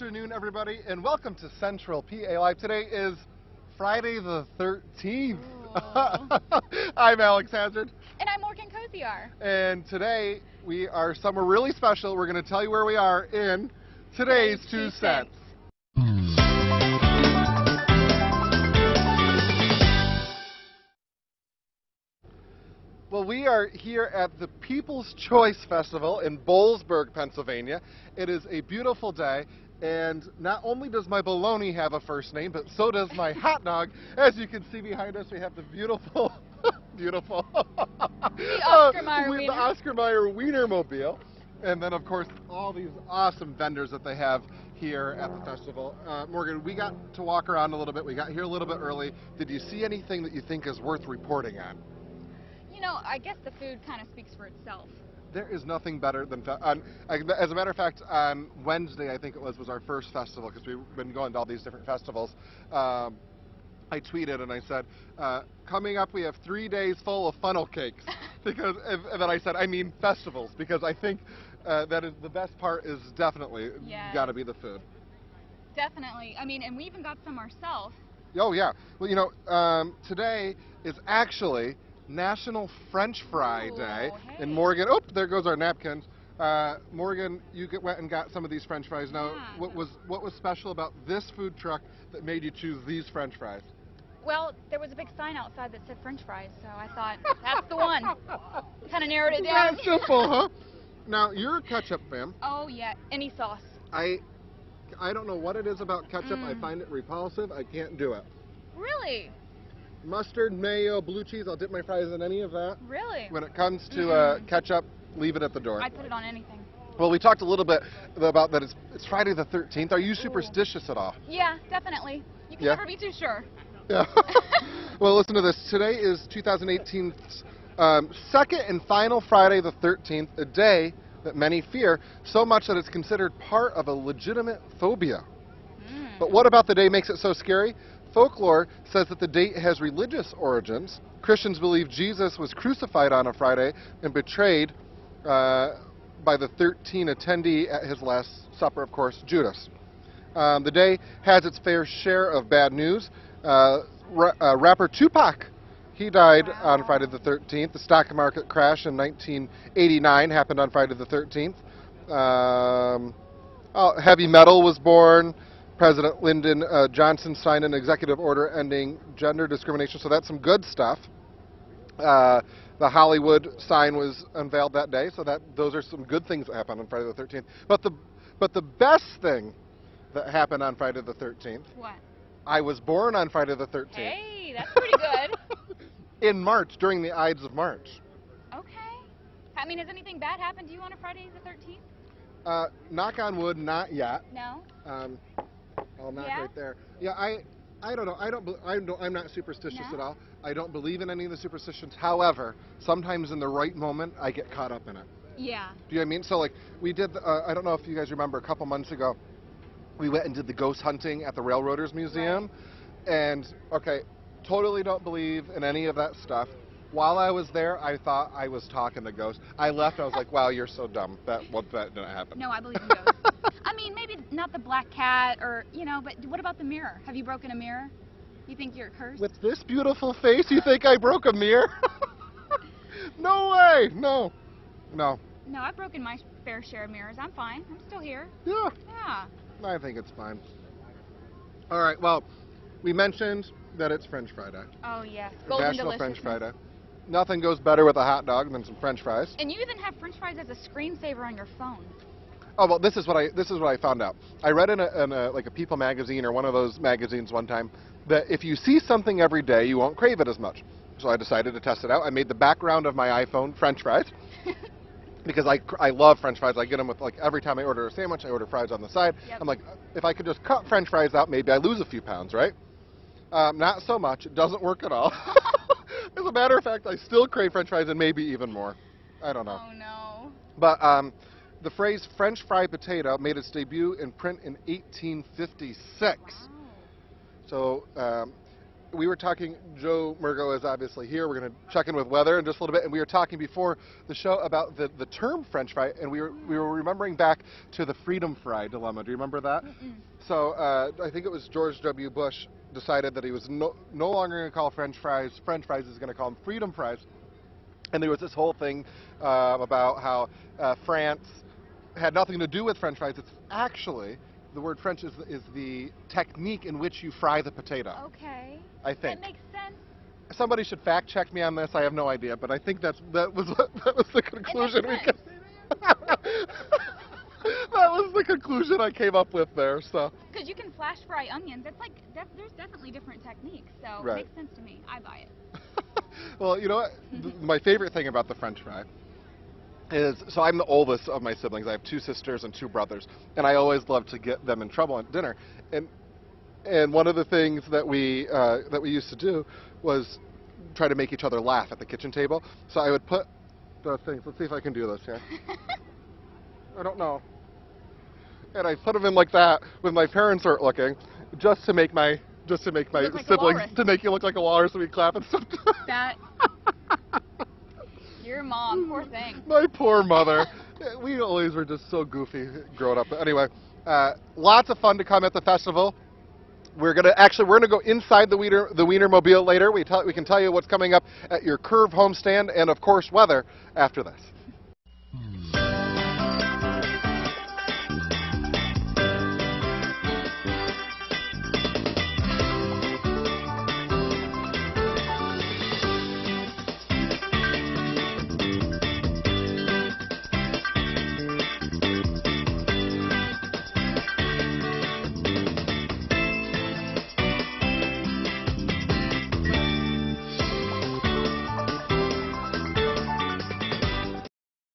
afternoon, everybody, and welcome to Central PA Live. Today is Friday the 13th. I'm Alex Hazard. And I'm Morgan Kosiar. And today we are somewhere really special. We're going to tell you where we are in today's 2 cents. Well, we are here at the People's Choice Festival in Boalsburg, Pennsylvania. It is a beautiful day, and not only does my bologna have a first name, but so does my hot dog. As you can see behind us, we have the beautiful, The Oscar Mayer the Oscar Mayer Wienermobile. And then, of course, all these awesome vendors that they have here at the festival. Morgan, we got to walk around a little bit. We got here a little bit early. Did you see anything that you think is worth reporting on? You know, I guess the food kind of speaks for itself. There is nothing better than, as a matter of fact, on Wednesday, I think it was our first festival, because we've been going to all these different festivals. I tweeted and I said, coming up we have 3 days full of funnel cakes. Because, and then I said, I mean festivals, because I think that is the best part is definitely got to be the food. Definitely. I mean, and we even got some ourselves. Oh, yeah. Well, you know, today is actually National French Fry Day. Hey. And Morgan, oh, there goes our napkins. Morgan, you went and got some of these French fries. Now, what was special about this food truck that made you choose these French fries? Well, there was a big sign outside that said French fries, so I thought, that's the one. Kind of narrowed it down. That's simple, huh? Now, you're a ketchup fan. Oh, yeah, any sauce. I don't know what it is about ketchup. I find it repulsive. I can't do it. Really? Mustard, mayo, blue cheese, I'll dip my fries in any of that. Really? When it comes to ketchup, leave it at the door. I put it on anything. Well, we talked a little bit about that it's Friday the 13th. Are you superstitious at all? Yeah, definitely. You can never be too sure. Yeah. Well, listen to this. Today is 2018's second and final Friday the 13th, a day that many fear, so much that it's considered part of a legitimate phobia. But what about the day makes it so scary? Folklore says that the date has religious origins. Christians believe Jesus was crucified on a Friday and betrayed by the 13 attendee at his Last Supper, of course, Judas. The day has its fair share of bad news. Rapper Tupac, he died on Friday the 13th. The stock market crash in 1989 happened on Friday the 13th. Heavy metal was born. President Lyndon Johnson signed an executive order ending gender discrimination, so that's some good stuff. The Hollywood sign was unveiled that day, so those are some good things that happened on Friday the 13th. But the best thing that happened on Friday the 13th. What? I was born on Friday the 13th. Hey, that's pretty good. In March, during the Ides of March. Okay. I mean, has anything bad happened to you on a Friday the 13th? Knock on wood, not yet. No. I'll knock right there. Yeah, I don't know. I'm not superstitious at all. I don't believe in any of the superstitions. However, sometimes in the right moment, I get caught up in it. Yeah. Do you know what I mean? So, like, we did, I don't know if you guys remember, a couple months ago, we went and did the ghost hunting at the Railroaders Museum. Right. And, okay, totally don't believe in any of that stuff. While I was there, I thought I was talking to ghosts. I left, I was like, wow, you're so dumb. That didn't happen. No, I believe in ghosts. I mean, maybe not the black cat or, you know, but what about the mirror? Have you broken a mirror? You think you're cursed? With this beautiful face, you think I broke a mirror? No way! No. No. No, I've broken my fair share of mirrors. I'm fine. I'm still here. Yeah. Yeah. I think it's fine. All right, well, we mentioned that it's French Friday. Oh, yes. Golden National French Friday. Nothing goes better with a hot dog than some French fries. And you even have French fries as a screensaver on your phone. Oh, well, this is what I found out. I read in a People magazine or one of those magazines one time that if you see something every day, you won't crave it as much. So I decided to test it out. I made the background of my iPhone French fries because I love French fries. I get them with, like, every time I order a sandwich, I order fries on the side. Yep. I'm like, if I could just cut French fries out, maybe I lose a few pounds, right? Not so much. It doesn't work at all. As a matter of fact, I still crave French fries and maybe even more. I don't know. Oh, no. But the phrase French fried potato made its debut in print in 1856. Wow. So we were talking, Joe Murgo is obviously here. We're going to check in with weather in just a little bit. And we were talking before the show about the term French fry, and we were remembering back to the freedom fry dilemma. Do you remember that? Mm-mm. So I think it was George W. Bush decided that he was no longer going to call French fries, he was going to call them freedom fries. And there was this whole thing about how France had nothing to do with French fries. It's actually, the word French is the technique in which you fry the potato. Okay. I think. That makes sense. Somebody should fact check me on this. I have no idea, but I think that was the conclusion we came. That was the conclusion I came up with there. So. Because you can flash fry onions. It's like there's definitely different techniques. So Right. it makes sense to me. I buy it. Well, you know what? My favorite thing about the French fry is, so I'm the oldest of my siblings. I have 2 sisters and 2 brothers, and I always love to get them in trouble at dinner. And one of the things that we used to do was try to make each other laugh at the kitchen table. So I would put those things. Let's see if I can do this here. I don't know. And I put them in like that when my parents aren't looking, just to make my like siblings, to make you look like a walrus, and we clap and stuff. That. Your mom, poor thing. My poor mother. We always were just so goofy growing up. But anyway, lots of fun to come at the festival. We're gonna go inside the Wienermobile later. We can tell you what's coming up at your Curve homestand, and of course weather after this.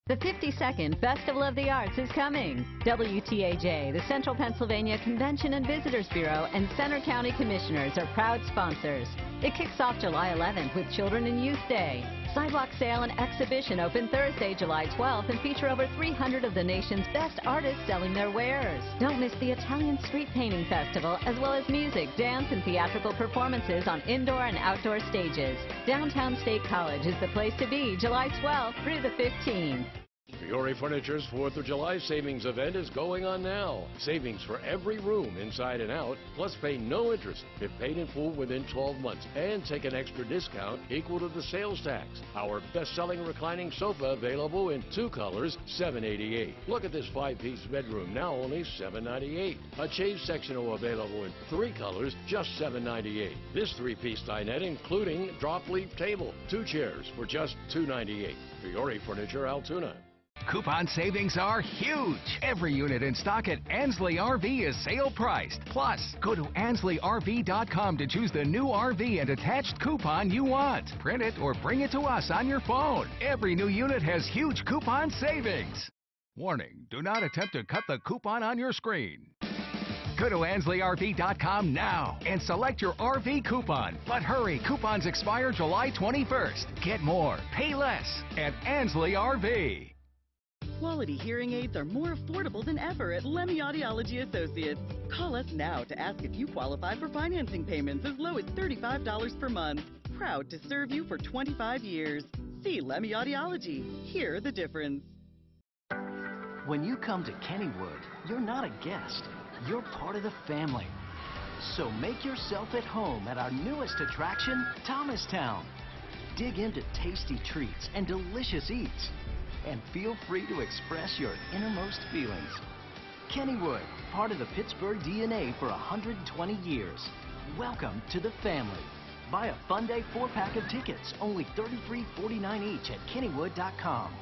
The 52nd Festival of the Arts is coming. WTAJ, the Central Pennsylvania Convention and Visitors Bureau, and Center County Commissioners are proud sponsors. It kicks off July 11th with Children and Youth Day. Sidewalk sale and exhibition open Thursday, July 12th, and feature over 300 of the nation's best artists selling their wares. Don't miss the Italian Street Painting Festival, as well as music, dance, and theatrical performances on indoor and outdoor stages. Downtown State College is the place to be July 12th through the 15th. Fiore Furniture's 4th of July savings event is going on now. Savings for every room inside and out, plus pay no interest if paid in full within 12 months, and take an extra discount equal to the sales tax. Our best-selling reclining sofa available in 2 colors, $788. Look at this 5-piece bedroom, now only $798. A chaise sectional available in 3 colors, just $798. This 3-piece dinette including drop-leaf table, 2 chairs for just $298. Fiore Furniture, Altoona. Coupon savings are huge. Every unit in stock at Ansley RV is sale priced. Plus, go to AnsleyRV.com to choose the new RV and attached coupon you want. Print it or bring it to us on your phone. Every new unit has huge coupon savings. Warning, do not attempt to cut the coupon on your screen. Go to AnsleyRV.com now and select your RV coupon. But hurry, coupons expire July 21st. Get more, pay less at Ansley RV. Quality hearing aids are more affordable than ever at Lemmy Audiology Associates. Call us now to ask if you qualify for financing payments as low as $35 per month. Proud to serve you for 25 years. See Lemmy Audiology. Hear the difference. When you come to Kennywood, you're not a guest. You're part of the family. So make yourself at home at our newest attraction, Thomastown. Dig into tasty treats and delicious eats. And feel free to express your innermost feelings. Kennywood, part of the Pittsburgh DNA for 120 years. Welcome to the family. Buy a Fun Day 4-pack of tickets, only $33.49 each at Kennywood.com.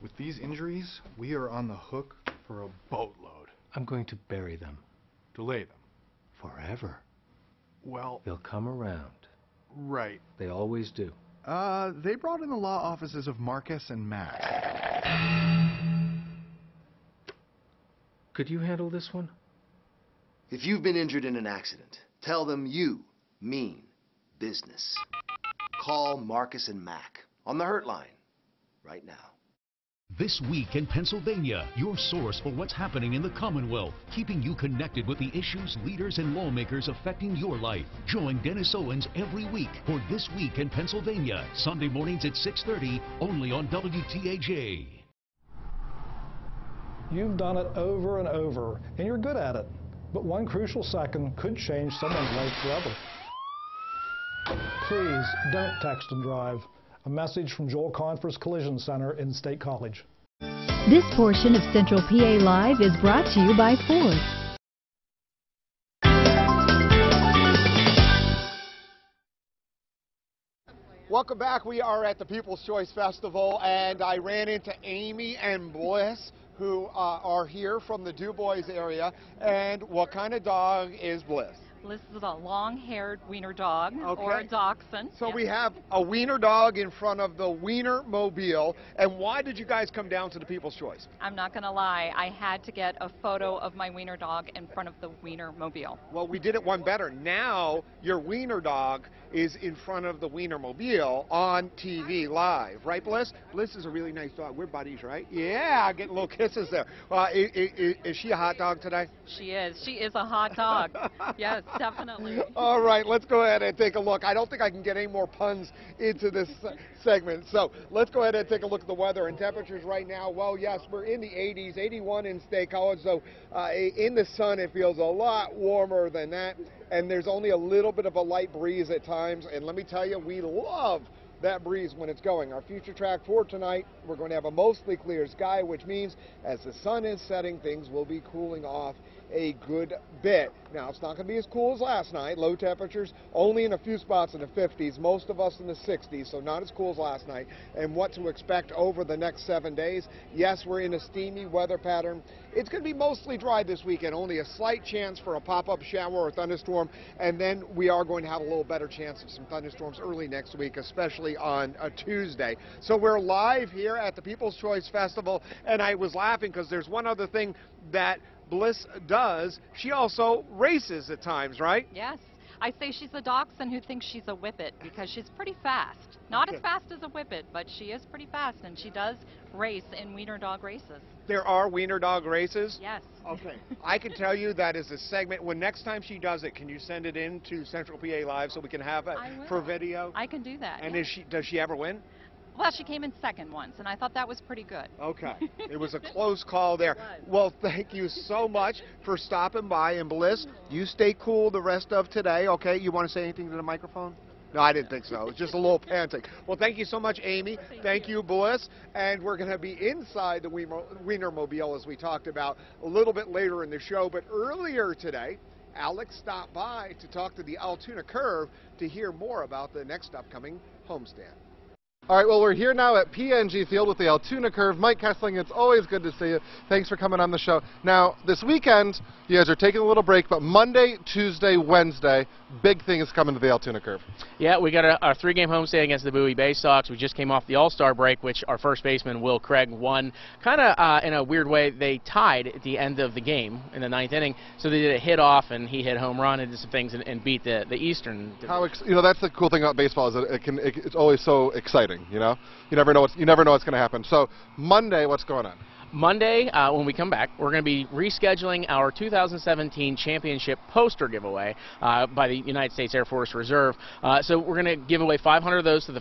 With these injuries, we are on the hook for a boatload. I'm going to bury them. Delay them. Forever. Well, They'll come around. right. They always do. They brought in the law offices of Marcus and Mac. Could you handle this one? If you've been injured in an accident, tell them you mean business. Call Marcus and Mac on the Hurt Line right now. This Week in Pennsylvania, your source for what's happening in the Commonwealth, keeping you connected with the issues, leaders, and lawmakers affecting your life. Join Dennis Owens every week for This Week in Pennsylvania, Sunday mornings at 6:30, only on WTAJ. You've done it over and over, and you're good at it. But one crucial second could change someone's life forever. Please don't text and drive. A message from Joel Confer's Collision Center in State College. This portion of Central PA Live is brought to you by Ford. Welcome back. We are at the People's Choice Festival, and I ran into Amy and Bliss, who are here from the DuBois area. And what kind of dog is Bliss? Bliss is a long-haired wiener dog, or a dachshund. So we have a wiener dog in front of the Wiener Mobile. And why did you guys come down to the People's Choice? I'm not going to lie, I had to get a photo of my wiener dog in front of the Wiener Mobile. Well, we did it one better. Now your wiener dog is in front of the Wiener Mobile on TV live. Right, Bliss? Bliss is a really nice dog. We're buddies, right? Yeah, getting little kisses there. Is she a hot dog today? She is. She is a hot dog. Yes, definitely. All right, let's go ahead and take a look. I don't think I can get any more puns into this segment. So let's go ahead and take a look at the weather and temperatures right now. Well, yes, we're in the 80s, 81 in State College. So in the sun, it feels a lot warmer than that. And there's only a little bit of a light breeze at times. And let me tell you, we love that breeze when it's going. Our future track for tonight, we're going to have a mostly clear sky, which means as the sun is setting, things will be cooling off a good bit. Now, it's not going to be as cool as last night. Low temperatures only in a few spots in the 50s, most of us in the 60s, so not as cool as last night. And what to expect over the next 7 days. Yes, we're in a steamy weather pattern. It's going to be mostly dry this weekend, only a slight chance for a pop-up shower or thunderstorm, and then we are going to have a little better chance of some thunderstorms early next week, especially on a Tuesday. So we're live here at the People's Choice Festival, and I was laughing because there's one other thing that Bliss does. She also races at times, right? Yes. I say she's a dachshund who thinks she's a whippet because she's pretty fast. Not as fast as a whippet, but she is pretty fast, and she does race in wiener dog races. There are wiener dog races? Yes. Okay. I can tell you that is a segment. When next time she does it, can you send it in to Central PA Live so we can have it for video? I can do that. And yes. does she ever win? Well, she came in second once, and I thought that was pretty good. Okay. It was a close call there. Well, thank you so much for stopping by. And Bliss, you stay cool the rest of today, okay? You want to say anything to the microphone? No, I didn't think so. It was just a little panting. Well, thank you so much, Amy. Thank you, Bliss. And we're going to be inside the Wiener Mobile, as we talked about, a little bit later in the show. But earlier today, Alex stopped by to talk to the Altoona Curve to hear more about the next upcoming homestand. All right, well, we're here now at PNG Field with the Altoona Curve. Mike Kessling, it's always good to see you. Thanks for coming on the show. Now, this weekend, you guys are taking a little break, but Monday, Tuesday, Wednesday, big thing is coming to the Altoona Curve. Yeah, we got our 3-game homestand against the Bowie Bay Sox. We just came off the All-Star break, which our first baseman, Will Craig, won. Kind of in a weird way, they tied at the end of the game in the 9th inning, so they did a hit off, and he hit a home run and did some things and beat the Eastern. That's the cool thing about baseball is that it's always so exciting. You know, you never know what's going to happen. So Monday, what's going on? Monday, when we come back, we're going to be rescheduling our 2017 championship poster giveaway by the United States Air Force Reserve. So we're going to give away 500 of those to the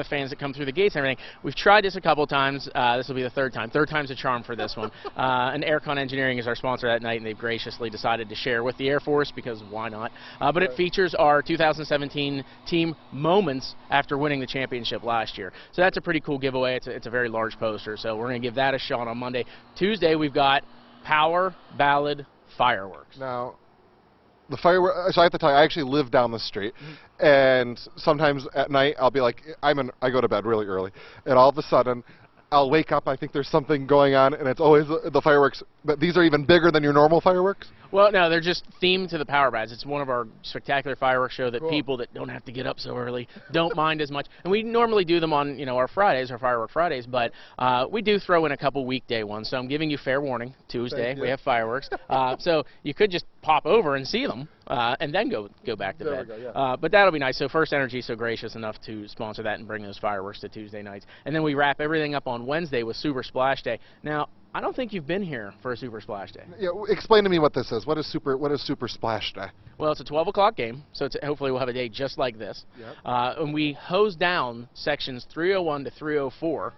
fans that come through the gates and everything. We've tried this a couple times. This will be the third time. Third time's a charm for this one. And Aircon Engineering is our sponsor that night, and they've graciously decided to share with the Air Force because why not? But it features our 2017 team moments after winning the championship last year. So that's a pretty cool giveaway. It's a very large poster. So we're going to give that a shot on Monday. Tuesday, we've got Power Ballad Fireworks. Now, the fireworks, so I have to tell you, I actually live down the street, and sometimes at night I'll be like, I go to bed really early, and all of a sudden I'll wake up, I think there's something going on, and it's always the fireworks, but these are even bigger than your normal fireworks? Well, no, they're just themed to the Power Bats. It's one of our spectacular fireworks show that Cool. people that don't have to get up so early don't mind as much. And we normally do them on, our Fridays, our Firework Fridays, but we do throw in a couple weekday ones. So I'm giving you fair warning. Tuesday, we have fireworks. So you could just pop over and see them and then go back to bed. We go, yeah. But that'll be nice. So First Energy so gracious enough to sponsor that and bring those fireworks to Tuesday nights. And then we wrap everything up on Wednesday with Super Splash Day. Now, I don't think you've been here for a Super Splash Day. Yeah, explain to me what this is. What is Super Splash Day? Well, it's a 12 o'clock game, so hopefully we'll have a day just like this. Yep. And we hose down sections 301 to 304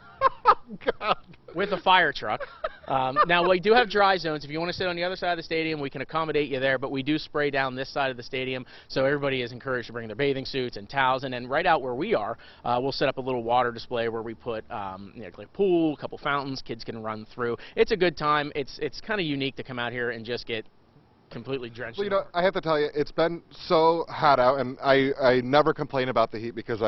God. with a fire truck. Now, we do have dry zones. If you want to sit on the other side of the stadium, we can accommodate you there, but we do spray down this side of the stadium, so everybody is encouraged to bring their bathing suits and towels. And then right out where we are, we'll set up a little water display where we put like a pool, a couple fountains, kids can run through. It's a good time. It's kind of unique to come out here and just get completely drenched. Well, I have to tell you, it's been so hot out, and I never complain about the heat because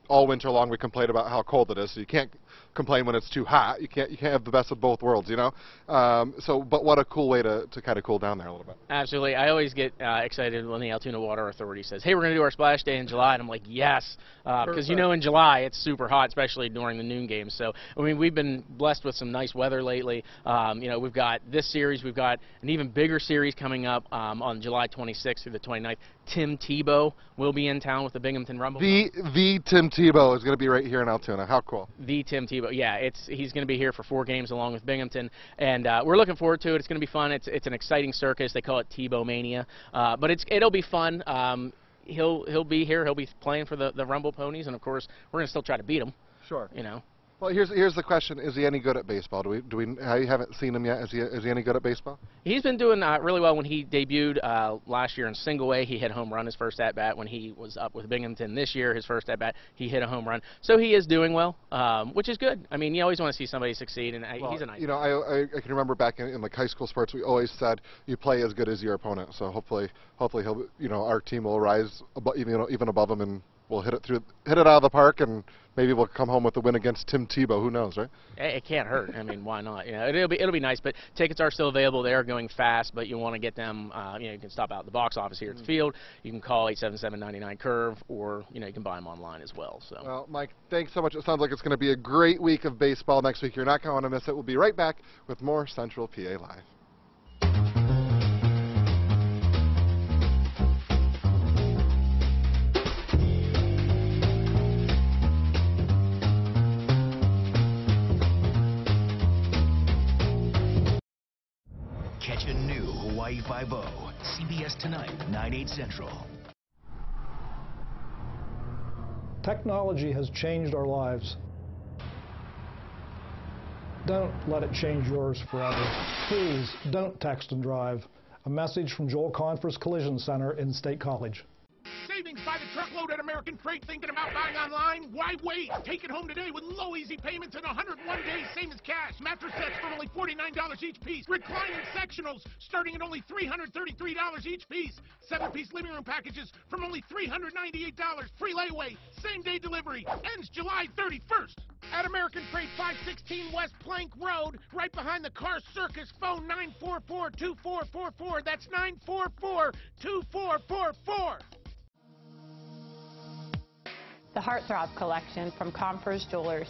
all winter long we complain about how cold it is. So you can't complain when it's too hot. You can't have the best of both worlds, but what a cool way to kind of cool down there a little bit. Absolutely. I always get excited when the Altoona Water Authority says, hey, we're going to do our splash day in July, and I'm like, yes, because in July it's super hot, especially during the noon games. So I mean, we've been blessed with some nice weather lately. We've got this series, we've got an even bigger series coming up on July 26th through the 29th. Tim Tebow will be in town with the Binghamton Rumble. The Tim Tebow is going to be right here in Altoona. How cool. The Tim Tebow. Yeah, he's going to be here for 4 games along with Binghamton, and we're looking forward to it. It's going to be fun. It's an exciting circus. They call it Tebow Mania, but it'll be fun. He'll be here. He'll be playing for the Rumble Ponies, and of course we're going to still try to beat him. Sure. Well, here's the question: is he any good at baseball? I haven't seen him yet. Is he any good at baseball? He's been doing really well. When he debuted last year in single A, he hit a home run his first at bat. When he was up with Binghamton this year, his first at bat, he hit a home run. So he is doing well, which is good. I mean, you always want to see somebody succeed, and he's a nice. I can remember back in like high school sports, we always said you play as good as your opponent. So hopefully he'll, our team will rise even above him, and we'll hit it out of the park, and maybe we'll come home with a win against Tim Tebow. Who knows, right? It can't hurt. I mean, why not? It'll be nice. But tickets are still available. They are going fast, but you want to get them. You can stop out at the box office here at the field. You can call 877-99-CURVE, or you can buy them online as well. So. Well, Mike, thanks so much. It sounds like it's going to be a great week of baseball next week. You're not going to want to miss it. We'll be right back with more Central PA Live. Catch a new Hawaii 5-0. CBS Tonight, 9/8 Central. Technology has changed our lives. Don't let it change yours forever. Please don't text and drive. A message from Joel Confer's Collision Center in State College. Savings by the truckload at American Freight. Thinking about buying online? Why wait? Take it home today with low easy payments and 101 days, same as cash. Mattress sets for only $49 each piece. Reclining sectionals starting at only $333 each piece. 7-piece living room packages from only $398. Free layaway. Same day delivery. Ends July 31st. At American Freight, 516 West Plank Road, right behind the Car Circus. Phone 944-2444. That's 944-2444. The Heartthrob Collection from Confer's Jewelers.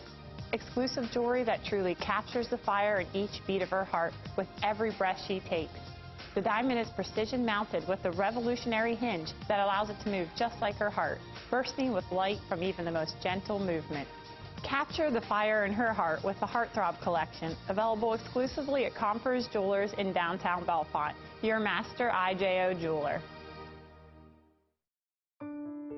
Exclusive jewelry that truly captures the fire in each beat of her heart with every breath she takes. The diamond is precision mounted with a revolutionary hinge that allows it to move just like her heart, bursting with light from even the most gentle movement. Capture the fire in her heart with the Heartthrob Collection, available exclusively at Confer's Jewelers in downtown Bellefonte, your master IJO jeweler.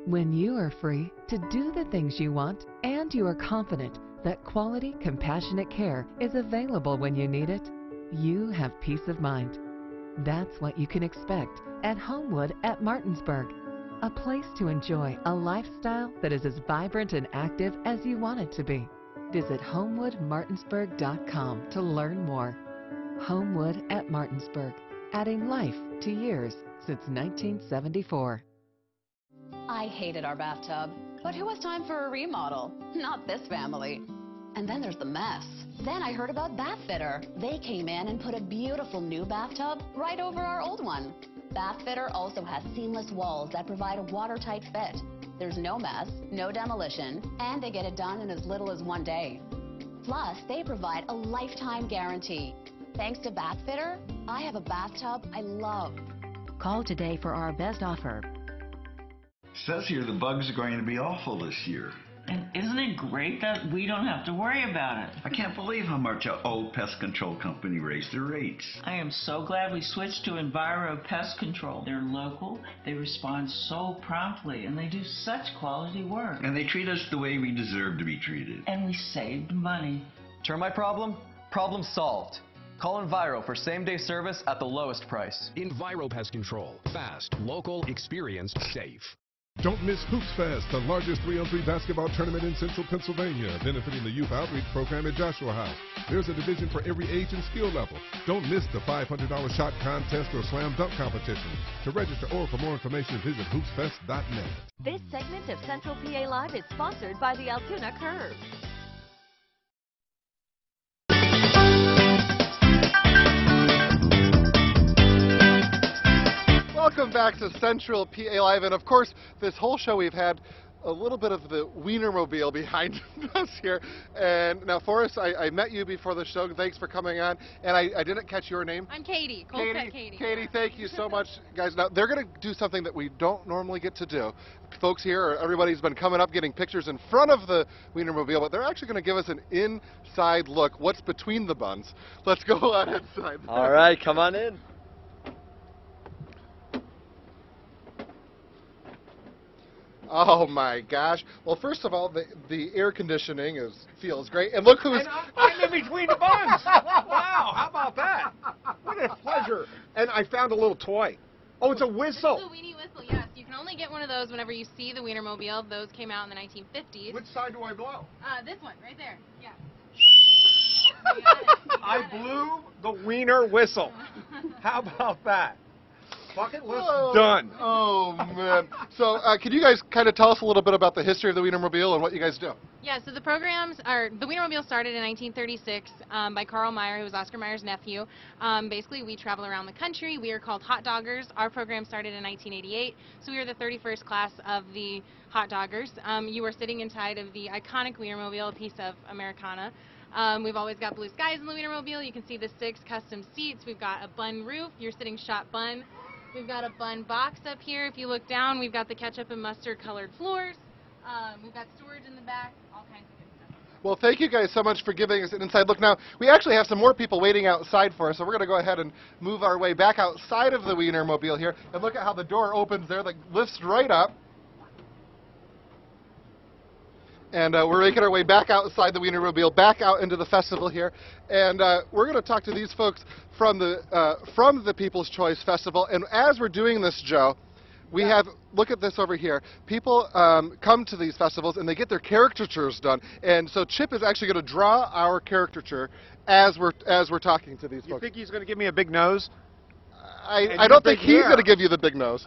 When you are free to do the things you want and you are confident that quality, compassionate care is available when you need it, you have peace of mind. That's what you can expect at Homewood at Martinsburg, a place to enjoy a lifestyle that is as vibrant and active as you want it to be. Visit HomewoodMartinsburg.com to learn more. Homewood at Martinsburg, adding life to years since 1974. I hated our bathtub, but who has time for a remodel? Not this family. And then there's the mess. Then I heard about Bath Fitter. They came in and put a beautiful new bathtub right over our old one. Bath Fitter also has seamless walls that provide a watertight fit. There's no mess, no demolition, and they get it done in as little as 1 day. Plus, they provide a lifetime guarantee. Thanks to Bath Fitter, I have a bathtub I love. Call today for our best offer. Says here the bugs are going to be awful this year. And isn't it great that we don't have to worry about it? I can't believe how much our old pest control company raised their rates. I am so glad we switched to Enviro Pest Control. They're local, they respond so promptly, and they do such quality work. And they treat us the way we deserve to be treated. And we saved money. Termite problem? Problem solved. Call Enviro for same-day service at the lowest price. Enviro Pest Control. Fast, local, experienced, safe. Don't miss Hoops Fest, the largest 3-on-3 basketball tournament in central Pennsylvania, benefiting the Youth Outreach Program at Joshua House. There's a division for every age and skill level. Don't miss the $500 shot contest or slam dunk competition. To register or for more information, visit hoopsfest.net. This segment of Central PA Live is sponsored by the Altoona Curve. Welcome back to Central PA Live, and of course, this whole show we've had a little bit of the Wienermobile behind us here. And now, Forrest, I met you before the show. Thanks for coming on. And I didn't catch your name. I'm Katie. Katie. Katie, thank you so much, guys. Now, they're going to do something that we don't normally get to do. Folks here, everybody's been coming up getting pictures in front of the Wienermobile, but they're actually going to give us an inside look. What's between the buns? Let's go on inside. All right, come on in. Oh my gosh! Well, first of all, the air conditioning feels great, and look who's. And I'm in between the buns. Wow! How about that? What a pleasure! And I found a little toy. Oh, it's a whistle. This is a weenie whistle. Yes, you can only get one of those whenever you see the Wienermobile. Those came out in the 1950s. Which side do I blow? This one right there. Yeah. I blew the wiener whistle. How about that? Bucket list done. Oh, man. So can you guys kind of tell us a little bit about the history of the Wienermobile and what you guys do? Yeah, so the Wienermobile started in 1936 by Carl Meyer, who was Oscar Mayer's nephew. Basically, we travel around the country. We are called Hot Doggers. Our program started in 1988, so we are the 31st class of the Hot Doggers. You are sitting inside of the iconic Wienermobile, a piece of Americana. We've always got blue skies in the Wienermobile. You can see the 6 custom seats. We've got a bun roof. You're sitting shot bun. We've got a bun box up here. If you look down, we've got the ketchup and mustard colored floors. We've got storage in the back, all kinds of good stuff. Well, thank you guys so much for giving us an inside look. Now, we actually have some more people waiting outside for us, so we're going to go ahead and move our way back outside of the Wienermobile here. And look at how the door opens there, like lifts right up. And we're making our way back outside the Wienermobile, back out into the festival here. And we're going to talk to these folks from the People's Choice Festival. And as we're doing this, Joe, we have, look at this over here. People come to these festivals and they get their caricatures done. And so Chip is actually going to draw our caricature as we're talking to these folks. You think he's going to give me a big nose? I don't think he's going to give you the big nose.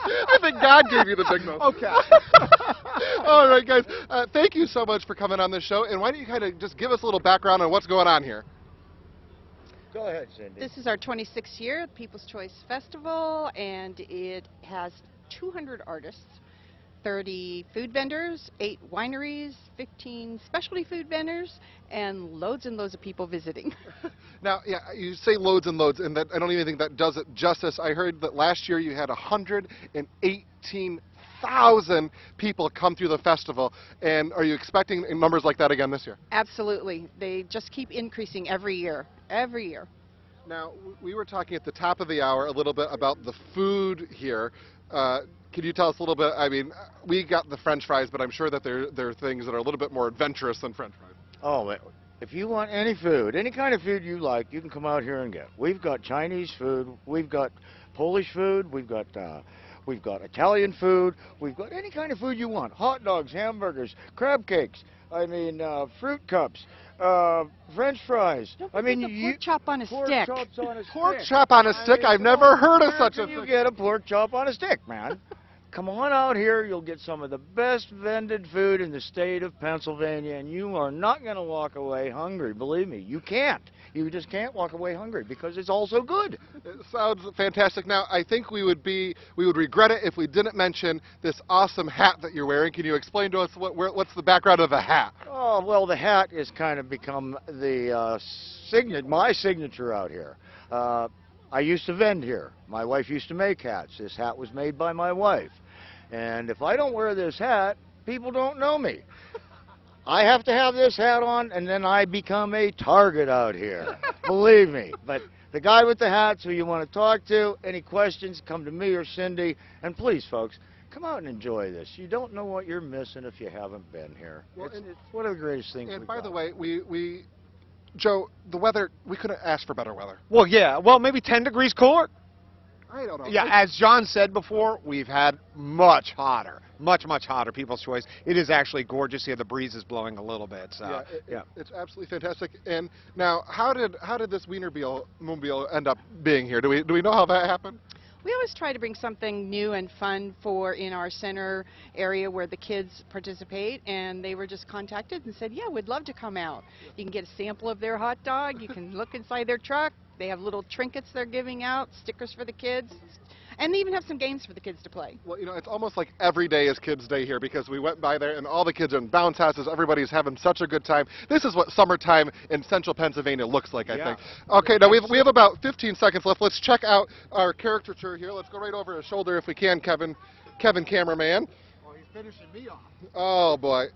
I think God gave you the big nose. Okay. All right, guys. Thank you so much for coming on this show. And why don't you kind of just give us a little background on what's going on here? Go ahead, Cindy. This is our 26th year at People's Choice Festival, and it has 200 artists, 30 food vendors, 8 wineries, 15 specialty food vendors, and loads of people visiting. Now, yeah, you say loads and loads, and that I don't even think that does it justice. I heard that last year you had 118,000 people come through the festival, and are you expecting numbers like that again this year? Absolutely. They just keep increasing every year, every year. Now, we were talking at the top of the hour a little bit about the food here. Can you tell us a little bit? I mean, we got the French fries, but I'm sure that there are things that are a little bit more adventurous than French fries. Oh, if you want any food, any kind of food you like, you can come out here and get. We've got Chinese food, we've got Polish food, we've got Italian food, we've got any kind of food you want. Hot dogs, hamburgers, crab cakes, I mean, fruit cups, French fries. I mean, pork chop on a stick. Pork chop on a stick? I've never heard of such a thing. You get a pork chop on a stick, man. come on out here. You'll get some of the best vended food in the state of Pennsylvania, and you are not going to walk away hungry. Believe me, you can't. You just can't walk away hungry because it's all so good. It sounds fantastic. Now, I think we would regret it if we didn't mention this awesome hat that you're wearing. Can you explain to us what's the background of the hat? Oh, well, the hat has kind of become the my signature out here. I used to vend here. My wife used to make hats. This hat was made by my wife. And if I don't wear this hat, people don't know me. I have to have this hat on, and then I become a target out here. Believe me. But the guy with the hat's who you want to talk to. Any questions, come to me or Cindy. And please, folks, come out and enjoy this. You don't know what you're missing if you haven't been here. Well, it's one of the greatest things. And by the way, Joe, the weather, we couldn't ask for better weather. Well, yeah. Well, maybe 10 degrees cooler. I don't know. Yeah, as John said before, we've had much hotter, much hotter. People's choice. It is actually gorgeous here. The breeze is blowing a little bit. So, it's absolutely fantastic. And now, how did this Wienermobile end up being here? Do we know how that happened? We always try to bring something new and fun in our center area where the kids participate, and they were just contacted and said, yeah, we'd love to come out. You can get a sample of their hot dog. You can look inside their truck. They have little trinkets they're giving out, stickers for the kids, and they even have some games for the kids to play. Well, it's almost like every day is Kids' Day here because we went by there and all the kids are in bounce houses. Everybody's having such a good time. This is what summertime in central Pennsylvania looks like, I think. Okay, now we have about 15 seconds left. Let's check out our caricature here. Let's go right over his shoulder if we can, Kevin cameraman. Oh, he's finishing me off. Oh, boy.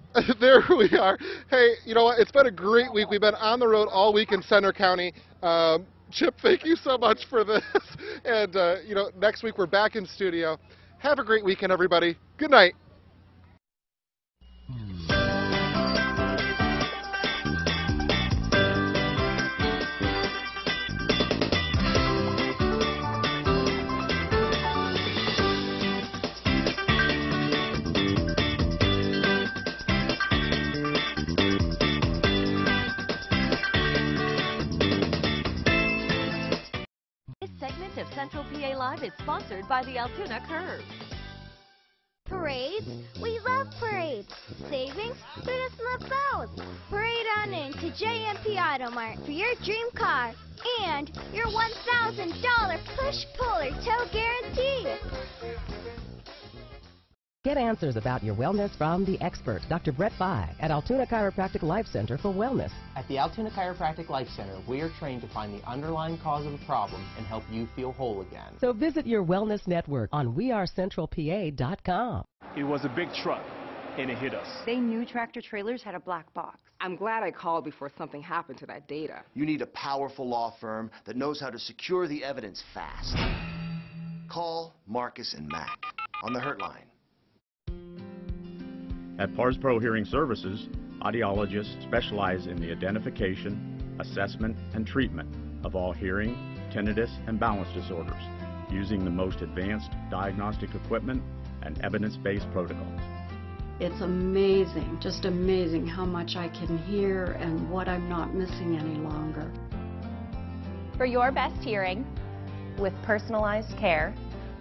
There we are. Hey, you know what? It's been a great week. We've been on the road all week in Center County. Chip, thank you so much for this. And, next week we're back in studio. Have a great weekend, everybody. Good night. Of Central PA Live is sponsored by the Altoona Curve. Parades? We love parades. Savings? Through the slip bows. Parade on into JMP Auto Mart for your dream car and your $1,000 push-puller tow guarantee. Get answers about your wellness from the expert, Dr. Brett Fye, at Altoona Chiropractic Life Center for Wellness. At the Altoona Chiropractic Life Center, we are trained to find the underlying cause of a problem and help you feel whole again. So visit your wellness network on wearecentralpa.com. It was a big truck, and it hit us. They knew tractor trailers had a black box. I'm glad I called before something happened to that data. You need a powerful law firm that knows how to secure the evidence fast. Call Marcus and Mack on the Hurt Line. At PARS Pro Hearing Services, audiologists specialize in the identification, assessment, and treatment of all hearing, tinnitus, and balance disorders, using the most advanced diagnostic equipment and evidence-based protocols. It's amazing, just amazing how much I can hear and what I'm not missing any longer. For your best hearing, with personalized care,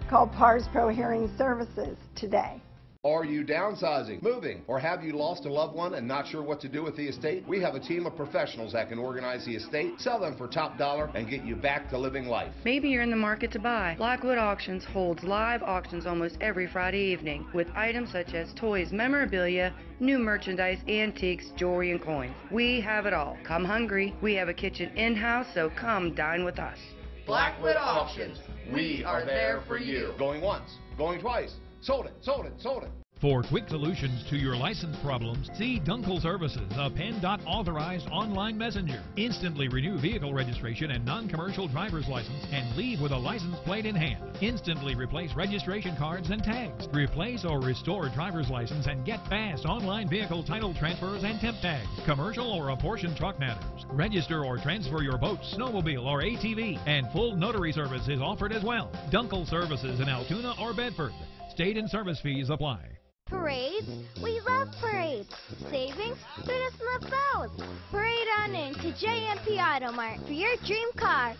call PARS Pro Hearing Services today. Are you downsizing, moving, or have you lost a loved one and not sure what to do with the estate? We have a team of professionals that can organize the estate, sell them for top dollar, and get you back to living life. Maybe you're in the market to buy. Blackwood Auctions holds live auctions almost every Friday evening with items such as toys, memorabilia, new merchandise, antiques, jewelry, and coins. We have it all. Come hungry. We have a kitchen in-house, so come dine with us. Blackwood Auctions. We are there for you. Going once, going twice. Sold it, sold it, sold it. For quick solutions to your license problems, see Dunkel Services, a PennDOT authorized online messenger. Instantly renew vehicle registration and non-commercial driver's license and leave with a license plate in hand. Instantly replace registration cards and tags. Replace or restore driver's license and get fast online vehicle title transfers and temp tags. Commercial or apportioned truck matters. Register or transfer your boat, snowmobile, or ATV. And full notary service is offered as well. Dunkel Services in Altoona or Bedford. State and service fees apply. Parades? We love parades. Savings? Through the slip bows. Parade on into JMP Auto Mart for your dream car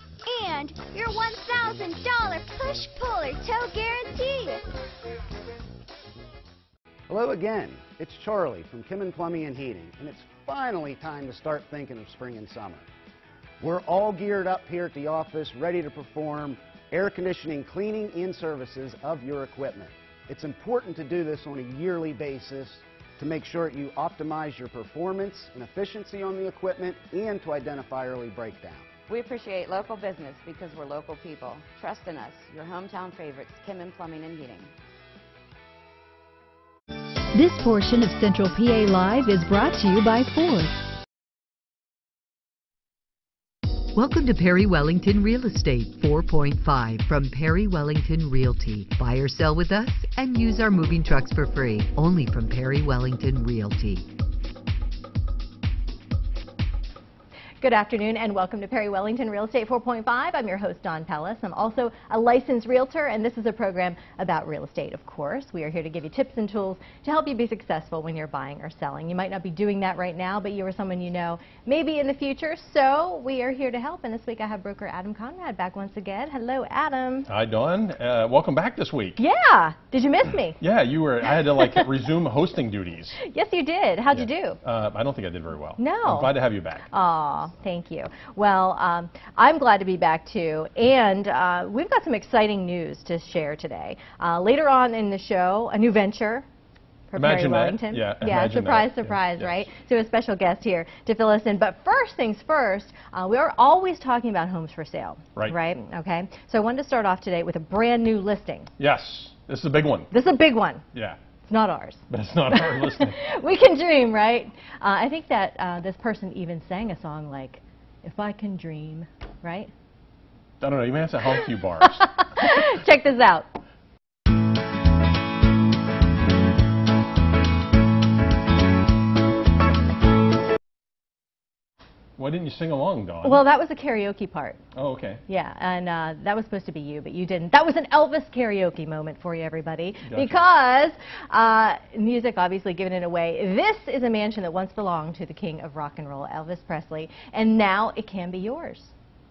and your $1,000 push-puller tow guarantee. Hello again. It's Charlie from Kim and Plumbing and Heating, and it's finally time to start thinking of spring and summer. We're all geared up here at the office, ready to perform air conditioning, cleaning, and services of your equipment. It's important to do this on a yearly basis to make sure you optimize your performance and efficiency on the equipment and to identify early breakdown. We appreciate local business because we're local people. Trust in us, your hometown favorites, Kim and Plumbing and Heating. This portion of Central PA Live is brought to you by Ford. Welcome to Perry Wellington Real Estate 4.5 from Perry Wellington Realty. Buy or sell with us and use our moving trucks for free. Only from Perry Wellington Realty. Good afternoon and welcome to Perry Wellington Real Estate 4.5. I'm your host, Dawn Pellis. I'm also a licensed realtor, and this is a program about real estate, of course. We are here to give you tips and tools to help you be successful when you're buying or selling. You might not be doing that right now, but you or someone you know maybe in the future, so we are here to help. And this week I have broker Adam Conrad back once again. Hello, Adam. Hi, Dawn. Welcome back this week. Yeah. Did you miss me? Yeah, you were. I had to like resume hosting duties. Yes, you did. How'd you do? I don't think I did very well. No. I'm glad to have you back. Aw. Thank you. Well, I'm glad to be back too, and we've got some exciting news to share today. Later on in the show, a new venture for Perry Wellington. Yeah, surprise, surprise, yes. Right? So a special guest here to fill us in. But first things first, we are always talking about homes for sale. Right? Okay. So I wanted to start off today with a brand new listing. Yes. This is a big one. This is a big one. Yeah. It's not ours. But it's not our listing. We can dream, right? I think that this person even sang a song like, "If I Can Dream," right? I don't know, you may have to hum a few bars. Check this out. Why didn't you sing along, Dawn? Well, that was the karaoke part. Oh, okay. Yeah, and that was supposed to be you, but you didn't. That was an Elvis karaoke moment for you, everybody, because music obviously giving it away. This is a mansion that once belonged to the king of rock and roll, Elvis Presley, and now it can be yours.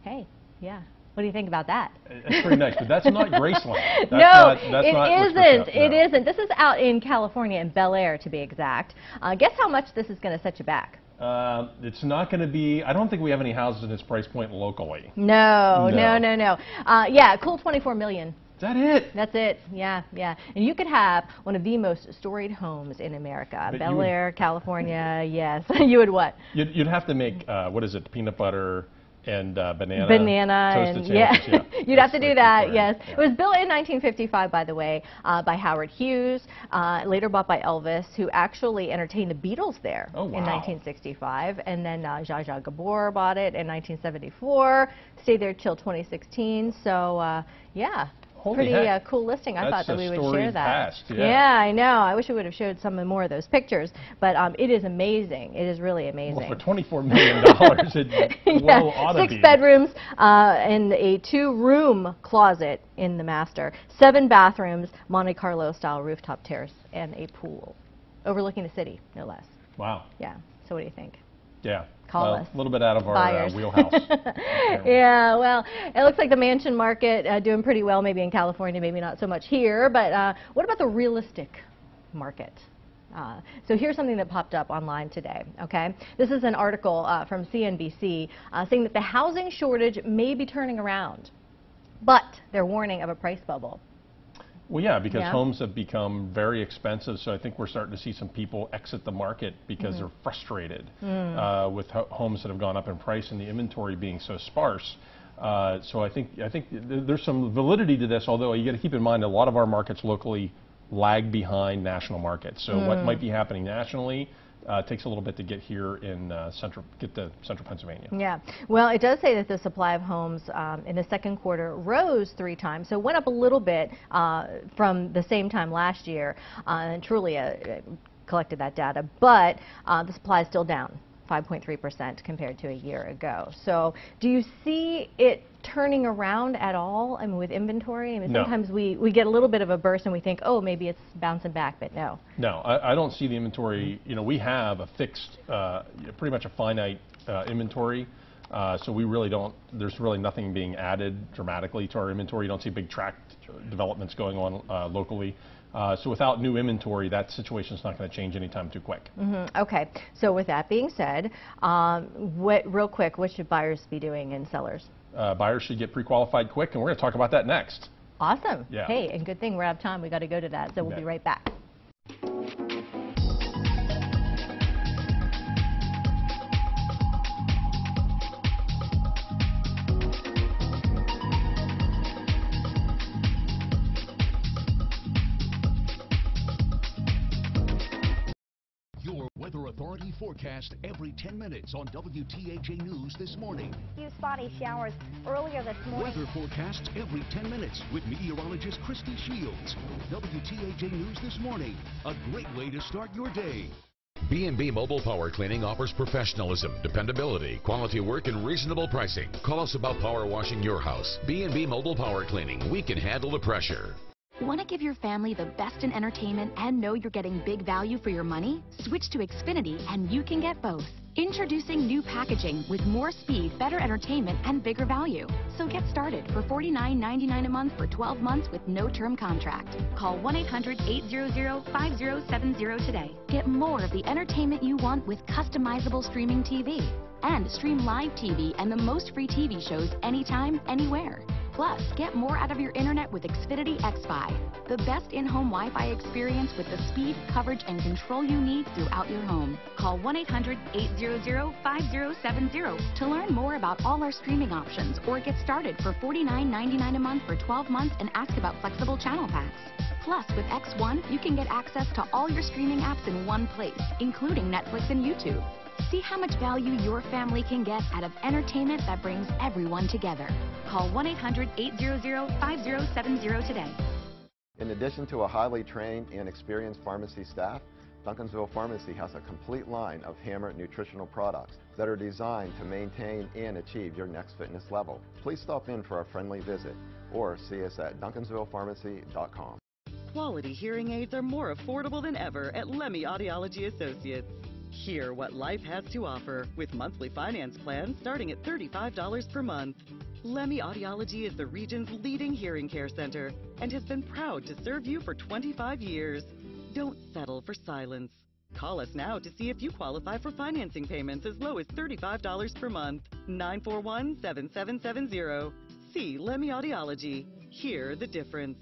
Hey, yeah. What do you think about that? That's pretty nice, but that's not Graceland. No, it isn't. It isn't. This is out in California, in Bel Air, to be exact. Guess how much this is going to set you back? It's not going to be, I don't think we have any houses in this price point locally. No. Yeah, cool 24 million. Is that it? That's it, yeah. And you could have one of the most storied homes in America. Bel Air, California, yes. You would what? You'd have to make, what is it, peanut butter and banana and yeah. You'd have to do that, yes. It was built in 1955, by the way, by Howard Hughes, later bought by Elvis, who actually entertained the Beatles there in 1965, and then Zsa Zsa Gabor bought it in 1974, stayed there till 2016, so yeah. Pretty cool listing. I thought that we would share that. Past, yeah, I know. I wish we would have showed some more of those pictures. But it is amazing. It is really amazing. Well, for $24 million, it well ought to be. 6 bedrooms and a 2-room closet in the master. 7 bathrooms, Monte Carlo style rooftop terrace, and a pool overlooking the city, no less. Wow. Yeah. So what do you think? Yeah. Call us. A little bit out of our wheelhouse. Yeah, well, it looks like the mansion market doing pretty well, maybe in California, maybe not so much here. But what about the realistic market? So here's something that popped up online today, okay? This is an article from CNBC saying that the housing shortage may be turning around, but they're warning of a price bubble. Well, yeah, because homes have become very expensive, so I think we're starting to see some people exit the market because they're frustrated with homes that have gone up in price and the inventory being so sparse. So I think there's some validity to this, although you got to keep in mind a lot of our markets locally lag behind national markets. So what might be happening nationally takes a little bit to get here in central Pennsylvania. Yeah, well, it does say that the supply of homes in the second quarter rose 3 times, so it went up a little bit from the same time last year, and truly collected that data, but the supply is still down 5.3% compared to a year ago. So do you see it turning around at all? I mean, with inventory? I mean, sometimes we get a little bit of a burst and we think, oh, maybe it's bouncing back, but no. No, I don't see the inventory. You know, we have a fixed, pretty much a finite inventory. So we really don't, there's really nothing being added dramatically to our inventory. You don't see big tract developments going on locally. So without new inventory, that situation's not going to change anytime too quick. Okay, so with that being said, real quick, what should buyers be doing and sellers? Buyers should get pre-qualified quick, and we're going to talk about that next. Awesome. Yeah. Hey, and good thing we're out of time. We got to go to that, so we'll be right back. Weather Authority forecast every 10 minutes on WTAJ News this morning. Few spotty showers earlier this morning. Weather forecasts every 10 minutes with meteorologist Christy Shields. WTAJ News this morning, a great way to start your day. B&B Mobile Power Cleaning offers professionalism, dependability, quality work, and reasonable pricing. Call us about power washing your house. B&B Mobile Power Cleaning. We can handle the pressure. Want to give your family the best in entertainment and know you're getting big value for your money? Switch to Xfinity and you can get both. Introducing new packaging with more speed, better entertainment, and bigger value. So get started for $49.99 a month for 12 months with no term contract. Call 1-800-800-5070 today. Get more of the entertainment you want with customizable streaming TV. And stream live TV and the most free TV shows anytime, anywhere. Plus, get more out of your internet with Xfinity X5, the best in-home Wi-Fi experience with the speed, coverage, and control you need throughout your home. Call 1-800-800-5070 to learn more about all our streaming options or get started for $49.99 a month for 12 months and ask about flexible channel packs. Plus, with X1, you can get access to all your streaming apps in one place, including Netflix and YouTube. See how much value your family can get out of entertainment that brings everyone together. Call 1-800-800-5070 today. In addition to a highly trained and experienced pharmacy staff, Duncansville Pharmacy has a complete line of Hammer nutritional products that are designed to maintain and achieve your next fitness level. Please stop in for a friendly visit or see us at DuncansvillePharmacy.com. Quality hearing aids are more affordable than ever at Lemmy Audiology Associates. Hear what life has to offer with monthly finance plans starting at $35 per month. Lemmy Audiology is the region's leading hearing care center and has been proud to serve you for 25 years. Don't settle for silence. Call us now to see if you qualify for financing payments as low as $35 per month. 941-7770. See Lemmy Audiology. Hear the difference.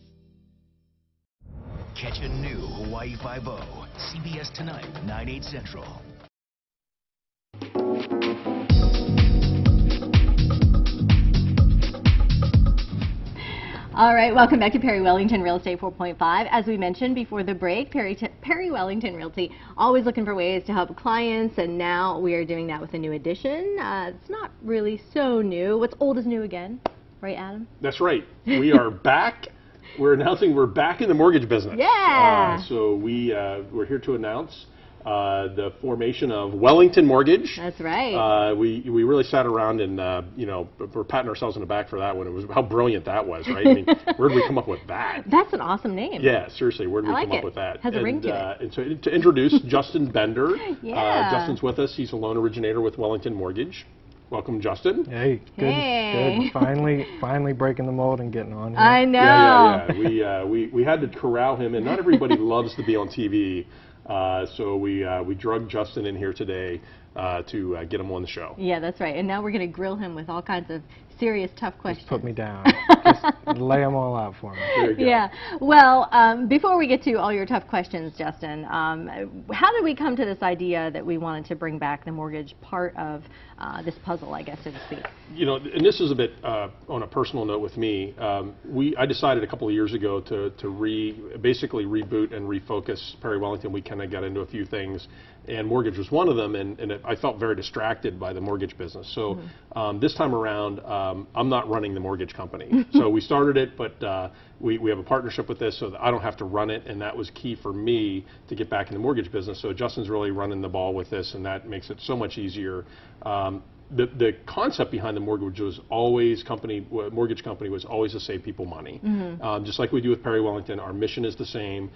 Catch a new Hawaii 5-0. CBS Tonight, 9/8 Central. All right, welcome back to Perry Wellington Real Estate 4.5. As we mentioned before the break, Perry Wellington Realty, always looking for ways to help clients, and now we are doing that with a new addition. It's not really so new. What's old is new again, right, Adam? That's right. We are back. We're announcing we're back in the mortgage business. Yeah. So we're here to announce the formation of Wellington Mortgage. That's right. We really sat around and we're patting ourselves on the back for that one. It was how brilliant that was, right? I mean, where did we come up with that? That's an awesome name. Yeah, seriously, where did we come up with that? Has a ring to it. And so to introduce Justin Bender. Yeah. Justin's with us. He's a loan originator with Wellington Mortgage. Welcome, Justin. Hey, good. Finally breaking the mold and getting on here. I know. Yeah. We had to corral him, and not everybody loves to be on TV, so we drugged Justin in here today to get him on the show. Yeah, that's right. And now we're going to grill him with all kinds of serious, tough questions. Just put me down. Just lay them all out for me. There you go. Yeah. Well, before we get to all your tough questions, Justin, how did we come to this idea that we wanted to bring back the mortgage part of this puzzle, I guess, so to speak? You know, and this is a bit on a personal note with me. I decided a couple of years ago to basically reboot and refocus Perry Wellington. We kind of got into a few things, and mortgage was one of them, and I felt very distracted by the mortgage business. So this time around, I'm not running the mortgage company. So we started it, but we have a partnership with this, so that I don't have to run it, and that was key for me to get back in the mortgage business. So Justin's really running the ball with this, and that makes it so much easier. the concept behind the mortgage was always mortgage company was always to save people money. Just like we do with Perry Wellington, our mission is the same.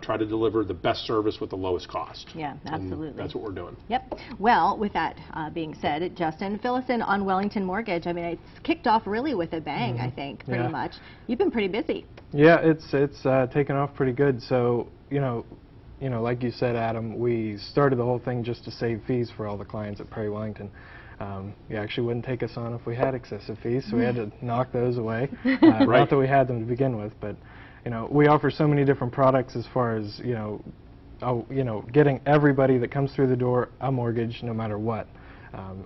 Try to deliver the best service with the lowest cost. Yeah, absolutely. And that's what we're doing. Yep. Well, with that being said, Justin, fill us in on Wellington Mortgage. I mean, it's kicked off really with a bang, I think, pretty much. You've been pretty busy. Yeah, it's taken off pretty good. So, you know, like you said, Adam, we started the whole thing just to save fees for all the clients at Perry Wellington. You actually wouldn't take us on if we had excessive fees, so we had to knock those away. Not that we had them to begin with, but you know, we offer so many different products as far as getting everybody that comes through the door a mortgage, no matter what,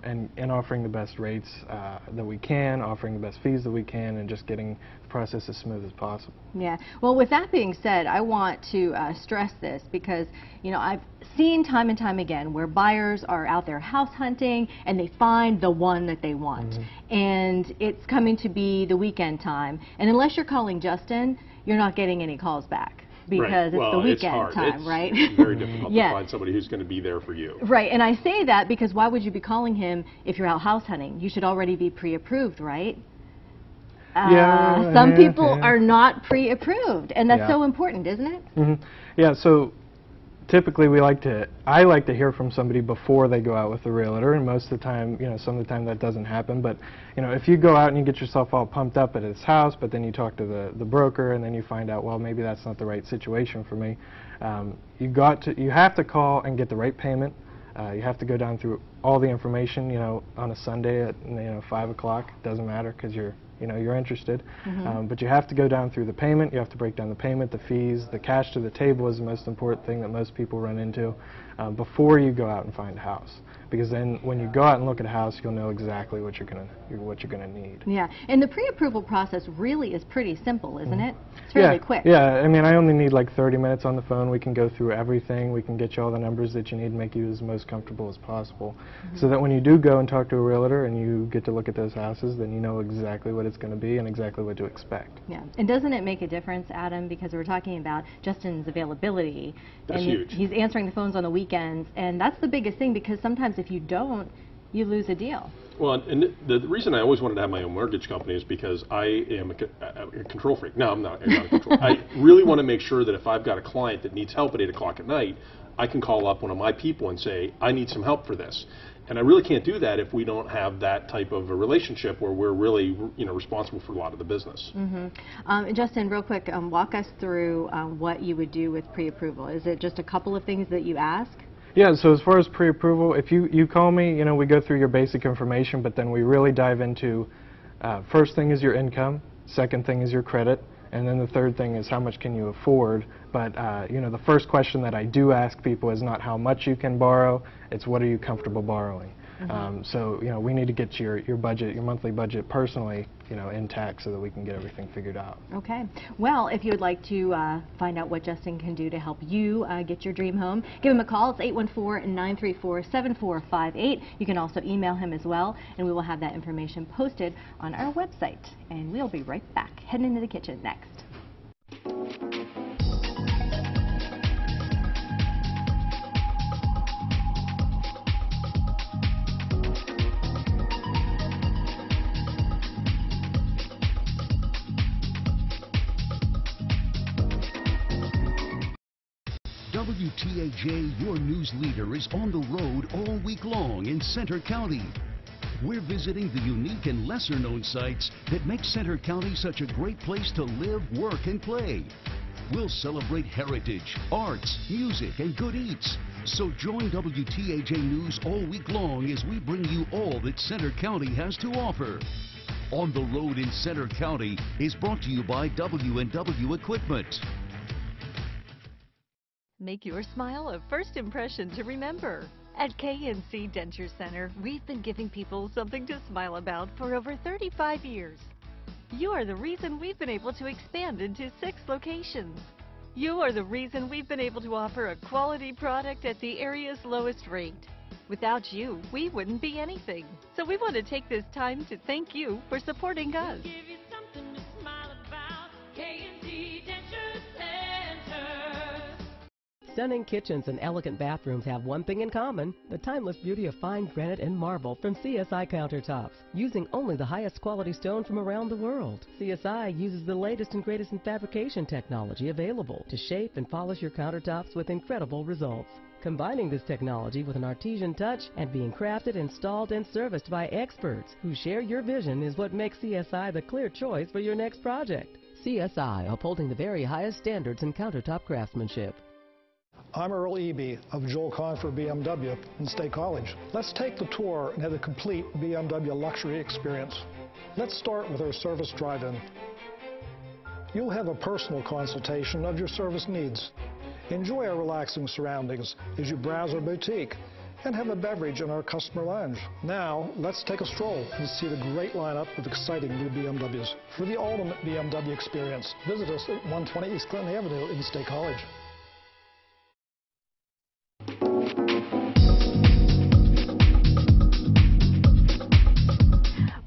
and offering the best rates that we can, offering the best fees that we can, and just getting the process as smooth as possible. Yeah. Well, with that being said, I want to stress this because, you know, I've seen time and time again where buyers are out there house hunting and they find the one that they want. And it's coming to be the weekend time. And unless you're calling Justin, you're not getting any calls back. Because it's the weekend time, right? It's very difficult to find somebody who's going to be there for you. Right, and I say that because why would you be calling him if you're out house hunting? You should already be pre-approved, right? Some people are not pre-approved, and that's so important, isn't it? Yeah, so typically I like to hear from somebody before they go out with the realtor, and most of the time, you know, some of the time that doesn't happen. But you know, if you go out and you get yourself all pumped up at his house, but then you talk to the broker, and then you find out, well, maybe that's not the right situation for me. You have to call and get the right payment. You have to go down through all the information, you know, on a Sunday at 5 o'clock. Doesn't matter because you're interested. But you have to go down through the payment. You have to break down the payment, the fees, the cash to the table is the most important thing that most people run into before you go out and find a house. Because then when you go out and look at a house, you'll know exactly what you're gonna need. Yeah, and the pre-approval process really is pretty simple, isn't it? It's really quick. Yeah, I mean, I only need like 30 minutes on the phone. We can go through everything. We can get you all the numbers that you need and make you as most comfortable as possible. So that when you do go and talk to a realtor and you get to look at those houses, then you know exactly what it's going to be and exactly what to expect. Yeah, and doesn't it make a difference, Adam, because we're talking about Justin's availability. That's huge. He's answering the phones on the weekends, and that's the biggest thing because sometimes if you don't, you lose a deal. Well, and the reason I always wanted to have my own mortgage company is because I am a control freak. No, I'm not a control. I really want to make sure that if I've got a client that needs help at 8 o'clock at night, I can call up one of my people and say, I need some help for this. And I really can't do that if we don't have that type of a relationship where we're really, you know, responsible for a lot of the business. Justin, real quick, walk us through what you would do with pre-approval. Is it just a couple of things that you ask? Yeah, so as far as pre-approval, if you call me, you know, we go through your basic information, but then we really dive into, first thing is your income, second thing is your credit, and then the third thing is how much can you afford. But you know, the first question that I do ask people is not how much you can borrow, it's what are you comfortable borrowing. So you know, we need to get your budget, your monthly budget personally, you know, intact so that we can get everything figured out. Okay. Well, if you would like to find out what Justin can do to help you get your dream home, give him a call. It's 814-934-7458. You can also email him as well, and we will have that information posted on our website. And we'll be right back. Heading into the kitchen next. WTAJ, your news leader, is on the road all week long in Centre County. We're visiting the unique and lesser-known sites that make Centre County such a great place to live, work, and play. We'll celebrate heritage, arts, music, and good eats. So join WTAJ News all week long as we bring you all that Centre County has to offer. On the Road in Centre County is brought to you by W&W Equipment. Make your smile a first impression to remember. At KNC Denture Center, we've been giving people something to smile about for over 35 years. You are the reason we've been able to expand into 6 locations. You are the reason we've been able to offer a quality product at the area's lowest rate. Without you, we wouldn't be anything. So we want to take this time to thank you for supporting us. stunning kitchens and elegant bathrooms have one thing in common, the timeless beauty of fine granite and marble from CSI countertops, using only the highest quality stone from around the world. CSI uses the latest and greatest in fabrication technology available to shape and polish your countertops with incredible results. Combining this technology with an artisan touch and being crafted, installed, and serviced by experts who share your vision is what makes CSI the clear choice for your next project. CSI, upholding the very highest standards in countertop craftsmanship. I'm Earl Eby of Joel Confer BMW in State College. Let's take the tour and have a complete BMW luxury experience. Let's start with our service drive-in. You'll have a personal consultation of your service needs. Enjoy our relaxing surroundings as you browse our boutique and have a beverage in our customer lounge. Now, let's take a stroll and see the great lineup of exciting new BMWs. For the ultimate BMW experience, visit us at 120 East Clinton Avenue in State College.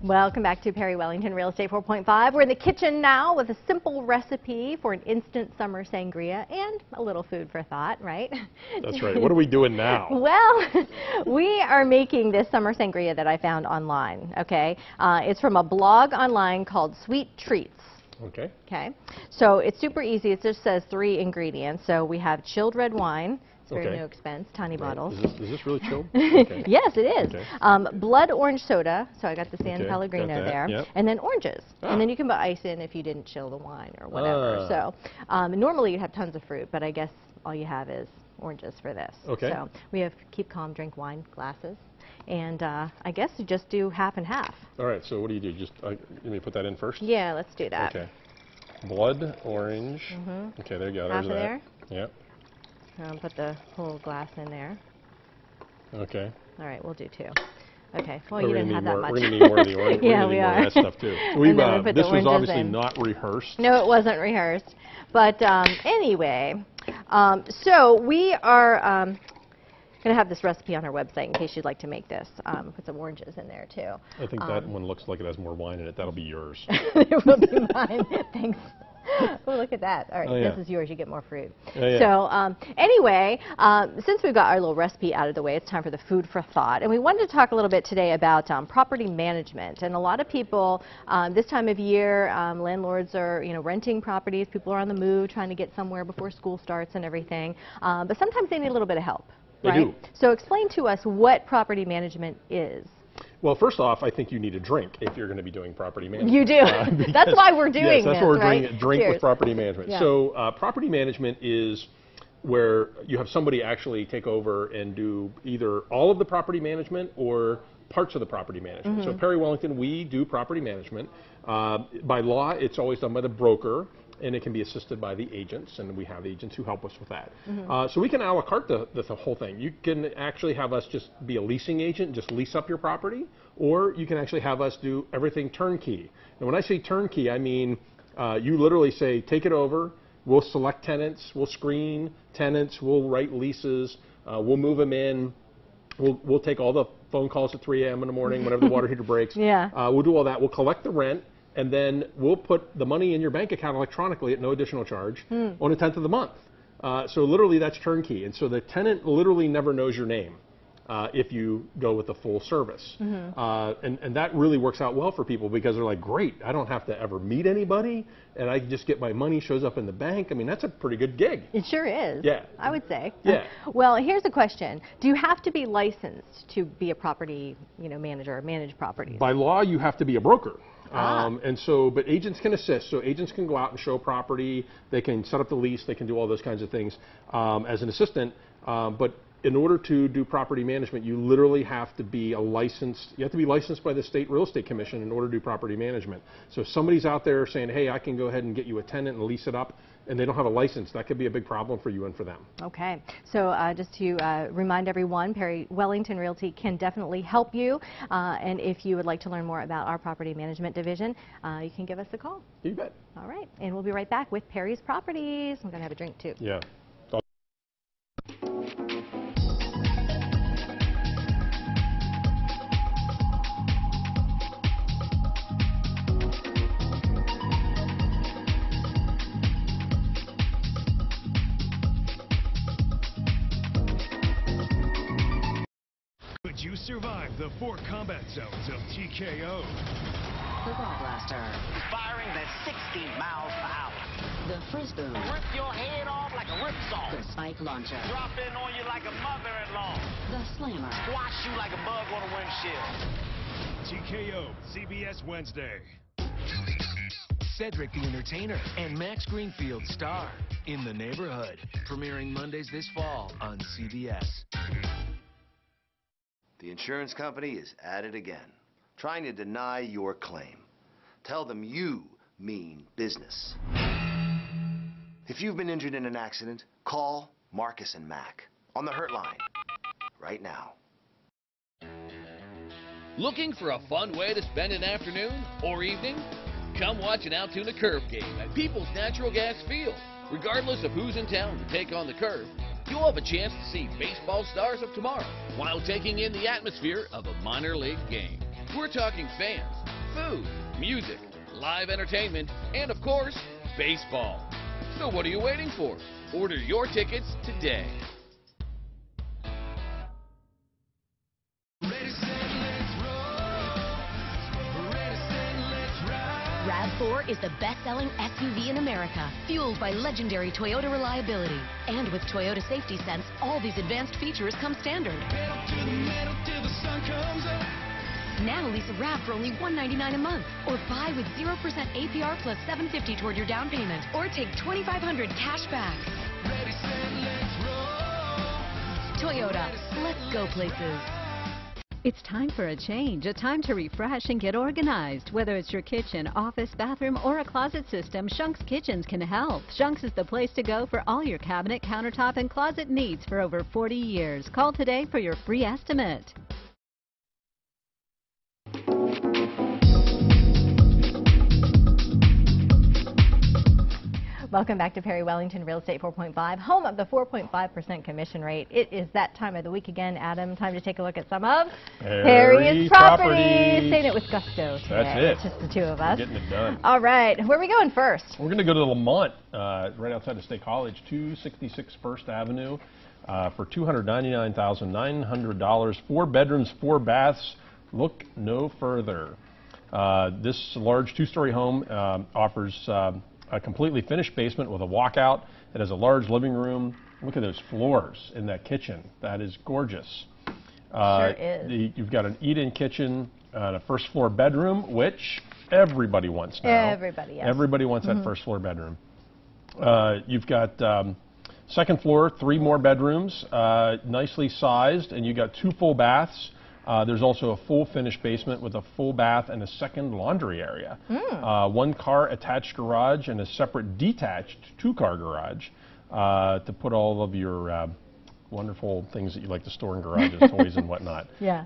Welcome back to Perry Wellington Real Estate 4.5. We're in the kitchen now with a simple recipe for an instant summer sangria and a little food for thought, right? That's right. What are we doing now? Well, we are making this summer sangria that I found online, okay? It's from a blog online called Sweet Treats. Okay. Okay. So it's super easy. It just says 3 ingredients. So we have chilled red wine. Very no expense, tiny bottles. Is this really chilled? Okay. Yes, it is. Okay. Blood orange soda, so I got the San Pellegrino there, yep. and then oranges. And then you can put ice in if you didn't chill the wine or whatever. So normally you'd have tons of fruit, but I guess all you have is oranges for this. Okay. So we have keep calm, drink wine glasses. And I guess you just do half and half. All right, so what do? Just let me put that in first? Yeah, let's do that. Okay. Blood orange. Okay, there you go. Half There's of that. there? Yep. Put the whole glass in there. Okay. All right, we'll do 2. Okay. Well, you didn't have that much. We're going to need more of the orange. Yeah, we are. More of that stuff too. We've, this was obviously in. not rehearsed. No, it wasn't rehearsed. But anyway, so we are going to have this recipe on our website in case you'd like to make this. Put some oranges in there too. I think that one looks like it has more wine in it. That'll be yours. It will be mine. Thanks. Oh, look at that. All right, this is yours. You get more fruit. So anyway, since we've got our little recipe out of the way, it's time for the food for thought. And we wanted to talk a little bit today about property management. And a lot of people, this time of year, landlords are renting properties. People are on the move, trying to get somewhere before school starts and everything. But sometimes they need a little bit of help. They do. So explain to us what property management is. Well, first off, I think you need a drink if you're going to be doing property management. You do. That's why we're doing this, yes, that's what we're right? doing, drink Cheers. with property management. Yeah. So property management is where you have somebody actually take over and do either all of the property management or parts of the property management. So Perry Wellington, we do property management. By law, it's always done by the broker, and it can be assisted by the agents, and we have agents who help us with that. So we can a la carte the whole thing. You can actually have us just be a leasing agent, just lease up your property, or you can actually have us do everything turnkey. And when I say turnkey, I mean you literally say, take it over, we'll select tenants, we'll screen tenants, we'll write leases, we'll move them in, we'll take all the phone calls at 3 a.m. in the morning whenever the water heater breaks. We'll do all that, we'll collect the rent, and then we'll put the money in your bank account electronically at no additional charge on the 10th of the month. So literally that's turnkey. And so the tenant literally never knows your name if you go with the full service. And that really works out well for people because they're like, great, I don't have to ever meet anybody and I just get my money, shows up in the bank. I mean, that's a pretty good gig. It sure is. Yeah. I would say. Yeah. Well, here's a question. Do you have to be licensed to be a property manager or manage properties? By law, you have to be a broker. And so, but agents can assist. So agents can go out and show property. They can set up the lease. They can do all those kinds of things as an assistant. But in order to do property management, you literally have to be licensed by the State Real Estate Commission in order to do property management. So if somebody's out there saying, hey, I can go ahead and get you a tenant and lease it up, and they don't have a license, that could be a big problem for you and for them. Okay. So just to remind everyone, Perry Wellington Realty can definitely help you. And if you would like to learn more about our property management division, you can give us a call. You bet. All right. And we'll be right back with Perry's Properties. I'm going to have a drink, too. Yeah. survived the 4 combat zones of TKO. The Ball Blaster. Firing at 60 miles per hour. The Frisbee. Rip your head off like a ripsaw. The Spike Launcher. Drop in on you like a mother-in-law. The Slammer. Squash you like a bug on a windshield. TKO, CBS Wednesday. Cedric the Entertainer and Max Greenfield star in the Neighborhood, premiering Mondays this fall on CBS. The insurance company is at it again, trying to deny your claim. Tell them you mean business. If you've been injured in an accident, call Marcus and Mac on the Hurt line right now. Looking for a fun way to spend an afternoon or evening? Come watch an Altoona Curve game at People's Natural Gas Field. Regardless of who's in town to take on the Curve, you'll have a chance to see baseball stars of tomorrow while taking in the atmosphere of a minor league game. We're talking fans, food, music, live entertainment, and of course, baseball. So what are you waiting for? Order your tickets today. RAV4 is the best-selling SUV in America, fueled by legendary Toyota reliability. And with Toyota Safety Sense, all these advanced features come standard. Now lease a RAV for only $199 a month, or buy with 0% APR plus $750 toward your down payment, or take $2,500 cash back. Toyota, let's go places. It's time for a change, a time to refresh and get organized. Whether it's your kitchen, office, bathroom, or a closet system, Shunk's Kitchens can help. Shunk's is the place to go for all your cabinet, countertop, and closet needs for over 40 years. Call today for your free estimate. Welcome back to Perry Wellington Real Estate 4.5, home of the 4.5% commission rate. It is that time of the week again, Adam. Time to take a look at some of Perry's properties. Saying it with gusto today. That's it. It's just the two of us. We're getting it done. All right. Where are we going first? We're going to go to Lamont, right outside of State College, 266 First Avenue, for $299,900. 4 bedrooms, 4 baths. Look no further. This large 2-story home offers a completely finished basement with a walkout. It has a large living room. Look at those floors in that kitchen. That is gorgeous. Sure is. You've got an eat-in kitchen and a first floor bedroom, which everybody wants now. Everybody, yes. Everybody wants that first floor bedroom. You've got second floor, 3 more bedrooms, nicely sized, and you got 2 full baths. There's also a full finished basement with a full bath and a second laundry area. 1 car attached garage and a separate detached 2-car garage to put all of your wonderful things that you like to store in garages, toys and whatnot. Yeah.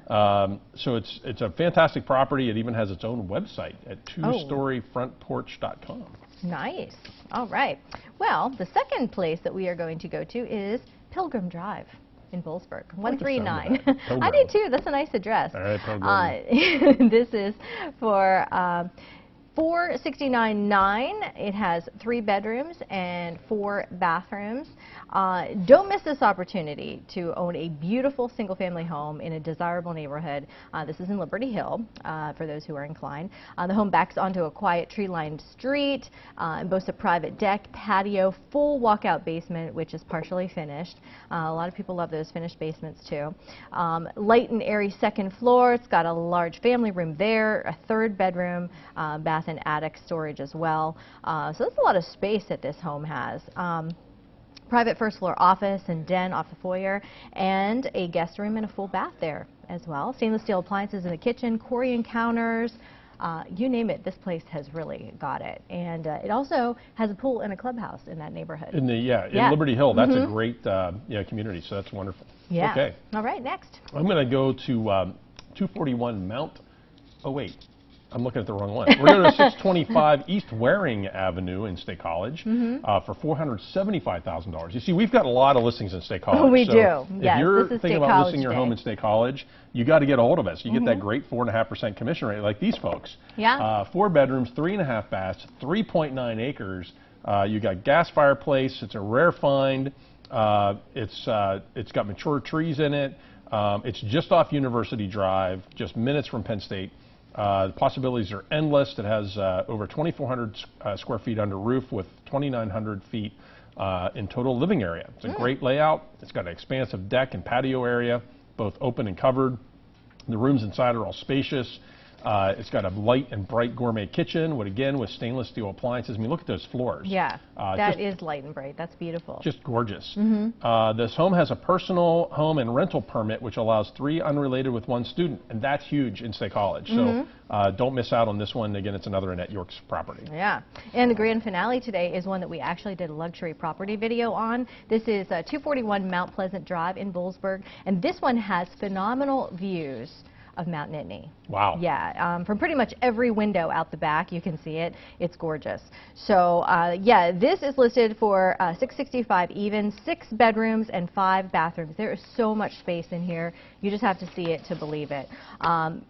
So it's a fantastic property. It even has its own website at twostoryfrontporch.com. Nice. All right. Well, the second place that we are going to go to is Pilgrim Drive in Boalsburg, 139. I do too. That's a nice address. All right, this is for $469,900. It has 3 bedrooms and 4 bathrooms. Don't miss this opportunity to own a beautiful single-family home in a desirable neighborhood. This is in Liberty Hill, for those who are inclined. The home backs onto a quiet tree-lined street and boasts a private deck, patio, full walkout basement, which is partially finished. A lot of people love those finished basements too. Light and airy second floor. It's got a large family room there, a 3rd bedroom, bath and attic storage as well. So that's a lot of space that this home has. Private first floor office and den off the foyer, and a guest room and a full bath there as well. Stainless steel appliances in the kitchen, Corian counters, you name it, this place has really got it. And it also has a pool and a clubhouse in that neighborhood. In Liberty Hill, that's a great community, so that's wonderful. Yeah. Okay. All right, next. I'm going to go to 241 Mount, oh wait, I'm looking at the wrong one. We're going to 625 East Waring Avenue in State College for $475,000. You see, we've got a lot of listings in State College. We so do. If you're thinking about listing your home in State College, you got to get a hold of us. You get that great 4.5% commission rate like these folks. Yeah. 4 bedrooms, 3.5 baths, 3.9 acres. You got gas fireplace. It's a rare find. It's got mature trees in it. It's just off University Drive, just minutes from Penn State. The possibilities are endless. It has over 2,400 square feet under roof with 2,900 feet in total living area. It's a great layout. It's got an expansive deck and patio area, both open and covered. The rooms inside are all spacious. It's got a light and bright gourmet kitchen, with stainless steel appliances. I mean, look at those floors. Yeah, that is light and bright. That's beautiful. Just gorgeous. This home has a personal home and rental permit, which allows 3 unrelated with 1 student, and that's huge in State College. So don't miss out on this one. Again, it's another Annette York's property. Yeah, and the grand finale today is one that we actually did a luxury property video on. This is 241 Mount Pleasant Drive in Boalsburg, and this one has phenomenal views of Mount Nittany. Wow. Yeah, from pretty much every window out the back, you can see it. It's gorgeous. So, yeah, this is listed for $665 even, 6 bedrooms and 5 bathrooms. There is so much space in here. You just have to see it to believe it.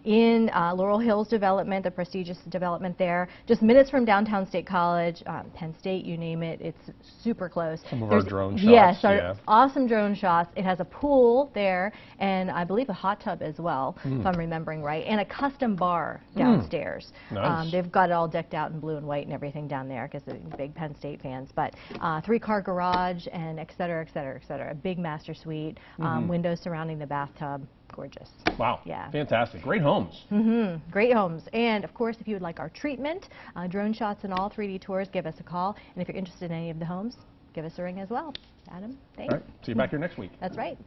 In Laurel Hills development, the prestigious development there, just minutes from downtown State College, Penn State, you name it. It's super close. Some of our drone shots. Yes, our awesome drone shots. It has a pool there, and I believe a hot tub as well, if I'm remembering right, and a custom bar downstairs. Nice. They've got it all decked out in blue and white and everything down there because they're big Penn State fans. But 3-car garage and et cetera, et cetera, et cetera. A big master suite, windows surrounding the bathtub. Gorgeous. Wow. Yeah. Fantastic. Great homes. Great homes. And of course, if you would like our treatment, drone shots and all 3D tours, give us a call. And if you're interested in any of the homes, give us a ring as well. Adam, thanks. All right. See you back here next week. That's right.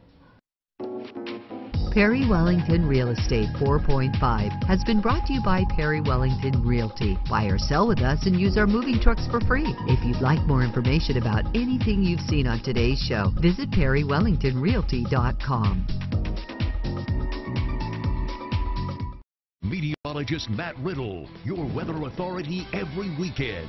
Perry Wellington Real Estate 4.5 has been brought to you by Perry Wellington Realty. Buy or sell with us and use our moving trucks for free. If you'd like more information about anything you've seen on today's show, visit perrywellingtonrealty.com. Meteorologist Matt Riddle, your weather authority every weekend.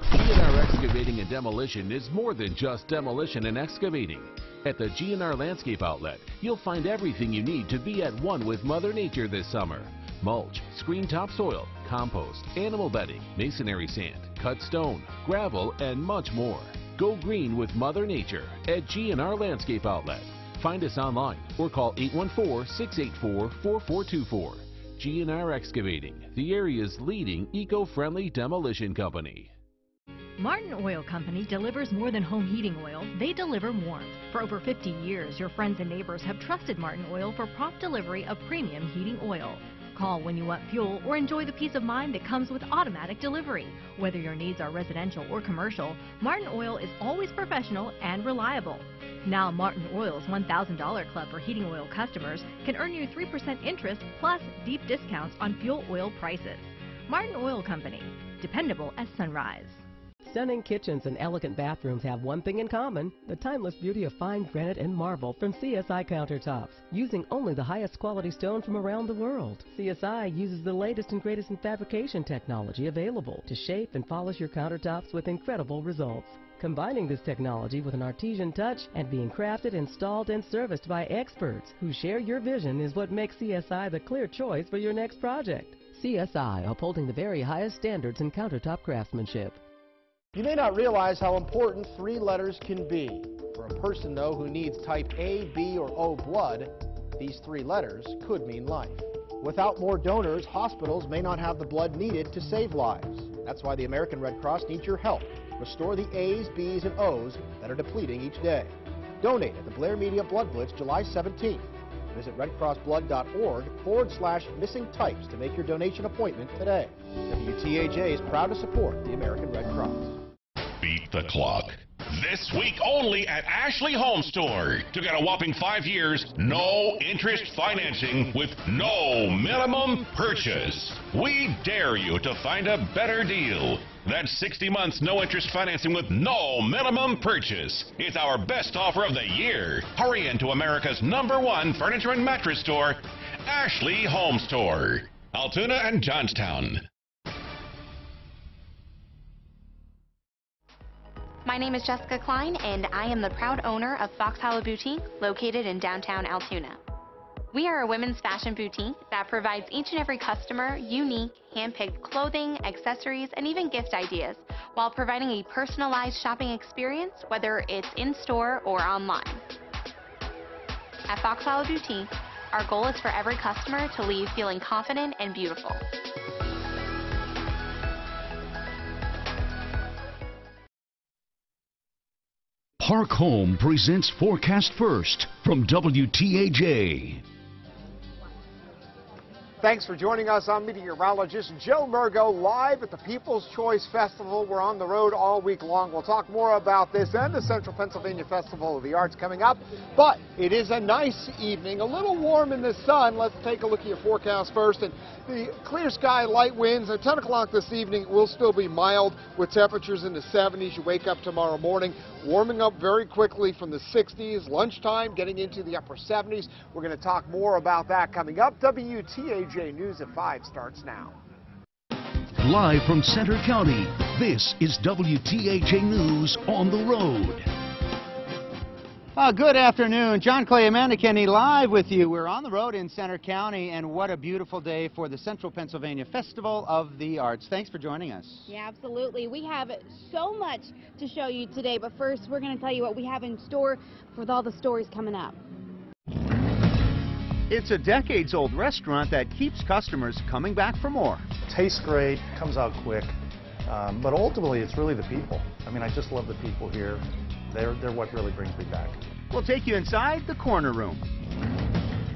GNR Excavating and Demolition is more than just demolition and excavating. At the GNR Landscape Outlet, you'll find everything you need to be at one with Mother Nature this summer. Mulch, screen topsoil, compost, animal bedding, masonry sand, cut stone, gravel, and much more. Go green with Mother Nature at GNR Landscape Outlet. Find us online or call 814-684-4424. GNR Excavating, the area's leading eco-friendly demolition company. Martin Oil Company delivers more than home heating oil. They deliver warmth. For over 50 years, your friends and neighbors have trusted Martin Oil for prompt delivery of premium heating oil. Call when you want fuel or enjoy the peace of mind that comes with automatic delivery. Whether your needs are residential or commercial, Martin Oil is always professional and reliable. Now, Martin Oil's $1,000 club for heating oil customers can earn you 3% interest plus deep discounts on fuel oil prices. Martin Oil Company, dependable as sunrise. Stunning kitchens and elegant bathrooms have one thing in common, the timeless beauty of fine granite and marble from CSI Countertops. Using only the highest quality stone from around the world, CSI uses the latest and greatest in fabrication technology available to shape and polish your countertops with incredible results. Combining this technology with an artisan touch and being crafted, installed, and serviced by experts who share your vision is what makes CSI the clear choice for your next project. CSI, upholding the very highest standards in countertop craftsmanship. You may not realize how important 3 letters can be. For a person, though, who needs type A, B, or O blood, these 3 letters could mean life. Without more donors, hospitals may not have the blood needed to save lives. That's why the American Red Cross needs your help. Restore the A's, B's, and O's that are depleting each day. Donate at the Blair Media Blood Blitz July 17th. Visit redcrossblood.org/missing types to make your donation appointment today. WTAJ is proud to support the American Red Cross. Beat the clock. This week only at Ashley Home Store. To get a whopping 5 years, no interest financing with no minimum purchase. We dare you to find a better deal. That's 60 months no interest financing with no minimum purchase. It's our best offer of the year. Hurry into America's #1 furniture and mattress store, Ashley Home Store. Altoona and Johnstown. My name is Jessica Klein, and I am the proud owner of Fox Hollow Boutique, located in downtown Altoona. We are a women's fashion boutique that provides each and every customer unique, hand-picked clothing, accessories, and even gift ideas, while providing a personalized shopping experience, whether it's in-store or online. At Fox Hollow Boutique, our goal is for every customer to leave feeling confident and beautiful. Park Home presents Forecast First from WTAJ. Thanks for joining us. I'm meteorologist Joe Murgo, live at the People's Choice Festival. We're on the road all week long. We'll talk more about this and the Central Pennsylvania Festival of the Arts coming up. But it is a nice evening, a little warm in the sun. Let's take a look at your forecast first. And the clear sky, light winds. At 10 o'clock this evening, it will still be mild with temperatures in the 70s. You wake up tomorrow morning, warming up very quickly from the 60s. Lunchtime, getting into the upper 70s. We're going to talk more about that coming up. WTAJ News at 5 starts now. Live from Center County, this is WTAJ News on the road. Good afternoon. John Clay, Amanda Kenny live with you. We're on the road in Center County, and what a beautiful day for the Central Pennsylvania Festival of the Arts. Thanks for joining us. Yeah, absolutely. We have so much to show you today, but first we're going to tell you what we have in store with all the stories coming up. It's a decades-old restaurant that keeps customers coming back for more. Tastes great, comes out quick, but ultimately it's really the people. I mean, I just love the people here. They're what really brings me back. We'll take you inside the corner room.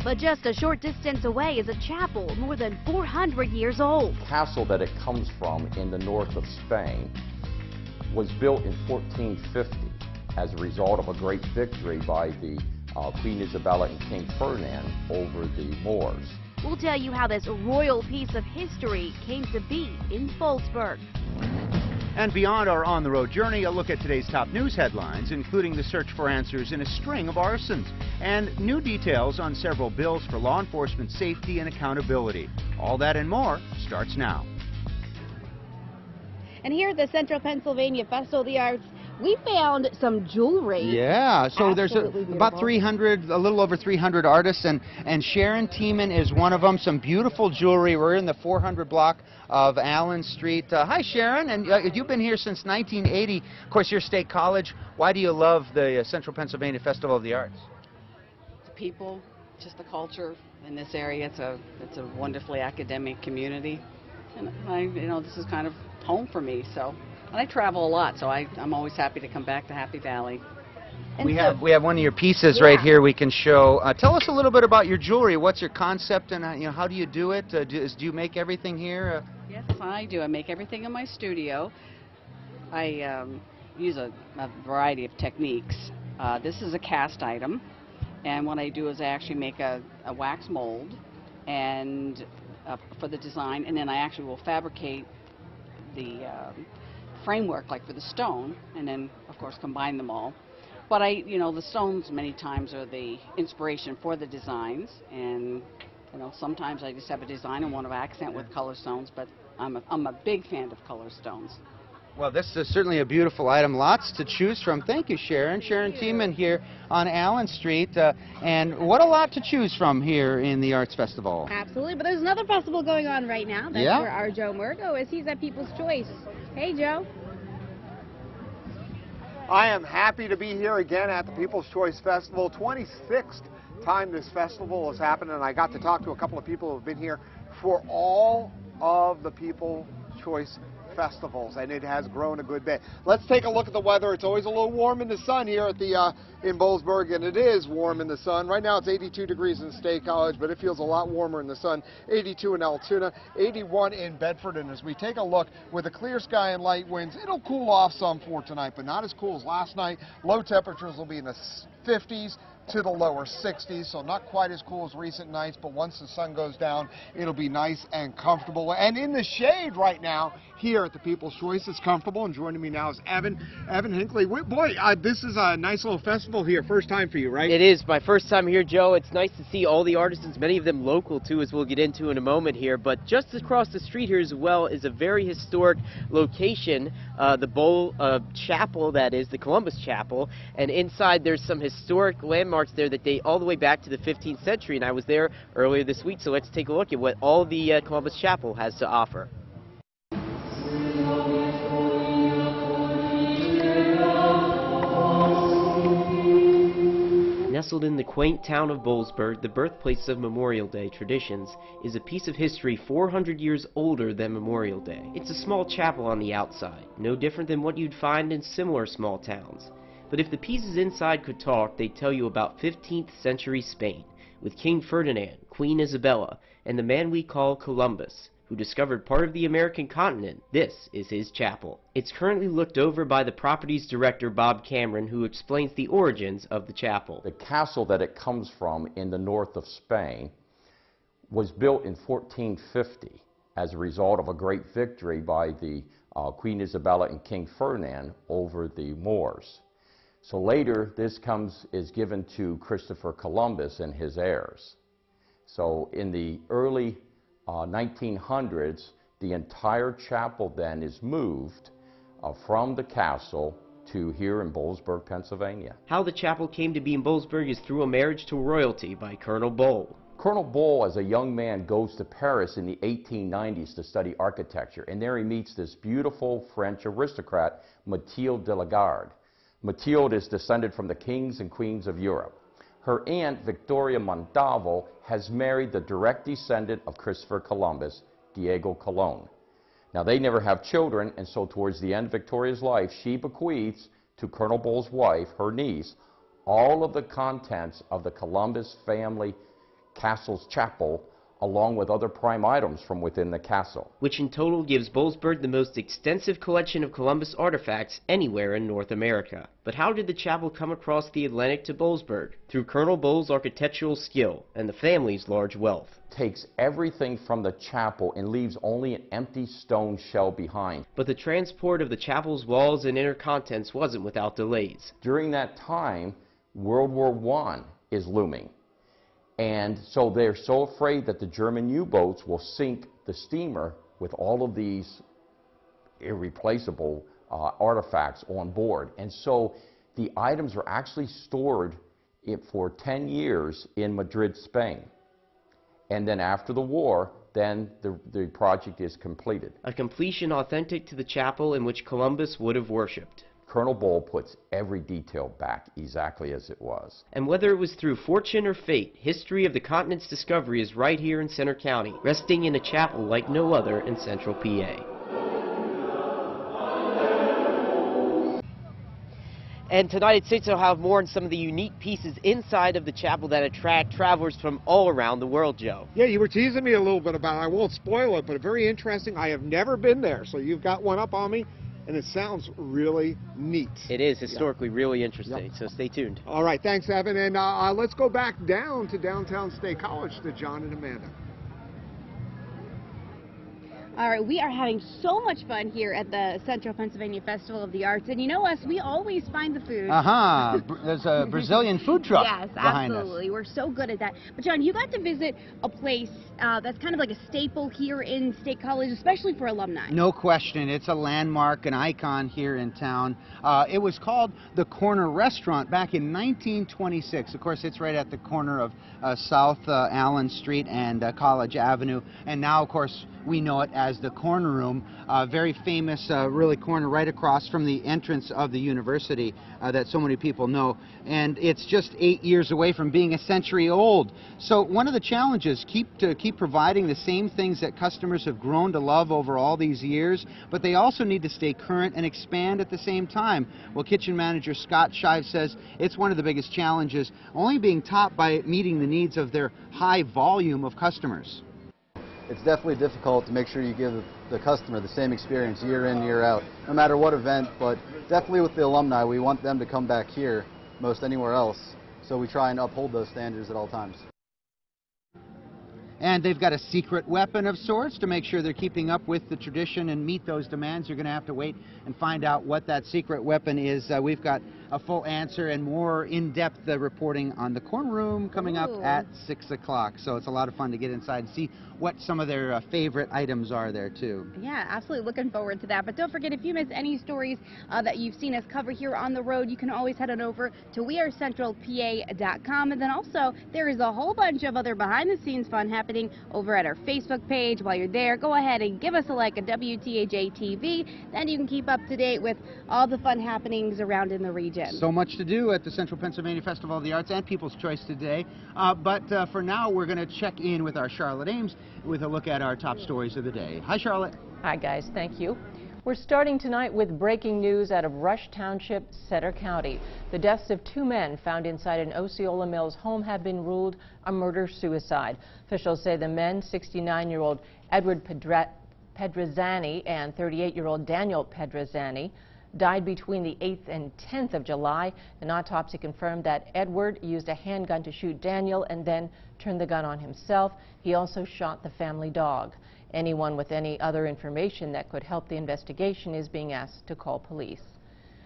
But just a short distance away is a chapel more than 400 years old. The castle that it comes from in the north of Spain was built in 1450 as a result of a great victory by the Queen Isabella and King Ferdinand over the Moors. We'll tell you how this royal piece of history came to be in Foldsburg. And beyond our on-the-road journey, a look at today's top news headlines, including the search for answers in a string of arsons, and new details on several bills for law enforcement safety and accountability. All that and more starts now. And here at the Central Pennsylvania Festival of the Arts, we found some jewelry. Yeah, so there's about beautiful. a little over 300 artists, and Sharon Tiemann is one of them. Some beautiful jewelry. We're in the 400 block of Allen Street. Hi, Sharon, and you've been here since 1980. Of course, you're State College. Why do you love the Central Pennsylvania Festival of the Arts? The people, just the culture in this area. It's a wonderfully academic community, and this is kind of home for me. So. And I travel a lot, so I'm always happy to come back to Happy Valley. We have one of your pieces right here we can show. Tell us a little bit about your jewelry. What's your concept, and how do you do it? Do you make everything here? Yes, I do. I make everything in my studio. I use a variety of techniques. This is a cast item, and what I do is I actually make a wax mold and for the design, and then I actually will fabricate the framework like for the stone, and then of course combine them all. But the stones many times are the inspiration for the designs, and sometimes I just have a design and want to accent with color stones, but I'm a big fan of color stones. Well, this is certainly a beautiful item. Lots to choose from. Thank you, Sharon. Sharon Tiemann here on Allen Street. And what a lot to choose from here in the Arts Festival. Absolutely. But there's another festival going on right now. That's where our Joe Murgo is. He's at People's Choice. Hey, Joe. I am happy to be here again at the People's Choice Festival. 26th time this festival has happened, and I got to talk to a couple of people who have been here for all of the People's Choice festivals, and it has grown a good bit. Let's take a look at the weather. It's always a little warm in the sun here at the in Boalsburg, and it is warm in the sun. Right now it's 82 degrees in State College, but it feels a lot warmer in the sun. 82 in Altoona, 81 in Bedford, and as we take a look with a clear sky and light winds, it'll cool off some for tonight, but not as cool as last night. Low temperatures will be in the 50s to the lower 60s, so not quite as cool as recent nights, but once the sun goes down, it'll be nice and comfortable. And in the shade right now, here at the People's Choice, it's comfortable, and joining me now is Evan Hinckley. Boy, this is a nice little festival here. First time for you, right? It is my first time here, Joe. It's nice to see all the artisans, many of them local too, as we'll get into in a moment here. But just across the street here as well is a very historic location, the Bowl Chapel, that is, the Columbus Chapel. And inside there's some historic landmarks there that date all the way back to the 15th century. And I was there earlier this week, so let's take a look at what all the Columbus Chapel has to offer. Nestled in the quaint town of Boalsburg, the birthplace of Memorial Day traditions, is a piece of history 400 years older than Memorial Day. It's a small chapel on the outside, no different than what you'd find in similar small towns. But if the pieces inside could talk, they'd tell you about 15th century Spain, with King Ferdinand, Queen Isabella, and the man we call Columbus, who discovered part of the American continent. This is his chapel. It's currently looked over by the property's director, Bob Cameron, who explains the origins of the chapel. The castle that it comes from in the north of Spain was built in 1450 as a result of a great victory by the Queen Isabella and King Ferdinand over the Moors. So later, this is given to Christopher Columbus and his heirs. So in the early 1900s, the entire chapel then is moved from the castle to here in Boalsburg, Pennsylvania. How the chapel came to be in Boalsburg is through a marriage to royalty by Colonel Boal. Colonel Boal, as a young man, goes to Paris in the 1890s to study architecture, and there he meets this beautiful French aristocrat, Mathilde de la Garde. Mathilde is descended from the kings and queens of Europe. Her aunt, Victoria Montalvo, has married the direct descendant of Christopher Columbus, Diego Colon. Now, they never have children, and so towards the end of Victoria's life, she bequeaths to Colonel Boal's wife, her niece, all of the contents of the Columbus family castle's chapel, along with other prime items from within the castle. Which in total gives Boalsburg the most extensive collection of Columbus artifacts anywhere in North America. But how did the chapel come across the Atlantic to Boalsburg? Through Colonel Boal's architectural skill and the family's large wealth. Takes everything from the chapel and leaves only an empty stone shell behind. But the transport of the chapel's walls and inner contents wasn't without delays. During that time, World War I is looming. And so they're so afraid that the German U-boats will sink the steamer with all of these irreplaceable artifacts on board. And so the items are actually stored for 10 years in Madrid, Spain. And then after the war, then the project is completed. A completion authentic to the chapel in which Columbus would have worshipped. Colonel Boal puts every detail back exactly as it was. And whether it was through fortune or fate, history of the continent's discovery is right here in Center County, resting in a chapel like no other in central PA. And tonight at 6 we'll have more on some of the unique pieces inside of the chapel that attract travelers from all around the world, Joe. Yeah, you were teasing me a little bit about it. I won't spoil it, but very interesting. I have never been there, so you've got one up on me. And it sounds really neat. It is historically really interesting, so stay tuned. All right, thanks, Evan. And let's go back down to downtown State College to John and Amanda. All right, we are having so much fun here at the Central Pennsylvania Festival of the Arts, and you know us, we always find the food. There's a Brazilian food truck behind us. Absolutely. We're so good at that. But John, you got to visit a place that's kind of like a staple here in State College, especially for alumni. No question. It's a landmark, an icon here in town. It was called the Corner Restaurant back in 1926. Of course, it's right at the corner of South Allen Street and College Avenue. And now, of course, we know it as the Corner Room, very famous, really corner right across from the entrance of the university that so many people know. And it's just 8 years away from being a century old. So one of the challenges, keep providing the same things that customers have grown to love over all these years, but they also need to stay current and expand at the same time. Well, kitchen manager Scott Shive says it's one of the biggest challenges, only being topped by meeting the needs of their high volume of customers. It's definitely difficult to make sure you give the customer the same experience year in, year out, no matter what event, but definitely with the alumni, we want them to come back here most anywhere else, so we try and uphold those standards at all times. And they've got a secret weapon of sorts to make sure they're keeping up with the tradition and meet those demands. You're going to have to wait and find out what that secret weapon is. We've got a full answer and more in-depth reporting on the Corner Room coming up at 6 o'clock. So it's a lot of fun to get inside and see what some of their favorite items are there, too. Yeah, absolutely looking forward to that. But don't forget, if you miss any stories that you've seen us cover here on the road, you can always head on over to wearecentralpa.com. And then also, there is a whole bunch of other behind-the-scenes fun happening happening over at our Facebook page. While you're there, go ahead and give us a like at WTAJ TV. Then you can keep up to date with all the fun happenings around in the region. So much to do at the Central Pennsylvania Festival of the Arts and People's Choice today. But for now, we're going to check in with our Charlotte Ames with a look at our top stories of the day. Hi, Charlotte. Hi, guys. Thank you. We're starting tonight with breaking news out of Rush Township, Center County. The deaths of 2 men found inside an Osceola Mills home have been ruled a murder-suicide. Officials say the men, 69-year-old Edward Pedrizzani and 38-year-old Daniel Pedrizzani, died between the 8th and 10th of July. An autopsy confirmed that Edward used a handgun to shoot Daniel and then turned the gun on himself. He also shot the family dog. Anyone with any other information that could help the investigation is being asked to call police.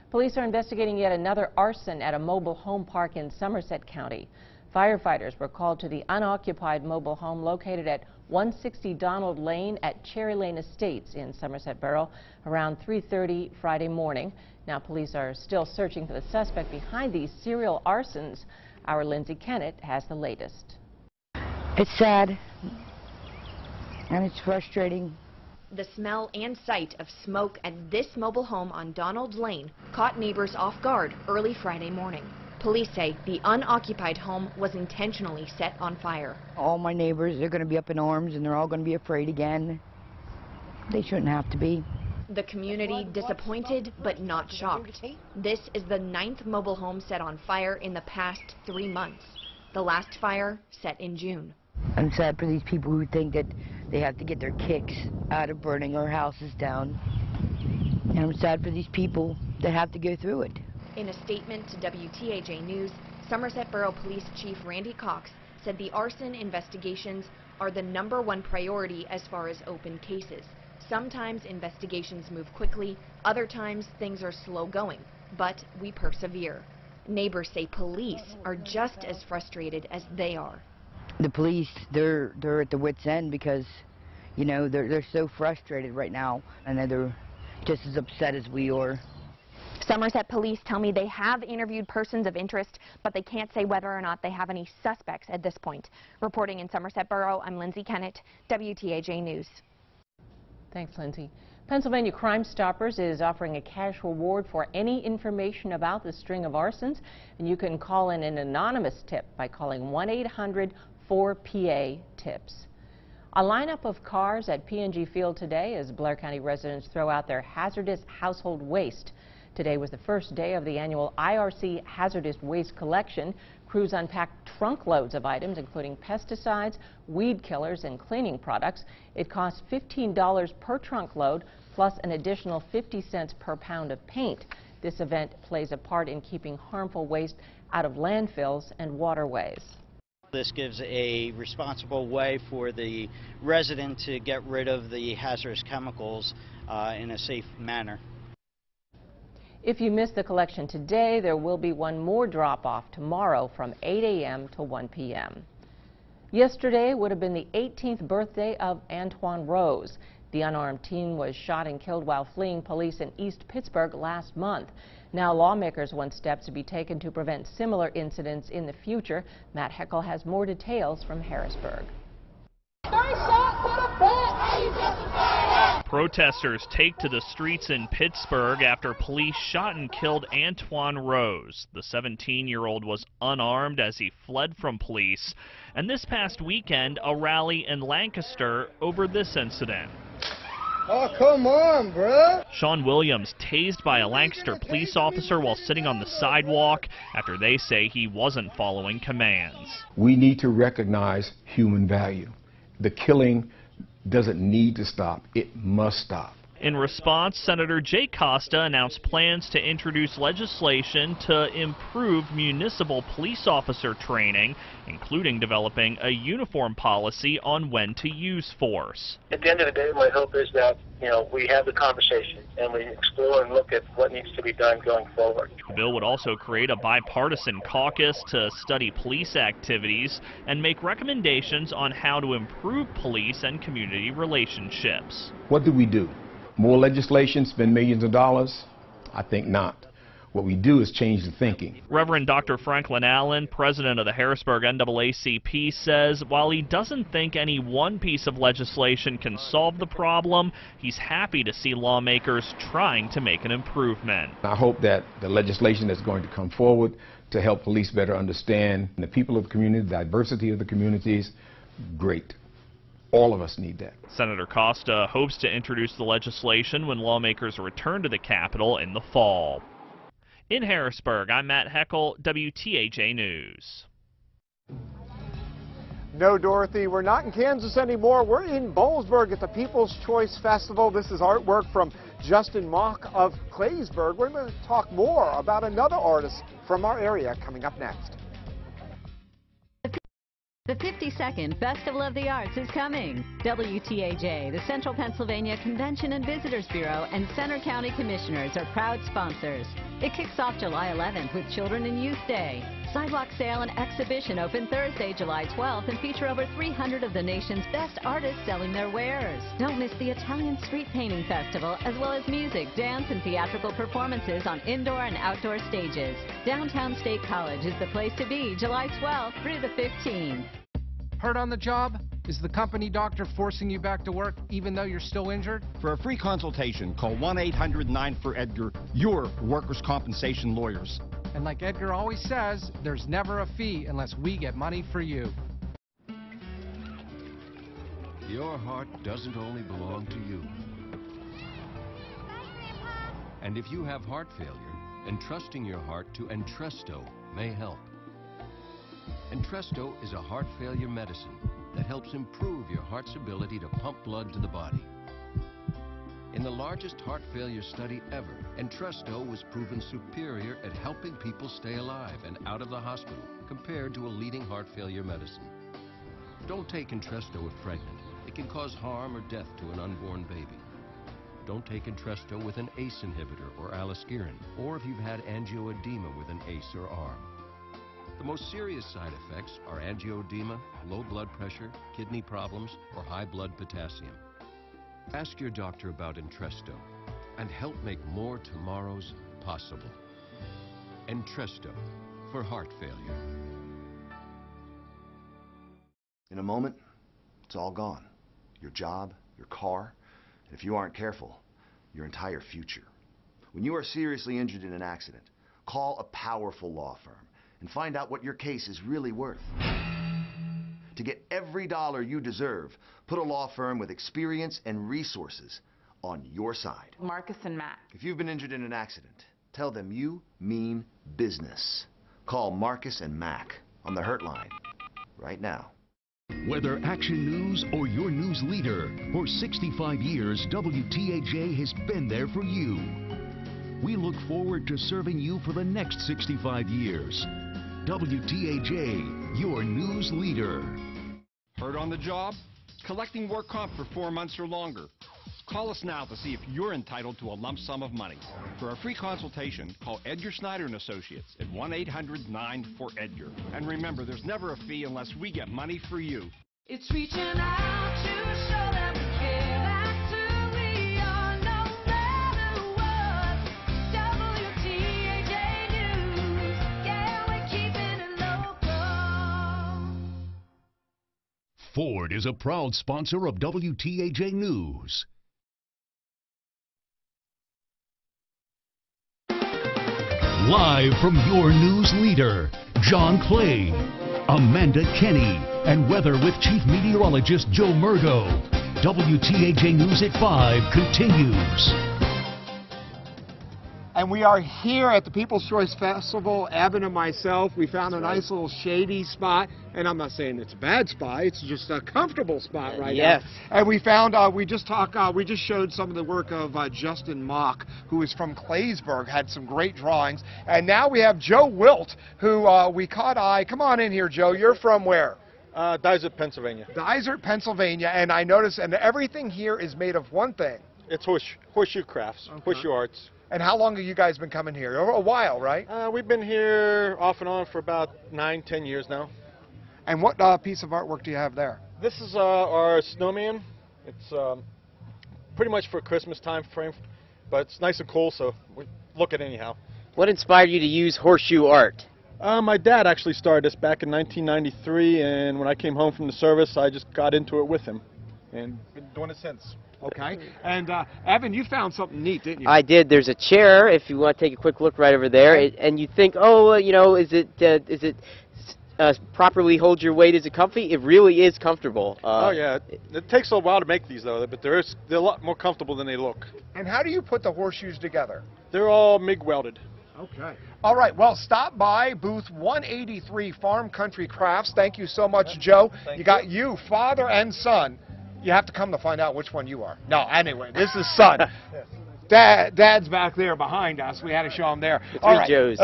Police are investigating yet another arson at a mobile home park in Somerset County. Firefighters were called to the unoccupied mobile home located at 160 Donald Lane at Cherry Lane Estates in Somerset Borough around 3:30 Friday morning. Now police are still searching for the suspect behind these serial arsons. Our Lindsay Kennett has the latest. It's sad. And it's frustrating. The smell and sight of smoke at this mobile home on Donald Lane caught neighbors off guard early Friday morning. Police say the unoccupied home was intentionally set on fire. All my neighbors are going to be up in arms and they're all going to be afraid again. They shouldn't have to be. The community disappointed but not shocked. This is the 9th mobile home set on fire in the past 3 months. The last fire set in June. I'm sad for these people who think that they have to get their kicks out of burning our houses down. And I'm sad for these people that have to go through it. In a statement to WTAJ News, Somerset Borough Police Chief Randy Cox said the arson investigations are the #1 priority as far as open cases. Sometimes investigations move quickly, other times things are slow going, but we persevere. Neighbors say police are just as frustrated as they are. The police, they're at the wit's end because, you know, they're so frustrated right now. I know they're just as upset as we are. Somerset police tell me they have interviewed persons of interest, but they can't say whether or not they have any suspects at this point. Reporting in Somerset Borough, I'm Lindsay Kennett, WTAJ News. Thanks, Lindsay. Pennsylvania Crime Stoppers is offering a cash reward for any information about the string of arsons, and you can call in an anonymous tip by calling 1-800-4PA-TIPS. A lineup of cars at P&G Field today as Blair County residents throw out their hazardous household waste. Today was the first day of the annual IRC Hazardous Waste Collection. Crews unpacked trunkloads of items, including pesticides, weed killers, and cleaning products. It costs $15 per trunkload, plus an additional 50 cents per pound of paint. This event plays a part in keeping harmful waste out of landfills and waterways. This gives a responsible way for the resident to get rid of the hazardous chemicals in a safe manner. If you missed the collection today, there will be one more drop-off tomorrow from 8 a.m. to 1 p.m. Yesterday would have been the 18th birthday of Antoine Rose. The unarmed teen was shot and killed while fleeing police in East Pittsburgh last month. Now lawmakers want steps to be taken to prevent similar incidents in the future. Matt Heckel has more details from Harrisburg. Protesters take to the streets in Pittsburgh after police shot and killed Antoine Rose. The 17-year-old was unarmed as he fled from police. And this past weekend, a rally in Lancaster over this incident. Oh, come on, bro. Sean Williams tased by a Lancaster police officer while sitting on the sidewalk after they say he wasn't following commands. We need to recognize human value. The killing doesn't need to stop. It must stop. In response, Senator Jake Costa announced plans to introduce legislation to improve municipal police officer training, including developing a uniform policy on when to use force. At the end of the day, my hope is that, we have the conversation and we explore and look at what needs to be done going forward. The bill would also create a bipartisan caucus to study police activities and make recommendations on how to improve police and community relationships. What do? More legislation, spend millions of dollars? I think not. What we do is change the thinking. Reverend Dr. Franklin Allen, president of the Harrisburg NAACP, says while he doesn't think any one piece of legislation can solve the problem, he's happy to see lawmakers trying to make an improvement. I hope that the legislation that's going to come forward to help police better understand the people of the community, the diversity of the communities, great. All of us need that. Senator Costa hopes to introduce the legislation when lawmakers return to the Capitol in the fall. In Harrisburg, I'm Matt Heckel, WTAJ News. No, Dorothy, we're not in Kansas anymore. We're in Boalsburg at the People's Choice Festival. This is artwork from Justin Mock of Claysburg. We're going to talk more about another artist from our area coming up next. The 52nd Festival of the Arts is coming. WTAJ, the Central Pennsylvania Convention and Visitors Bureau, and Center County Commissioners are proud sponsors. It kicks off July 11th with Children and Youth Day. Sidewalk sale and exhibition open Thursday, July 12th, and feature over 300 of the nation's best artists selling their wares. Don't miss the Italian Street Painting Festival, as well as music, dance, and theatrical performances on indoor and outdoor stages. Downtown State College is the place to be, July 12th through the 15th. Hurt on the job? Is the company doctor forcing you back to work even though you're still injured? For a free consultation, call 1-800-9-4-EDGAR, your workers' compensation lawyers. And like Edgar always says, there's never a fee unless we get money for you. Your heart doesn't only belong to you. And if you have heart failure, entrusting your heart to Entresto may help. Entresto is a heart failure medicine that helps improve your heart's ability to pump blood to the body. In the largest heart failure study ever, Entresto was proven superior at helping people stay alive and out of the hospital compared to a leading heart failure medicine. Don't take Entresto if pregnant. It can cause harm or death to an unborn baby. Don't take Entresto with an ACE inhibitor or aliskiren, or if you've had angioedema with an ACE or ARB. The most serious side effects are angioedema, low blood pressure, kidney problems, or high blood potassium. Ask your doctor about Entresto and help make more tomorrows possible. Entresto for heart failure. In a moment, it's all gone. Your job, your car, and if you aren't careful, your entire future. When you are seriously injured in an accident, call a powerful law firm and find out what your case is really worth. To get every dollar you deserve, put a law firm with experience and resources on your side. Marcus and Matt. If you've been injured in an accident, tell them you mean business. Call Marcus and Mac on the Hurt Line right now. Whether action news or your news leader, for 65 years, WTAJ has been there for you. We look forward to serving you for the next 65 years. WTAJ, your news leader. Hurt on the job? Collecting work comp for 4 months or longer. Call us now to see if you're entitled to a lump sum of money. For a free consultation, call Edgar Snyder & Associates at 1-800-9-4-EDGAR. And remember, there's never a fee unless we get money for you. It's reaching out to show that we care. That's who we are, no matter what. WTAJ News, yeah, we're keeping it local. Ford is a proud sponsor of WTAJ News. Live from your news leader, John Clay, Amanda Kenny, and weather with Chief Meteorologist Joe Murdo. WTAJ News at 5 continues. And we are here at the People's Choice Festival. Evan and myself, we found a nice little shady spot. And I'm not saying it's a bad spot, it's just a comfortable spot right now. And we found, we just showed some of the work of Justin Mock, who is from Claysburg, had some great drawings. And now we have Joe Wilt, who we caught eye. Come on in here, Joe. You're from where? Dysart, Pennsylvania. Dysart, Pennsylvania. And I noticed, and everything here is made of one thing. It's horseshoe crafts, horseshoe arts. And how long have you guys been coming here? A while, right? We've been here off and on for about 9-10 years now. And what piece of artwork do you have there? This is our snowman. It's pretty much for Christmas time frame, but it's nice and cool, so we look at it anyhow. What inspired you to use horseshoe art? My dad actually started this back in 1993, and when I came home from the service, I just got into it with him, and been doing it since. Okay. And Evan, you found something neat, didn't you? I did. There's a chair, if you want to take a quick look right over there, and you think, oh, you know, is it properly hold your weight? Is it comfy? It really is comfortable. Oh yeah, it takes a while to make these though, but they're a lot more comfortable than they look. And how do you put the horseshoes together? They're all MIG welded. Okay. All right. Well, stop by booth 183 Farm Country Crafts. Thank you so much, Joe. You got you, father and son. You have to come to find out which one you are. No, anyway, this is son. Dad's back there behind us. We had to show him there. All right. Joes.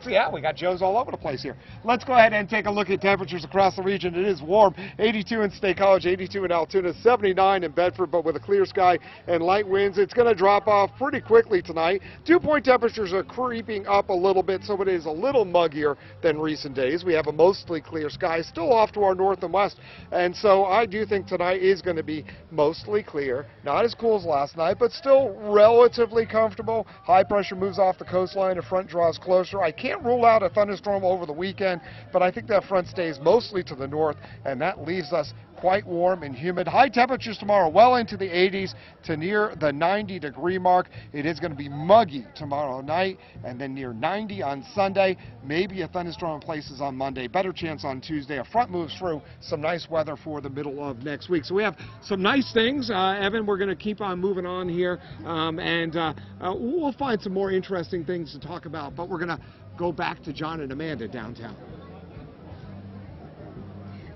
Yeah, we got Joes all over the place here. Let's go ahead and take a look at temperatures across the region. It is warm. 82 in State College, 82 in Altoona, 79 in Bedford, but with a clear sky and light winds. It's going to drop off pretty quickly tonight. Dew-point temperatures are creeping up a little bit, so it is a little muggier than recent days. We have a mostly clear sky, still off to our north and west, and so I do think tonight is going to be mostly clear. Not as cool as last night, but still relatively comfortable. High pressure moves off the coastline. A front draws closer. I can't rule out a thunderstorm over the weekend, but I think that front stays mostly to the north, and that leaves us quite warm and humid. High temperatures tomorrow well into the 80s to near the 90-degree mark. It is going to be muggy tomorrow night and then near 90 on Sunday. Maybe a thunderstorm in places on Monday. Better chance on Tuesday. A front moves through. Some nice weather for the middle of next week. So we have some nice things. Evan, we're going to keep on moving on here, and we'll find some more interesting things to talk about. But we're going to go back to John and Amanda downtown.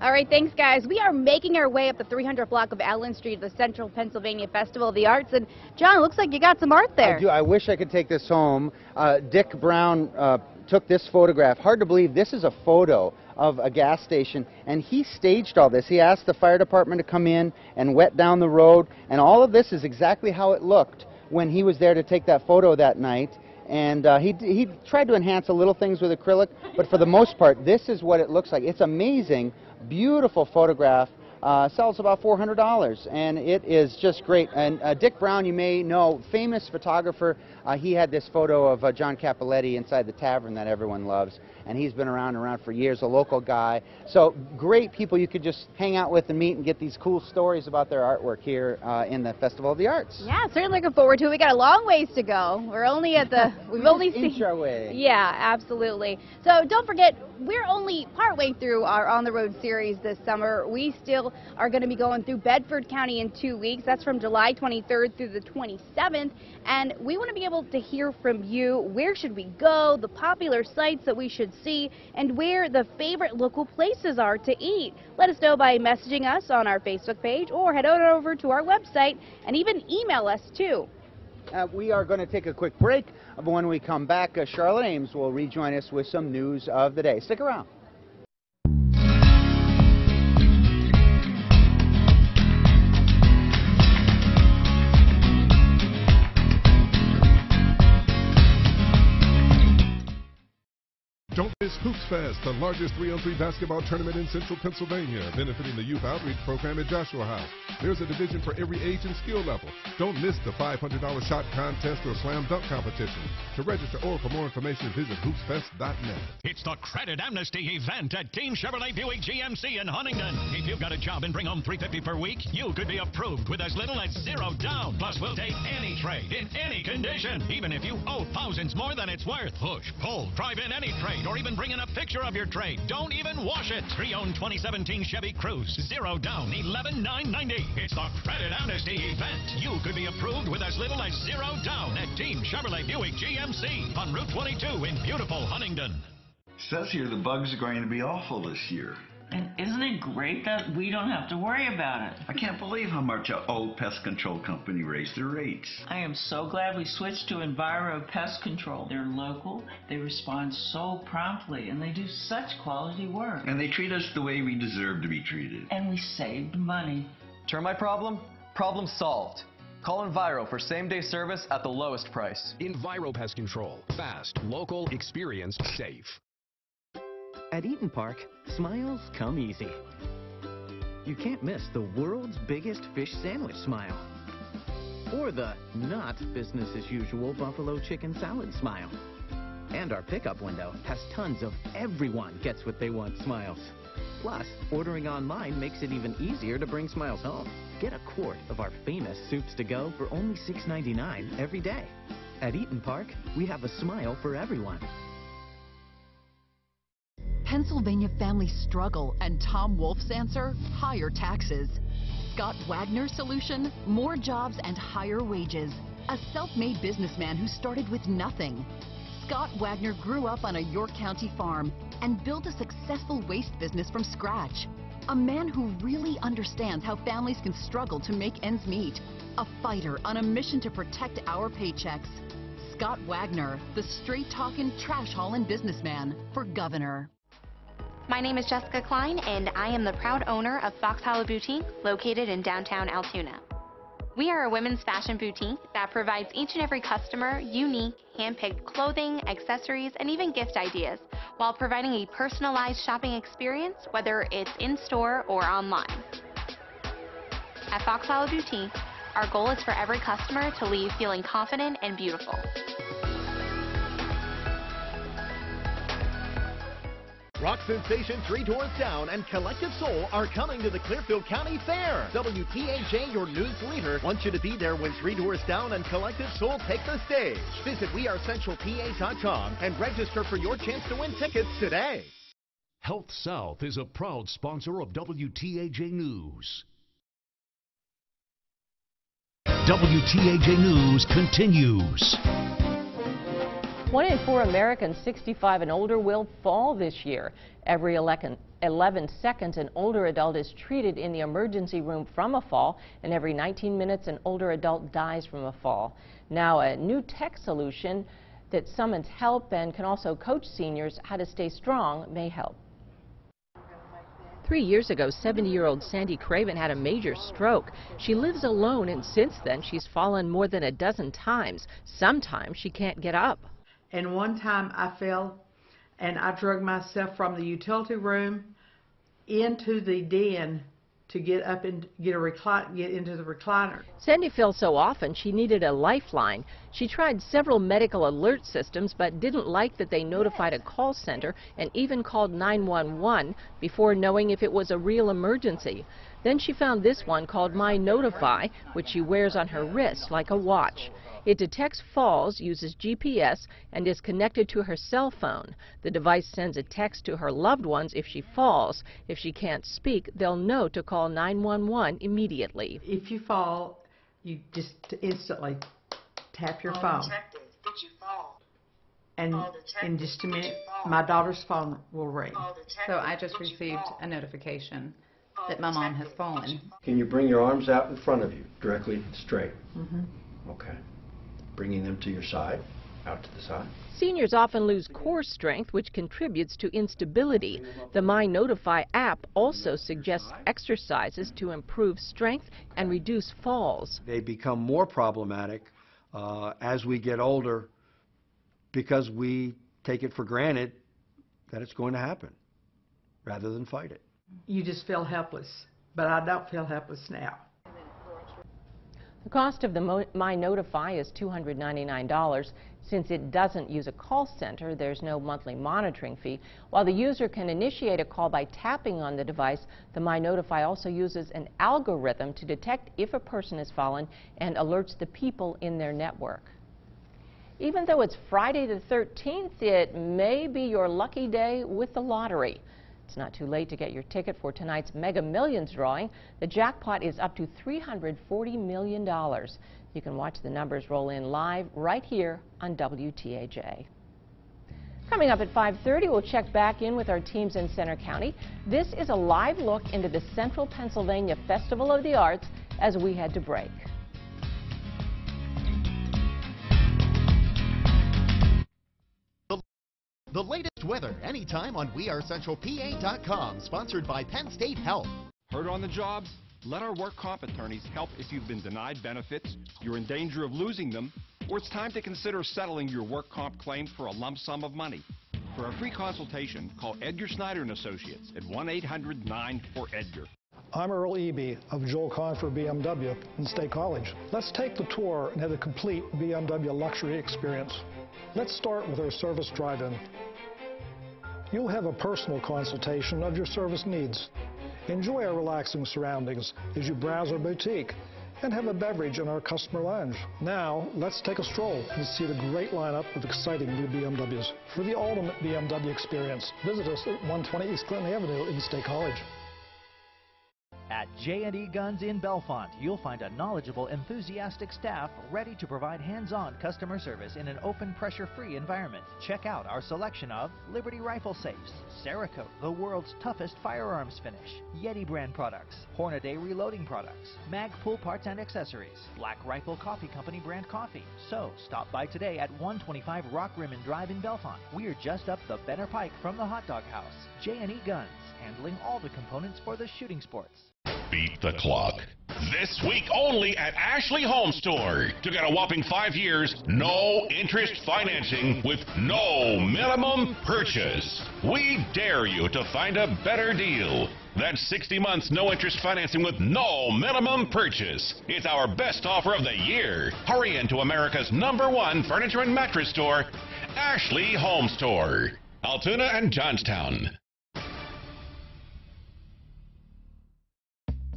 All right, thanks, guys. We are making our way up the 300 block of Allen Street, the Central Pennsylvania Festival of the Arts. And, John, it looks like you got some art there. I do. I wish I could take this home. Dick Brown took this photograph. Hard to believe this is a photo of a gas station, and he staged all this. He asked the fire department to come in and wet down the road, and all of this is exactly how it looked when he was there to take that photo that night. And he tried to enhance a little things with acrylic, but for the most part, this is what it looks like. It's amazing. Beautiful photograph. Sells about $400, and it is just great. And Dick Brown, you may know, famous photographer. He had this photo of John Cappelletti inside the tavern that everyone loves, and he's been around for years, a local guy. So great people you could just hang out with and meet and get these cool stories about their artwork here in the Festival of the Arts. Yeah, certainly looking forward to it. We got a long ways to go. We're only at the, we've only seen our way. Yeah, absolutely. So don't forget, we're only partway through our On the Road series this summer. We still are going to be going through Bedford County in 2 weeks. That's from July 23rd through the 27th. And we want to be able to hear from you. Where should we go? The popular sites that we should see, and where the favorite local places are to eat. Let us know by messaging us on our Facebook page, or head on over to our website and even email us too. We are going to take a quick break, but when we come back, Charlotte Ames will rejoin us with some news of the day. Stick around. Don't miss Hoops Fest, the largest 3-on-3 basketball tournament in Central Pennsylvania, benefiting the Youth Outreach Program at Joshua House. There's a division for every age and skill level. Don't miss the $500 shot contest or slam dunk competition. To register or for more information, visit hoopsfest.net. It's the Credit Amnesty event at Team Chevrolet Buick GMC in Huntington. If you've got a job and bring home $350 per week, you could be approved with as little as $0 down. Plus, we'll take any trade in any condition, even if you owe thousands more than it's worth. Push, pull, drive in any trade, or even bring in a picture of your trade. Don't even wash it. Pre-owned 2017 Chevy Cruze, $0 down, $11,990. It's the Credit Amnesty event. You could be approved with as little as $0 down at Team Chevrolet Buick GMC on Route 22 in beautiful Huntington. Says here the bugs are going to be awful this year. And isn't it great that we don't have to worry about it? I can't believe how much our old pest control company raised their rates. I am so glad we switched to Enviro Pest Control. They're local, they respond so promptly, and they do such quality work. And they treat us the way we deserve to be treated. And we saved money. Termite problem? Problem solved. Call Enviro for same-day service at the lowest price. Enviro Pest Control. Fast, local, experienced, safe. At Eaton Park, smiles come easy. You can't miss the world's biggest fish sandwich smile. Or the not business as usual buffalo chicken salad smile. And our pickup window has tons of everyone gets what they want smiles. Plus, ordering online makes it even easier to bring smiles home. Get a quart of our famous soups to go for only $6.99 every day. At Eaton Park, we have a smile for everyone. Pennsylvania families struggle, and Tom Wolf's answer? Higher taxes. Scott Wagner's solution? More jobs and higher wages. A self-made businessman who started with nothing. Scott Wagner grew up on a York County farm and built a successful waste business from scratch. A man who really understands how families can struggle to make ends meet. A fighter on a mission to protect our paychecks. Scott Wagner, the straight-talking, trash-hauling businessman for governor. My name is Jessica Klein, and I am the proud owner of Fox Hollow Boutique, located in downtown Altoona. We are a women's fashion boutique that provides each and every customer unique, hand-picked clothing, accessories, and even gift ideas, while providing a personalized shopping experience, whether it's in-store or online. At Fox Hollow Boutique, our goal is for every customer to leave feeling confident and beautiful. Rock sensation Three Doors Down and Collective Soul are coming to the Clearfield County Fair. WTAJ, your news leader, wants you to be there when Three Doors Down and Collective Soul take the stage. Visit wearecentralpa.com and register for your chance to win tickets today. Health South is a proud sponsor of WTAJ News. WTAJ News continues. 1 in 4 Americans 65 and older will fall this year. Every 11 seconds, an older adult is treated in the emergency room from a fall, and every 19 minutes, an older adult dies from a fall. Now, a new tech solution that summons help and can also coach seniors how to stay strong may help. 3 years ago, 70-year-old Sandy Craven had a major stroke. She lives alone, and since then, she's fallen more than a dozen times. Sometimes she can't get up. And one time I fell and I drug myself from the utility room into the den to get up and get into the recliner. Sandy fell so often she needed a lifeline. She tried several medical alert systems but didn't like that they notified a call center and even called 911 before knowing if it was a real emergency. Then she found this one called My Notify, which she wears on her wrist like a watch. It detects falls, uses GPS, and is connected to her cell phone. The device sends a text to her loved ones if she falls. If she can't speak, they'll know to call 911 immediately. If you fall, you just instantly tap your phone. Did you fall? And in just a minute, my daughter's phone will ring. So I just received a notification that my mom has fallen. Can you bring your arms out in front of you, directly straight? Mm-hmm. Okay. Bringing them to your side, out to the side. Seniors often lose core strength, which contributes to instability. The My Notify app also suggests exercises to improve strength and reduce falls. They become more problematic as we get older because we take it for granted that it's going to happen rather than fight it. You just feel helpless, but I don't feel helpless now. The cost of the My Notify is $299. Since it doesn't use a call center, there's no monthly monitoring fee. While the user can initiate a call by tapping on the device, the My Notify also uses an algorithm to detect if a person has fallen and alerts the people in their network. Even though it's Friday the 13th, it may be your lucky day with the lottery. It's not too late to get your ticket for tonight's Mega Millions drawing. The jackpot is up to $340 million. You can watch the numbers roll in live right here on WTAJ. Coming up at 5:30, we'll check back in with our teams in Center County. This is a live look into the Central Pennsylvania Festival of the Arts as we head to break. The latest weather anytime on wearecentralpa.com, sponsored by Penn State Health. Hurt on the job? Let our work comp attorneys help if you've been denied benefits, you're in danger of losing them, or it's time to consider settling your work comp claim for a lump sum of money. For a free consultation, call Edgar Snyder & Associates at 1-800-9-4-EDGAR. I'm Earl Eby of Joel Confer BMW in State College. Let's take the tour and have a complete BMW luxury experience. Let's start with our service drive-in. You'll have a personal consultation of your service needs. Enjoy our relaxing surroundings as you browse our boutique and have a beverage in our customer lounge. Now, let's take a stroll and see the great lineup of exciting new BMWs. For the ultimate BMW experience, visit us at 120 East Clinton Avenue in State College. At J&E Guns in Bellefonte, you'll find a knowledgeable, enthusiastic staff ready to provide hands-on customer service in an open, pressure-free environment. Check out our selection of Liberty rifle safes, Cerakote, the world's toughest firearms finish, Yeti brand products, Hornaday reloading products, Magpul parts and accessories, Black Rifle Coffee Company brand coffee. So, stop by today at 125 Rock Rimmon Drive in Bellefonte. We're just up the Benner Pike from the Hot Dog House. J&E Guns, handling all the components for the shooting sports. Beat the clock. This week only at Ashley Home Store. To get a whopping 5 years, no interest financing with no minimum purchase. We dare you to find a better deal. That's 60 months no interest financing with no minimum purchase. It's our best offer of the year. Hurry into America's #1 furniture and mattress store, Ashley Home Store. Altoona and Johnstown.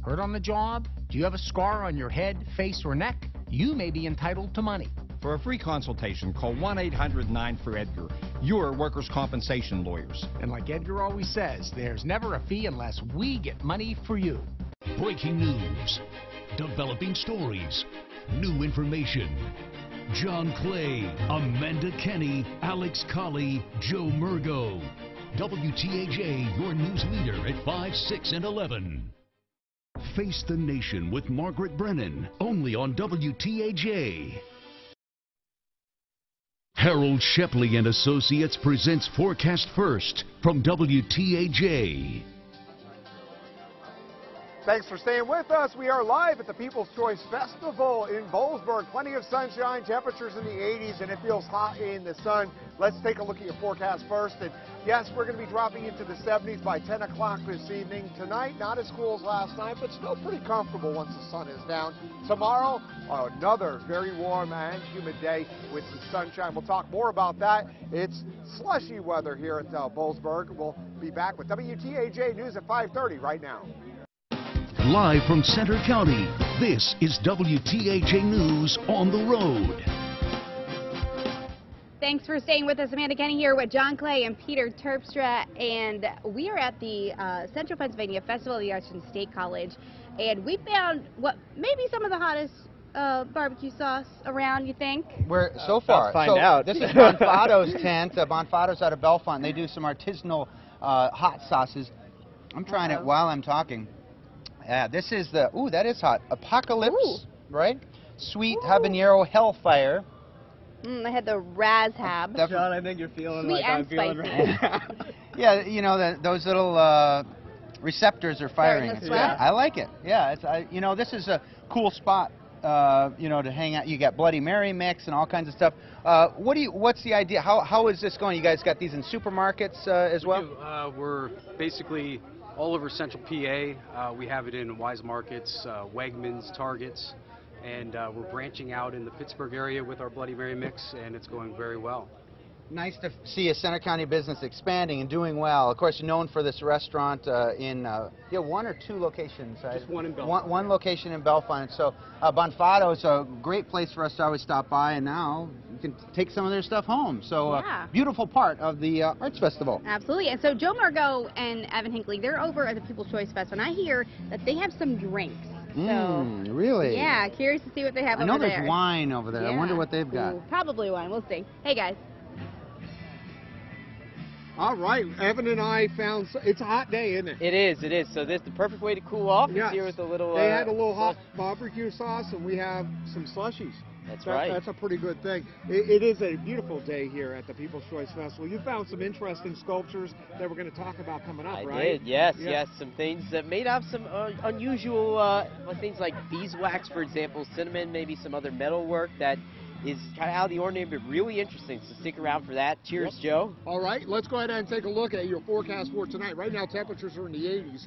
Hurt on the job? Do you have a scar on your head, face, or neck? You may be entitled to money. For a free consultation, call 1-800-9-FOR-EDGAR. Your workers' compensation lawyers. And like Edgar always says, there's never a fee unless we get money for you. Breaking news, developing stories, new information. John Clay, Amanda Kenny, Alex Colley, Joe Murgo. WTAJ, your news leader at 5, 6, and 11. Face the Nation with Margaret Brennan, only on WTAJ. Harold Shepley and Associates presents Forecast First from WTAJ. Thanks for staying with us. We are live at the People's Choice Festival in Boalsburg. Plenty of sunshine, temperatures in the 80s, and it feels hot in the sun. Let's take a look at your forecast first. And yes, we're going to be dropping into the 70s by 10 o'clock this evening. Tonight, not as cool as last night, but still pretty comfortable once the sun is down. Tomorrow, another very warm and humid day with some sunshine. We'll talk more about that. It's slushy weather here at Boalsburg. We'll be back with WTAJ News at 5:30 right now. Live from Center County, this is WTAJ News on the road. Thanks for staying with us. Amanda Kenny here with John Clay and Peter Terpstra, and we are at the Central Pennsylvania Festival of the Arts in State College, and we found what maybe some of the hottest barbecue sauce around, you think? We're so far. Find out. This is Bonfado's tent. Bonfado's out of Bellefonte. They do some artisanal hot sauces. I'm trying it while I'm talking. Yeah, this is the, ooh, that is hot. Apocalypse, right? Sweet habanero hellfire. I had the Razhab. John, I think you're feeling sweet like I'm feeling right now. Yeah, you know, those little receptors are firing. I like it. Yeah, it's, you know, this is a cool spot, you know, to hang out. You got Bloody Mary mix and all kinds of stuff. What's the idea? How is this going? You guys got these in supermarkets as well? We do. We're basically all over Central PA. We have it in Wise Markets, Wegmans, Targets, and we're branching out in the Pittsburgh area with our Bloody Mary mix, and it's going very well. Nice to see a Center County business expanding and doing well. Of course, you're known for this restaurant in one or two locations. Just one in Bellefonte. One location in Bellefonte. So Bonfado is a great place for us to always stop by, and now you can take some of their stuff home. So beautiful part of the Arts Festival. Absolutely. And so Joe Margot and Evan Hinckley, they're over at the People's Choice Festival, and I hear that they have some drinks. Really? Yeah, curious to see what they have over there. I know there's wine over there. Yeah. I wonder what they've got. Ooh, probably wine. We'll see. Hey, guys. All right, Evan and I found, it's a hot day, isn't it? It is. So this is the perfect way to cool off. Yes. Here with a little. They had a little hot barbecue sauce, and we have some slushies. That's right. That's a pretty good thing. It is a beautiful day here at the People's Choice Festival. You found some interesting sculptures that we're going to talk about coming up, right? I did, yes. Some things that made up some unusual things like beeswax, for example, cinnamon, maybe some other metal work that is kind of out of the ordinary, but really interesting. So stick around for that. Cheers, Joe. All right, let's go ahead and take a look at your forecast for tonight. Right now, temperatures are in the 80s.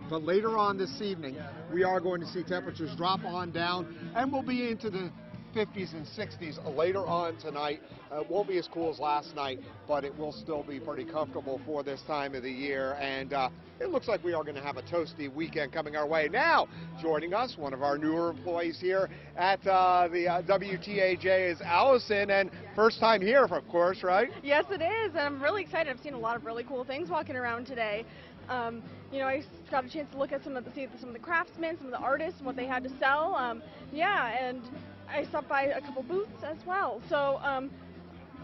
But later on this evening, we are going to see temperatures drop on down, and we'll be into the 50s and 60s later on tonight. It won't be as cool as last night, but it will still be pretty comfortable for this time of the year. And it looks like we are going to have a toasty weekend coming our way. Now, joining us, one of our newer employees here at the WTAJ is Allison, and first time here, of course, right? Yes, it is, and I'm really excited. I've seen a lot of really cool things walking around today. You know, I got a chance to look at some of the craftsmen, some of the artists, and what they had to sell. Yeah, and I stopped by a couple booths as well. So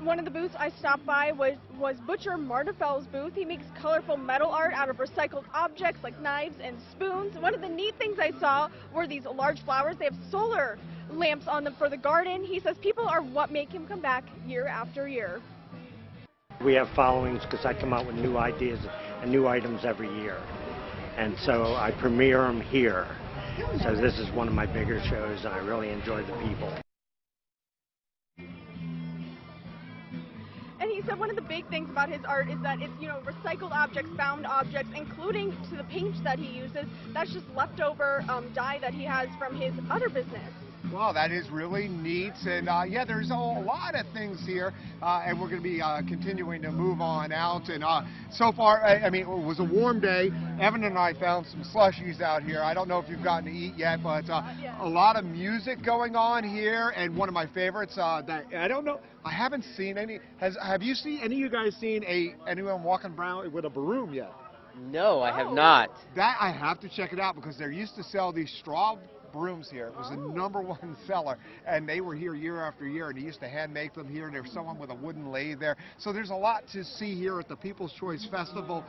one of the booths I stopped by was Butcher Martifel's booth. He makes colorful metal art out of recycled objects like knives and spoons. One of the neat things I saw were these large flowers. They have solar lamps on them for the garden. He says people are what make him come back year after year. We have followings because I come out with new ideas and new items every year. And so I premiere them here. So this is one of my bigger shows, and I really enjoy the people. And he said one of the big things about his art is that it's, you know, recycled objects, found objects, including to the paint that he uses. That's just leftover dye that he has from his other business. Wow, that is really neat. And yeah, there's a lot of things here, and we're going to be continuing to move on out. And so far, I mean, it was a warm day. Evan and I found some slushies out here. I don't know if you've gotten to eat yet, but a lot of music going on here. And one of my favorites that I don't know, I haven't seen any. Have you seen any of you guys seen anyone walking around with a broom yet? No, I have not. That I have to check it out because they used to sell these straw brooms here. It was the #1 seller, and they were here year after year, and he used to hand make them here. There's someone with a wooden lathe there. So there's a lot to see here at the People's Choice Festival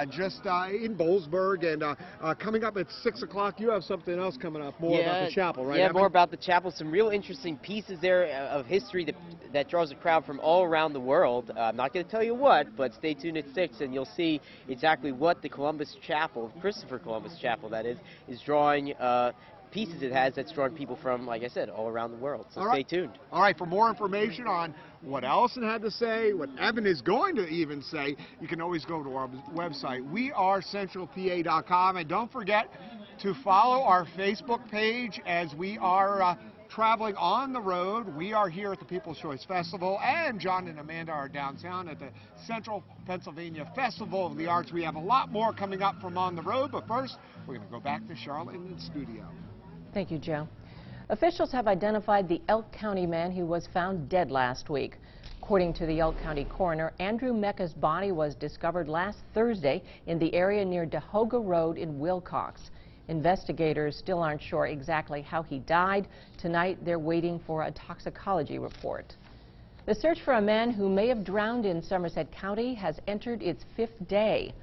just in Boalsburg. And coming up at 6 o'clock, you have something else coming up, more about the chapel, right? Yeah, Evan? more about the chapel. Some real interesting pieces there of history that draws a crowd from all around the world. I'm not going to tell you what, but stay tuned at 6, and you'll see exactly what the Columbus Chapel, Christopher Columbus Chapel, that is drawing pieces it has that's drawing people from, like I said, all around the world. So stay tuned. All right, for more information on what Allison had to say, what Evan is going to even say, you can always go to our website, wearecentralpa.com, and don't forget to follow our Facebook page as we are traveling on the road. We are here at the People's Choice Festival, and John and Amanda are downtown at the Central Pennsylvania Festival of the Arts. We have a lot more coming up from on the road, but first, we're going to go back to Charlotte in the studio. Thank you, Joe. Officials have identified the Elk County man who was found dead last week. According to the Elk County coroner, Andrew Mecca's body was discovered last Thursday in the area near Dahoga Road in Wilcox. Investigators still aren't sure exactly how he died. Tonight, they're waiting for a toxicology report. The search for a man who may have drowned in Somerset County has entered its 5th day.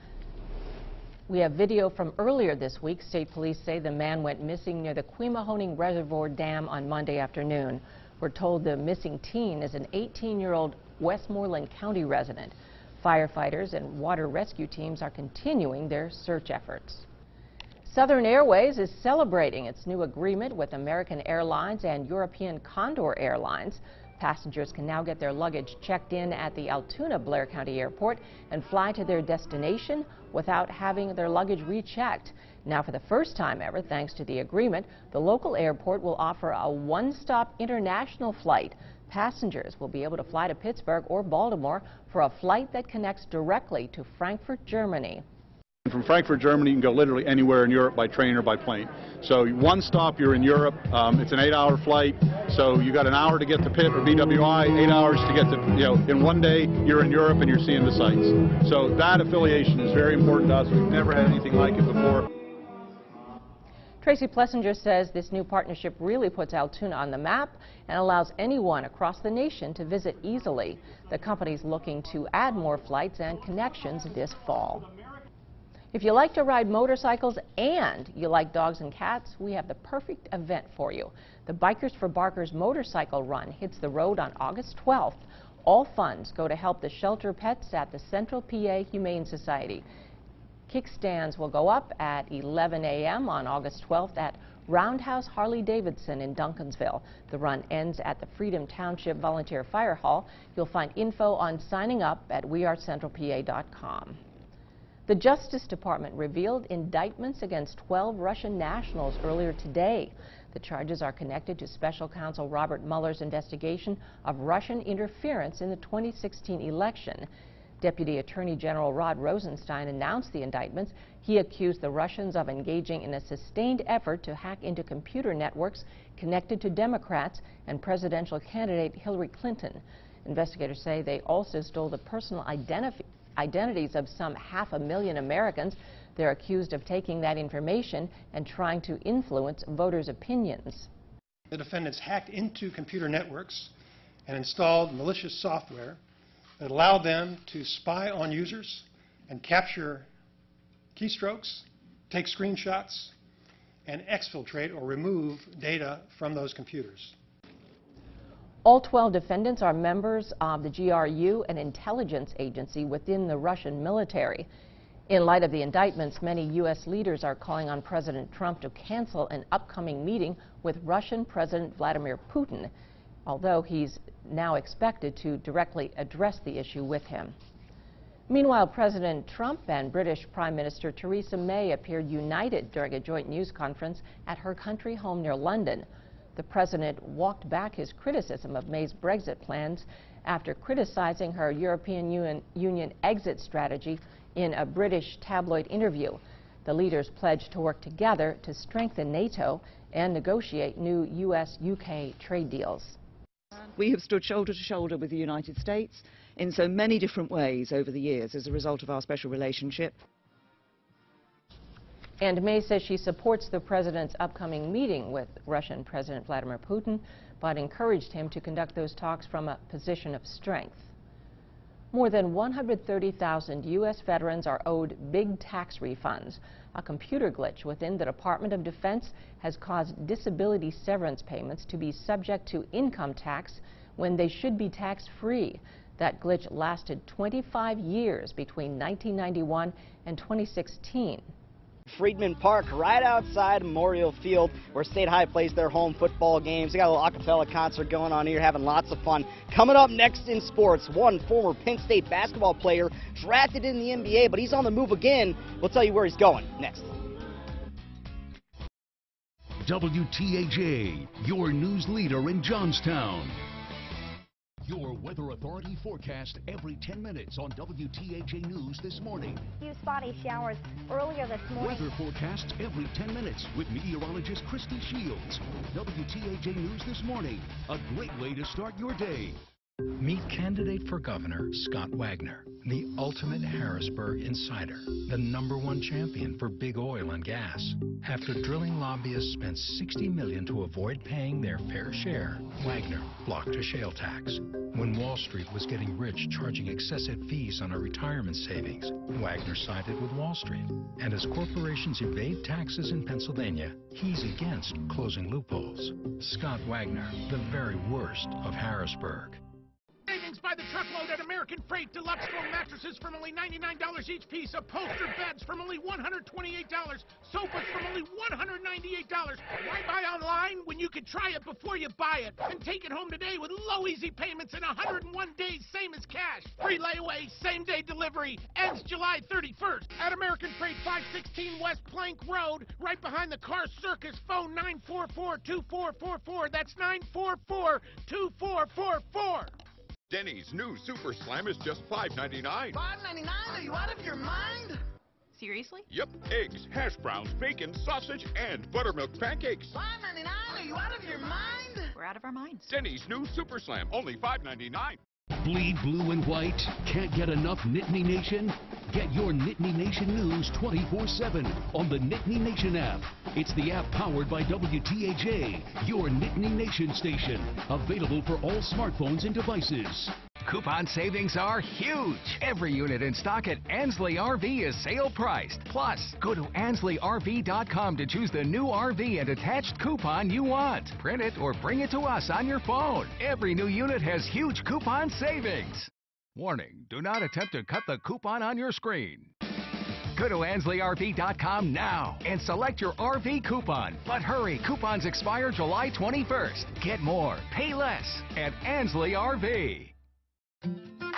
We have video from earlier this week. State police say the man went missing near the Quemahoning Reservoir Dam on Monday afternoon. We're told the missing teen is an 18-year-old Westmoreland County resident. Firefighters and water rescue teams are continuing their search efforts. Southern Airways is celebrating its new agreement with American Airlines and European Condor Airlines. Passengers can now get their luggage checked in at the Altoona Blair County Airport and fly to their destination without having their luggage rechecked. Now, for the first time ever, thanks to the agreement, the local airport will offer a one-stop international flight. Passengers will be able to fly to Pittsburgh or Baltimore for a flight that connects directly to Frankfurt, Germany. From Frankfurt, Germany, you can go literally anywhere in Europe by train or by plane. So one stop, you're in Europe. It's an 8-hour flight. So you got an hour to get to Pitt or BWI, 8 hours to get to, in one day, you're in Europe and you're seeing the sights. So that affiliation is very important to us. We've never had anything like it before. Tracy Plessinger says this new partnership really puts Altoona on the map and allows anyone across the nation to visit easily. The company's looking to add more flights and connections this fall. If you like to ride motorcycles and you like dogs and cats, we have the perfect event for you. The Bikers for Barkers Motorcycle Run hits the road on August 12th. All funds go to help the shelter pets at the Central PA Humane Society. Kickstands will go up at 11 a.m. on August 12th at Roundhouse Harley-Davidson in Duncansville. The run ends at the Freedom Township Volunteer Fire Hall. You'll find info on signing up at wearecentralpa.com. The Justice Department revealed indictments against 12 Russian nationals earlier today. The The charges are connected to Special Counsel Robert Mueller's investigation of Russian interference in the 2016 election. Deputy Attorney General Rod Rosenstein announced the indictments. He accused the Russians of engaging in a sustained effort to hack into computer networks connected to Democrats and presidential candidate Hillary Clinton. Investigators say they also stole the personal identities of some 500,000 Americans. They're accused of taking that information and trying to influence voters' opinions. The defendants hacked into computer networks and installed malicious software that allowed them to spy on users and capture keystrokes, take screenshots, and exfiltrate or remove data from those computers. All 12 defendants are members of the GRU, an intelligence agency within the Russian military. In light of the indictments, many U.S. leaders are calling on President Trump to cancel an upcoming meeting with Russian President Vladimir Putin, although he's now expected to directly address the issue with him. Meanwhile, President Trump and British Prime Minister Theresa May appeared united during a joint news conference at her country home near London. The president walked back his criticism of May's Brexit plans after criticizing her European Union exit strategy in a British tabloid interview. The leaders pledged to work together to strengthen NATO and negotiate new U.S.-UK trade deals. We have stood shoulder to shoulder with the United States in so many different ways over the years as a result of our special relationship. And May says she supports the president's upcoming meeting with Russian President Vladimir Putin, but encouraged him to conduct those talks from a position of strength. More than 130,000 U.S. veterans are owed big tax refunds. A computer glitch within the Department of Defense has caused disability severance payments to be subject to income tax when they should be tax-free. That glitch lasted 25 years between 1991 and 2016. Friedman Park, right outside Memorial Field, where State High plays their home football games. They got a little a cappella concert going on here, having lots of fun. Coming up next in sports, one former Penn State basketball player drafted in the NBA, but he's on the move again. We'll tell you where he's going next. WTAJ, your news leader in Johnstown. Your Weather Authority forecast every 10 minutes on WTAJ News this morning. Few spotty showers earlier this morning. Weather forecasts every 10 minutes with meteorologist Christy Shields. WTAJ News this morning, a great way to start your day. Meet candidate for governor Scott Wagner, the ultimate Harrisburg insider, the #1 champion for big oil and gas. After drilling lobbyists spent $60 million to avoid paying their fair share, Wagner blocked a shale tax. When Wall Street was getting rich charging excessive fees on our retirement savings, Wagner sided with Wall Street. And as corporations evade taxes in Pennsylvania, he's against closing loopholes. Scott Wagner, the very worst of Harrisburg. Savings by the truckload at American Freight. Deluxe foam mattresses from only $99 each piece. Upholstered beds from only $128. Sofas from only $198. Why buy online when you can try it before you buy it? And take it home today with low easy payments in 101 days, same as cash. Free layaway, same day delivery. Ends July 31st. At American Freight, 516 West Plank Road, right behind the Car Circus. Phone 944-2444. That's 944-2444. Denny's new Super Slam is just $5.99. $5.99? Are you out of your mind? Seriously? Yep, eggs, hash browns, bacon, sausage, and buttermilk pancakes. $5.99? Are you out of your mind? We're out of our minds. Denny's new Super Slam, only $5.99. Bleed blue and white? Can't get enough Nittany Nation? Get your Nittany Nation news 24/7 on the Nittany Nation app. It's the app powered by WTAJ, your Nittany Nation station. Available for all smartphones and devices. Coupon savings are huge. Every unit in stock at Ansley RV is sale priced. Plus, go to AnsleyRV.com to choose the new RV and attached coupon you want. Print it or bring it to us on your phone. Every new unit has huge coupon savings. Warning, do not attempt to cut the coupon on your screen. Go to AnsleyRV.com now and select your RV coupon. But hurry, coupons expire July 21st. Get more, pay less at Ansley RV.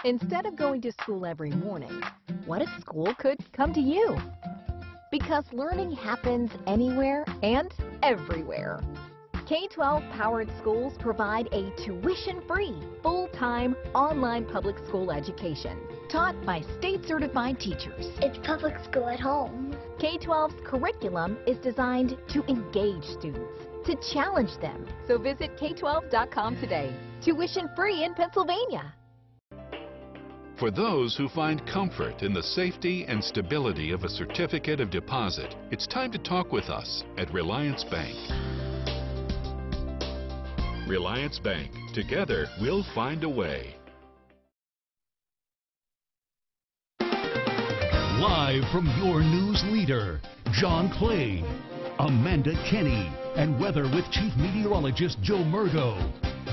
Instead of going to school every morning, what if school could come to you? Because learning happens anywhere and everywhere. K-12 powered schools provide a tuition-free, full-time, online public school education, taught by state-certified teachers. It's public school at home. K-12's curriculum is designed to engage students, to challenge them. So visit K12.com today. Tuition-free in Pennsylvania. For those who find comfort in the safety and stability of a certificate of deposit, it's time to talk with us at Reliance Bank. Reliance Bank. Together, we'll find a way. Live from your news leader, John Clay, Amanda Kenny, and weather with Chief Meteorologist Joe Murgo.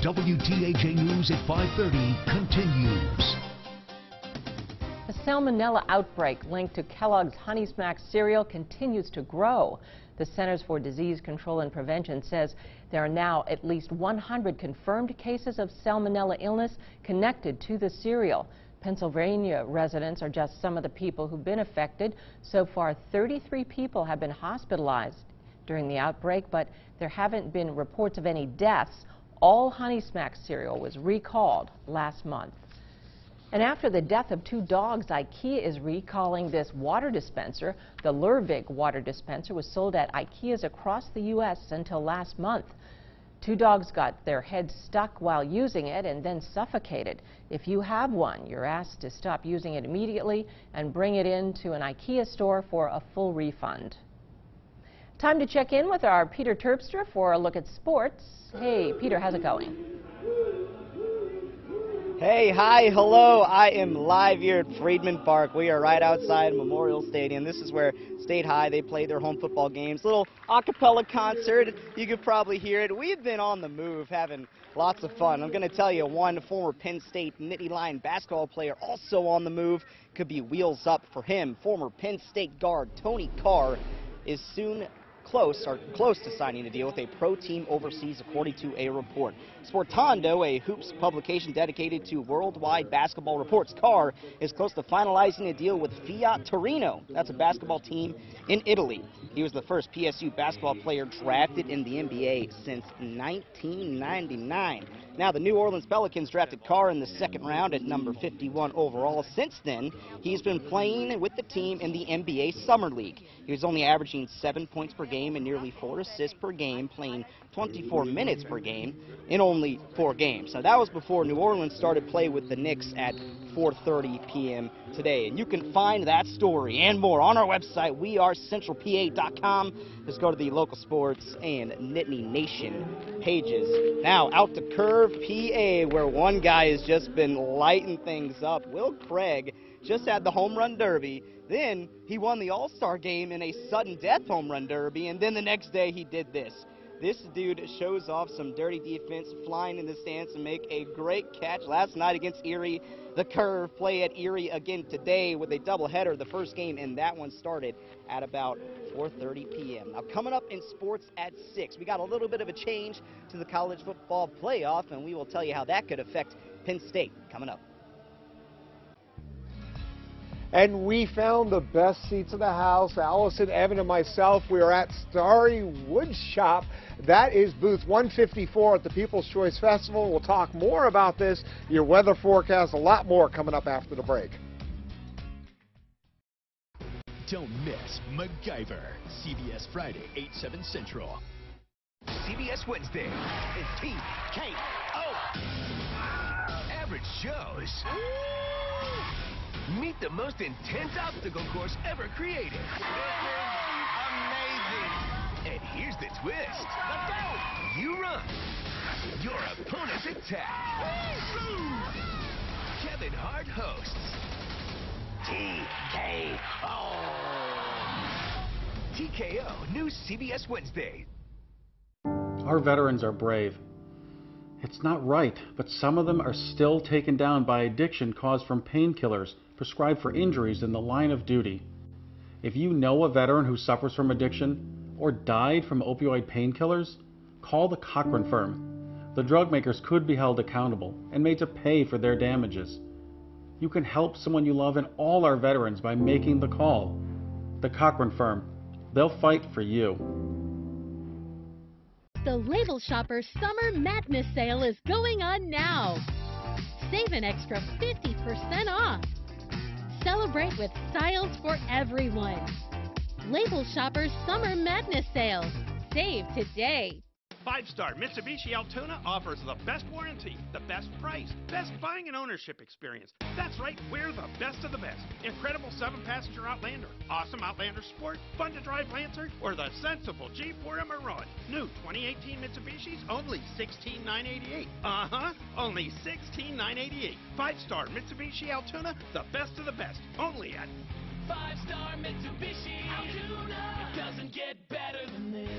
WTAJ News at 5:30 continues. A salmonella outbreak linked to Kellogg's Honey Smacks cereal continues to grow. The Centers for Disease Control and Prevention says there are now at least 100 confirmed cases of salmonella illness connected to the cereal. Pennsylvania residents are just some of the people who've been affected. So far, 33 people have been hospitalized during the outbreak, but there haven't been reports of any deaths. All Honey Smacks cereal was recalled last month. And after the death of 2 dogs, IKEA is recalling this water dispenser. The Lurvig water dispenser was sold at IKEAs across the U.S. until last month. 2 dogs got their heads stuck while using it and then suffocated. If you have one, you're asked to stop using it immediately and bring it into an IKEA store for a full refund. Time to check in with our Peter Terpstra for a look at sports. Hey, Peter, how's it going? Hey, hi, hello. I am live here at Friedman Park. We are right outside Memorial Stadium. This is where State High, they play their home football games. Little a cappella concert. You could probably hear it. We've been on the move, having lots of fun. I'm going to tell you, one former Penn State Nittany Lion basketball player also on the move. Could be wheels up for him. Former Penn State guard Tony Carr is soon close to signing a deal with a pro team overseas, according to a report. Sportando, a hoops publication dedicated to worldwide basketball reports, Carr is close to finalizing a deal with Fiat Torino. That's a basketball team in Italy. He was the first PSU basketball player drafted in the NBA since 1999. Now, the New Orleans Pelicans drafted Carr in the 2nd round at number 51 overall. Since then, he's been playing with the team in the NBA Summer League. He was only averaging 7 points per game and nearly 4 assists per game, playing 24 minutes per game in only 4 games. Now, that was before New Orleans started play with the Knicks at 4:30 p.m. today. And you can find that story and more on our website, wearecentralpa.com. Just go to the local sports and Nittany Nation pages. Now, out to Curve, PA, where one guy has just been lighting things up. Will Craig just had the home run derby. Then he won the All-Star game in a sudden death home run derby, and then the next day he did this. This dude shows off some dirty defense, flying in the stands to make a great catch last night against Erie. The Curve play at Erie again today with a doubleheader, the first game, and that one started at about 4:30 p.m. Now, coming up in sports at 6, we got a little bit of a change to the college football playoff, and we will tell you how that could affect Penn State coming up. And we found the best seats in the house. Allison, Evan, and myself, we are at Starry Wood Shop. That is booth 154 at the People's Choice Festival. We'll talk more about this, your weather forecast, a lot more coming up after the break. Don't miss MacGyver, CBS Friday, 8/7 Central. CBS Wednesday is TKO. Average shows. Meet the most intense obstacle course ever created. This is amazing. And here's the twist. Let's go. You run. Your opponents attack. Kevin Hart hosts TKO. TKO, new CBS Wednesday. Our veterans are brave. It's not right, but some of them are still taken down by addiction caused from painkillers prescribed for injuries in the line of duty. If you know a veteran who suffers from addiction or died from opioid painkillers, call the Cochran firm. The drug makers could be held accountable and made to pay for their damages. You can help someone you love and all our veterans by making the call. The Cochran firm. They'll fight for you. The Label Shopper Summer Madness Sale is going on now. Save an extra 50% off. Celebrate with styles for everyone. Label Shopper Summer Madness Sale. Save today. 5-star Mitsubishi Altoona offers the best warranty, the best price, best buying and ownership experience. That's right, we're the best of the best. Incredible 7-passenger Outlander, awesome Outlander Sport, fun to drive Lancer, or the sensible G4 Emerald. New 2018 Mitsubishis, only $16,988. Only $16,988. 5-star Mitsubishi Altoona, the best of the best. Only at 5-star Mitsubishi Altoona. It doesn't get better than this.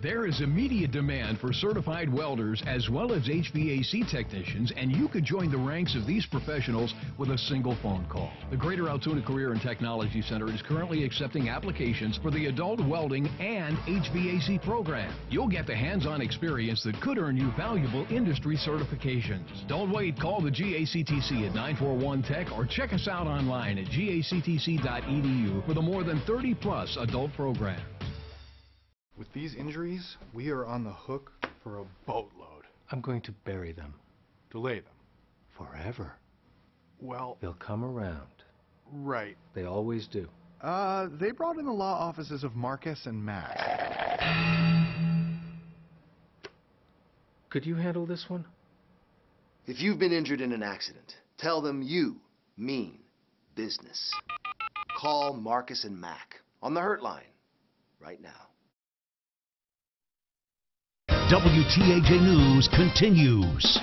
There is immediate demand for certified welders as well as HVAC technicians, and you could join the ranks of these professionals with a single phone call. The Greater Altoona Career and Technology Center is currently accepting applications for the adult welding and HVAC program. You'll get the hands-on experience that could earn you valuable industry certifications. Don't wait, call the GACTC at 941-TECH or check us out online at gactc.edu for the more than 30-plus adult programs. With these injuries, we are on the hook for a boatload. I'm going to bury them. Delay them. Forever. Well, they'll come around. Right. They always do. They brought in the law offices of Marcus and Mack. Could you handle this one? If you've been injured in an accident, tell them you mean business. Call Marcus and Mack on the Hurt Line right now. WTAJ News continues.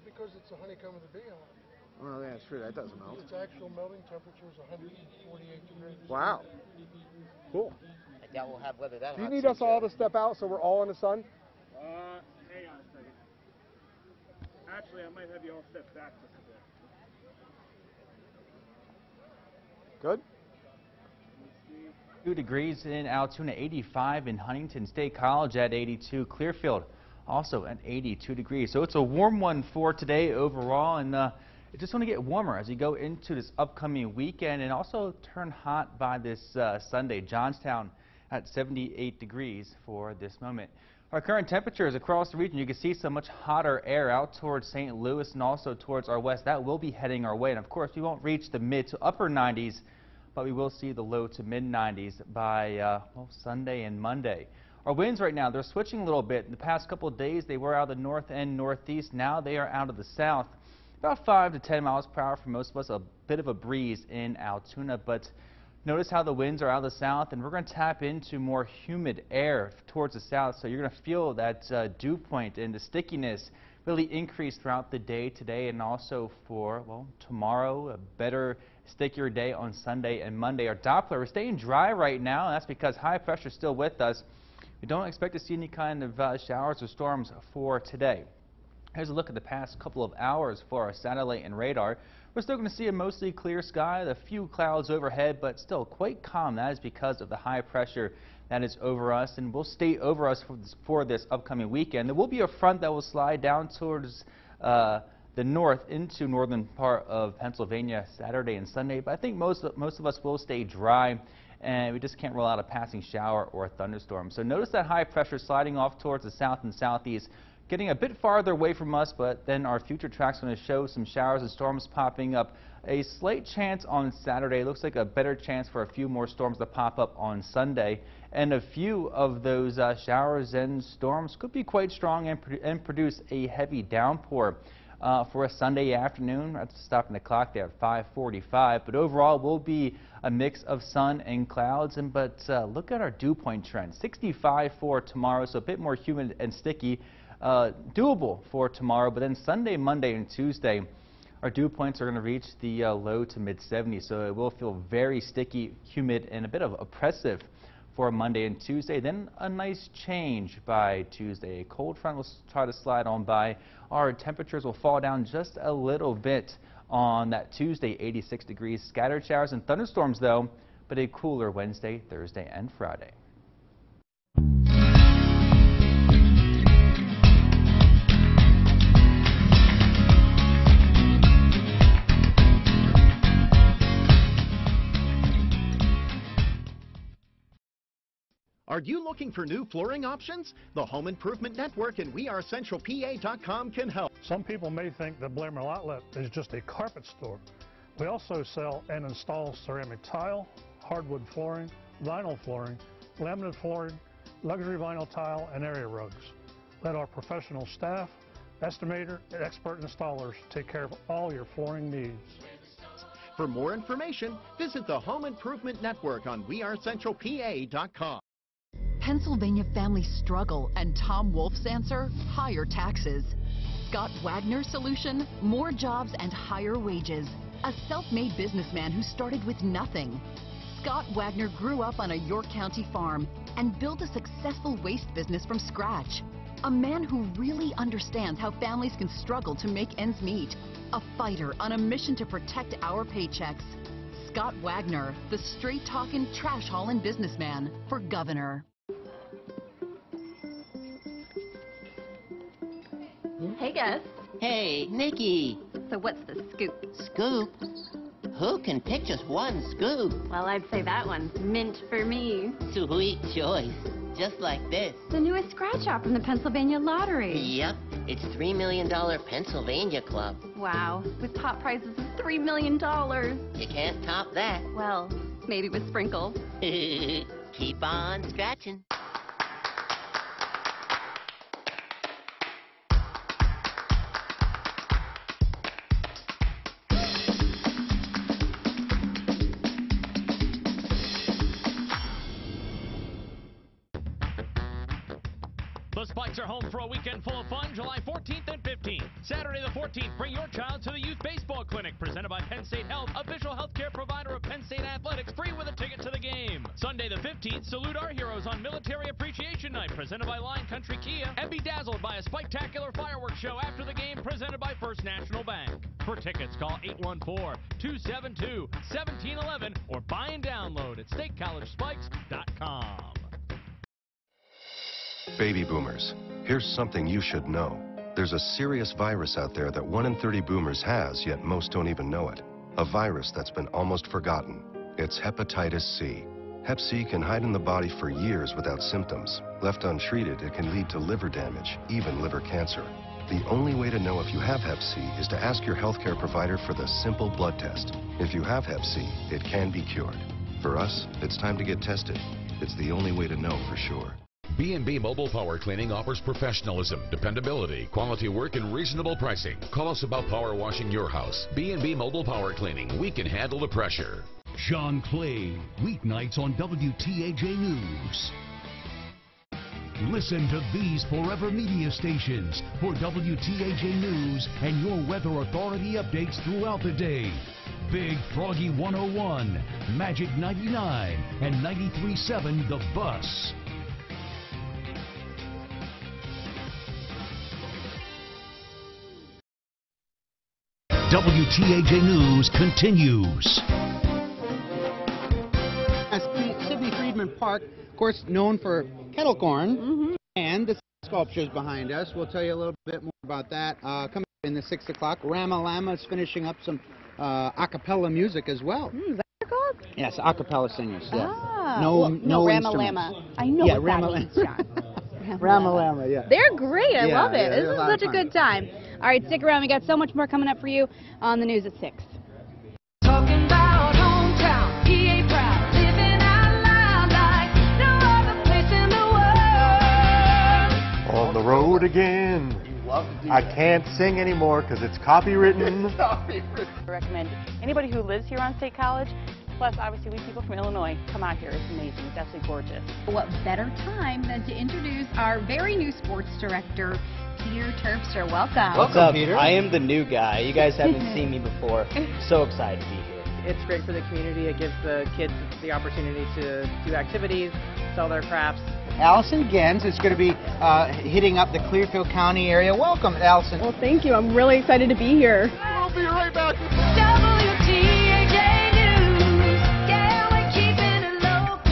Because it's a honeycomb with a bee on it. Well, yeah, it's true. That doesn't melt. Its actual melting temperature is 148 degrees. Wow. Cool. I doubt we'll have weather that Do you hot need soon, us all Joe. to step out so we're all in the sun? Hang on a second. Actually, I might have you all step back just a bit. Good. 2 degrees in Altoona, 85 in Huntington State College at 82. Clearfield also at 82 degrees. So it's a warm one for today overall, and it's just going to get warmer as you go into this upcoming weekend and also turn hot by this Sunday. Johnstown at 78 degrees for this moment. Our current temperatures across the region, you can see some much hotter air out towards St. Louis and also towards our west. That will be heading our way, and of course we won't reach the mid to upper 90s, but we will see the low to mid 90s by well, Sunday and Monday. Our winds right now, they're switching a little bit. In the past couple of days, they were out of the north and northeast. Now they are out of the south. About 5 to 10 miles per hour for most of us, a bit of a breeze in Altoona, but notice how the winds are out of the south, and we're going to tap into more humid air towards the south, so you're going to feel that dew point and the stickiness really increase throughout the day today and also for, well, tomorrow, a better, stickier day on Sunday and Monday. Our Doppler is staying dry right now, and that's because high pressure is still with us. We don't expect to see any kind of showers or storms for today. Here's a look at the past couple of hours for our satellite and radar. We're still going to see a mostly clear sky, a few clouds overhead, but still quite calm. That is because of the high pressure that is over us and will stay over us for this upcoming weekend. There will be a front that will slide down towards the north into northern part of Pennsylvania Saturday and Sunday, but I think most of us will stay dry, and we just can't rule out a passing shower or a thunderstorm. So notice that high pressure sliding off towards the south and southeast, getting a bit farther away from us, but then our future track's going to show some showers and storms popping up. A slight chance on Saturday. Looks like a better chance for a few more storms to pop up on Sunday, and a few of those showers and storms could be quite strong and produce a heavy downpour. For a Sunday afternoon. That's stopping the clock there at 5:45, but overall will be a mix of sun and clouds. But look at our dew point trend, 65 for tomorrow, so a bit more humid and sticky, doable for tomorrow. But then Sunday, Monday, and Tuesday, our dew points are going to reach the low to mid 70s, so it will feel very sticky, humid, and a bit of oppressive for Monday and Tuesday. Then a nice change by Tuesday. A cold front will try to slide on by. Our temperatures will fall down just a little bit on that Tuesday, 86 degrees. Scattered showers and thunderstorms, though, but a cooler Wednesday, Thursday, and Friday. Are you looking for new flooring options? The Home Improvement Network and WeAreCentralPA.com can help. Some people may think that Blamer Outlet is just a carpet store. We also sell and install ceramic tile, hardwood flooring, vinyl flooring, laminate flooring, luxury vinyl tile, and area rugs. Let our professional staff, estimator, and expert installers take care of all your flooring needs. For more information, visit the Home Improvement Network on WeAreCentralPA.com. Pennsylvania families struggle, and Tom Wolf's answer? Higher taxes. Scott Wagner's solution? More jobs and higher wages. A self-made businessman who started with nothing. Scott Wagner grew up on a York County farm and built a successful waste business from scratch. A man who really understands how families can struggle to make ends meet. A fighter on a mission to protect our paychecks. Scott Wagner, the straight-talking, trash-hauling businessman for governor. Hey, Gus. Hey, Nikki. So what's the scoop? Scoop? Who can pick just one scoop? Well, I'd say that one's mint for me. Sweet choice. Just like this. The newest scratch-off from the Pennsylvania Lottery. Yep. It's $3 million Pennsylvania Club. Wow. With top prizes of $3 million. You can't top that. Well, maybe with sprinkles. Keep on scratching. The Spikes are home for a weekend full of fun, July 14th and 15th. Saturday the 14th, bring your child to the Youth Baseball Clinic, presented by Penn State Health, official healthcare provider of Penn State Athletics, free with a ticket to the game. Sunday the 15th, salute our heroes on Military Appreciation Night, presented by Lion Country Kia, and be dazzled by a spectacular fireworks show after the game, presented by First National Bank. For tickets, call 814-272-1711 or buy and download at statecollegespikes.com. Baby boomers, here's something you should know. There's a serious virus out there that 1 in 30 boomers has, yet most don't even know it. A virus that's been almost forgotten. It's hepatitis C. Hep C can hide in the body for years without symptoms. Left untreated, it can lead to liver damage, even liver cancer. The only way to know if you have Hep C is to ask your healthcare provider for the simple blood test. If you have Hep C, it can be cured. For us, it's time to get tested. It's the only way to know for sure. B&B Mobile Power Cleaning offers professionalism, dependability, quality work, and reasonable pricing. Call us about power washing your house. B&B Mobile Power Cleaning. We can handle the pressure. John Clay, weeknights on WTAJ News. Listen to these forever media stations for WTAJ News and your weather authority updates throughout the day. Big Froggy 101, Magic 99, and 93.7 The Bus. WTAJ News continues. Sidney Friedman Park, of course, known for kettle corn, and the sculptures behind us. We'll tell you a little bit more about that. Coming up in the 6 o'clock, Rama Lama is finishing up some a cappella music as well. Is that what they're called? Yes, a cappella singers. Yeah. Ah, No Rama instruments. Lama. I know what that means, John. Rama Lama, yeah. They're great. I love it. Yeah, This is such a good time. All right, stick around. We got so much more coming up for you on the news at 6. Talking about hometown, PA proud, living our lives like no other place in the world. On the road again. I can't sing anymore because it's copywritten. I recommend anybody who lives here on State College, plus obviously we people from Illinois, come out here. It's amazing. It's absolutely gorgeous. What better time than to introduce our very new sports director, Peter Terpster. Welcome. What's up, Peter? I am the new guy. You guys haven't seen me before. So excited to be here. It's great for the community. It gives the kids the opportunity to do activities, sell their crafts. Allison Gens is going to be hitting up the Clearfield County area. Welcome, Allison. Well, thank you. I'm really excited to be here. be right back. WTAJ News. Yeah, we're keeping it local.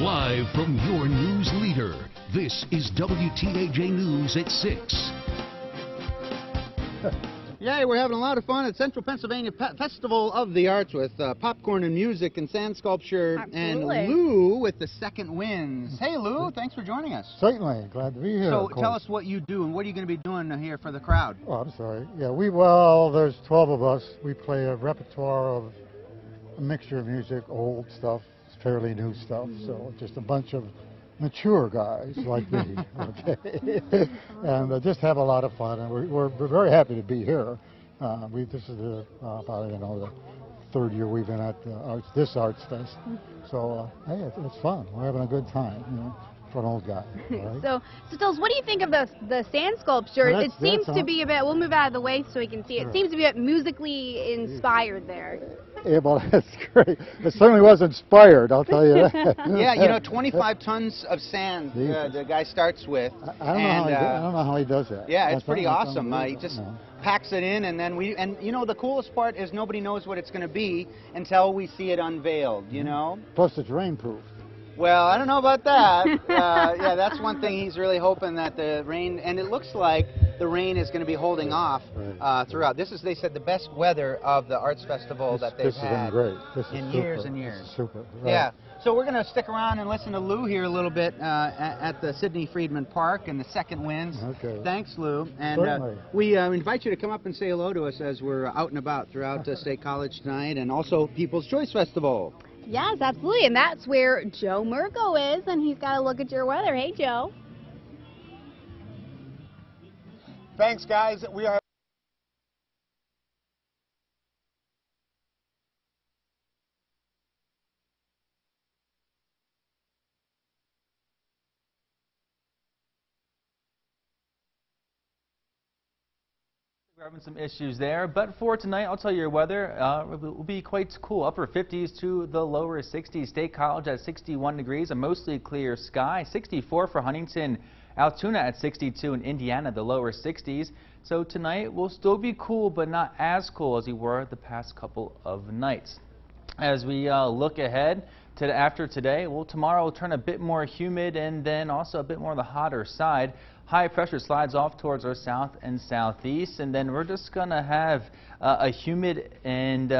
Live from your news leader, this is WTAJ News at 6. Yay, we're having a lot of fun at Central Pennsylvania Festival of the Arts with popcorn and music and sand sculpture. Absolutely. And Lou with the second winds. Hey, Lou, thanks for joining us. Certainly, glad to be here. So tell us what you do and what are you going to be doing here for the crowd? Oh, I'm sorry. Yeah, well, there's 12 of us. We play a repertoire of a mixture of music, old stuff, fairly new stuff. So just a bunch of mature guys like me, okay, and just have a lot of fun. And we're very happy to be here. This is about the third year we've been at this Arts Fest. So hey, it's fun. We're having a good time, for an old guy. Right? So tell us, what do you think of the sand sculpture? Well, it seems to be a bit. We'll move out of the way so we can see it. Sure. It seems to be a bit musically inspired there. Yeah, well, that's great. It certainly was inspired, I'll tell you that. Yeah, 25 tons of sand the guy starts with. I don't know how he does that. Yeah, it's pretty awesome. He just packs it in, and then the coolest part is nobody knows what it's going to be until we see it unveiled, Plus, it's rainproof. Well, I don't know about that. Yeah, that's one thing he's really hoping that the rain, and it looks like the rain is going to be holding off throughout. This is, they said, the best weather of the Arts Festival that they've had in years and years. Super. Right. Yeah. So we're going to stick around and listen to Lou here a little bit at the Sidney Friedman Park and the second winds. Okay. Thanks, Lou. And we invite you to come up and say hello to us as we're out and about throughout State College tonight, and also People's Choice Festival. Yes, absolutely, and that's where Joe Murgo is, and he's got to look at your weather. Hey, Joe. Thanks, guys. We are. We're having some issues there, but for tonight, I'll tell you your weather will be quite cool. Upper 50s to the lower 60s. State College at 61 degrees, a mostly clear sky. 64 for Huntington, Altoona at 62, and Indiana, the lower 60s. So tonight will still be cool, but not as cool as we were the past couple of nights. As we look ahead to after today, well, tomorrow will turn a bit more humid and then also a bit more on the hotter side. High pressure slides off towards our south and southeast, and then we're just going to have a humid and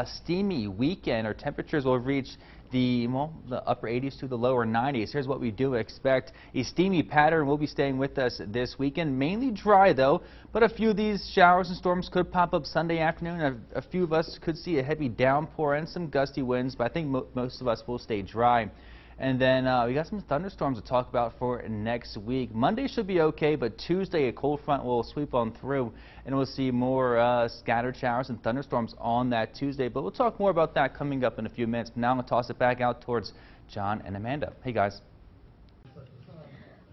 steamy weekend. Our temperatures will reach the upper 80s to the lower 90s. Here's what we do expect. A steamy pattern will be staying with us this weekend. Mainly dry, though, but a few of these showers and storms could pop up Sunday afternoon. A few of us could see a heavy downpour and some gusty winds, but I think most of us will stay dry. And then we got some thunderstorms to talk about for next week. Monday should be okay, but Tuesday a cold front will sweep on through, and we'll see more scattered showers and thunderstorms on that Tuesday. But we'll talk more about that coming up in a few minutes. Now I'm going to toss it back out towards John and Amanda. Hey, guys.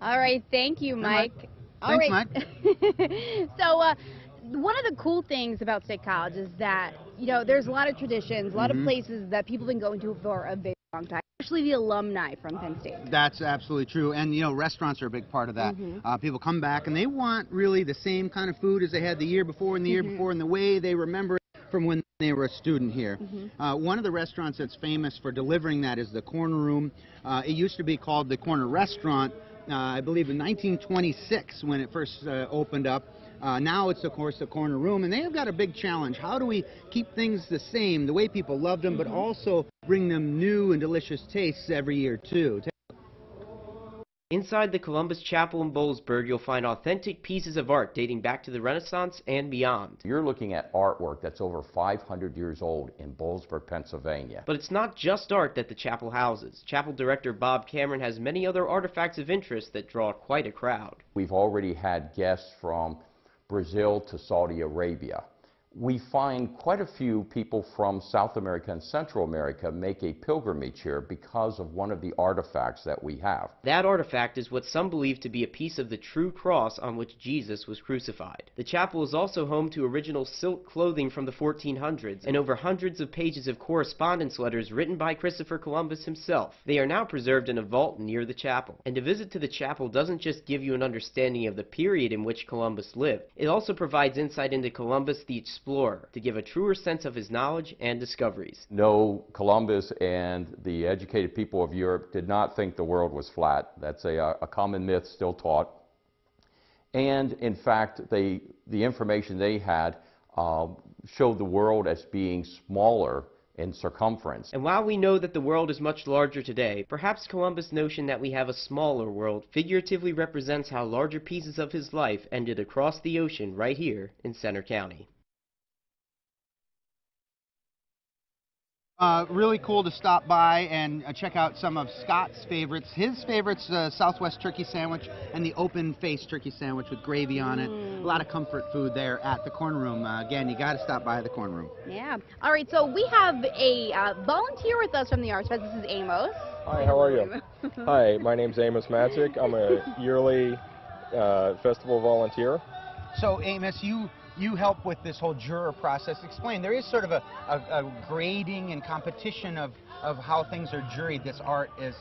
All right, thank you, Mike. Thanks, Mike. So one of the cool things about State College is that, there's a lot of traditions, a lot of places that people have been going to for a very long time, especially the alumni from Penn State. That's absolutely true. And, restaurants are a big part of that. People come back and they want really the same kind of food as they had the year before and the year before, and the way they remember it from when they were a student here. One of the restaurants that's famous for delivering that is the Corner Room. It used to be called the Corner Restaurant, I believe in 1926 when it first opened up. Now it's, of course, the Corner Room, and they have got a big challenge. How do we keep things the same, the way people love them, but also bring them new and delicious tastes every year, too? Inside the Columbus Chapel in Boalsburg, you'll find authentic pieces of art dating back to the Renaissance and beyond. You're looking at artwork that's over 500 years old in Boalsburg, Pennsylvania. But it's not just art that the chapel houses. Chapel director Bob Cameron has many other artifacts of interest that draw quite a crowd. We've already had guests from Brazil to Saudi Arabia. we find quite a few people from South America and Central America make a pilgrimage here because of one of the artifacts that we have. That artifact is what some believe to be a piece of the true cross on which Jesus was crucified. The chapel is also home to original silk clothing from the 1400s and over hundreds of pages of correspondence letters written by Christopher Columbus himself. They are now preserved in a vault near the chapel. And a visit to the chapel doesn't just give you an understanding of the period in which Columbus lived, it also provides insight into Columbus the explorer to give a truer sense of his knowledge and discoveries. No, Columbus and the educated people of Europe did not think the world was flat. That's a common myth still taught. And in fact, the information they had showed the world as being smaller in circumference. And while we know that the world is much larger today, perhaps Columbus' notion that we have a smaller world figuratively represents how larger pieces of his life ended across the ocean right here in Centre County. Really cool to stop by and check out some of Scott's favorites. His favorites, Southwest turkey sandwich and the open-faced turkey sandwich with gravy on it. A lot of comfort food there at the Corn Room. Again, you got to stop by the Corn Room. Yeah. All right, so we have a volunteer with us from the Arts Fest. This is Amos. Hi, how are you? Hi, my name's Amos Matzik. I'm a yearly festival volunteer. So, Amos, you help with this whole juror process. Explain, there is sort of a grading and competition of how things are juried. This art is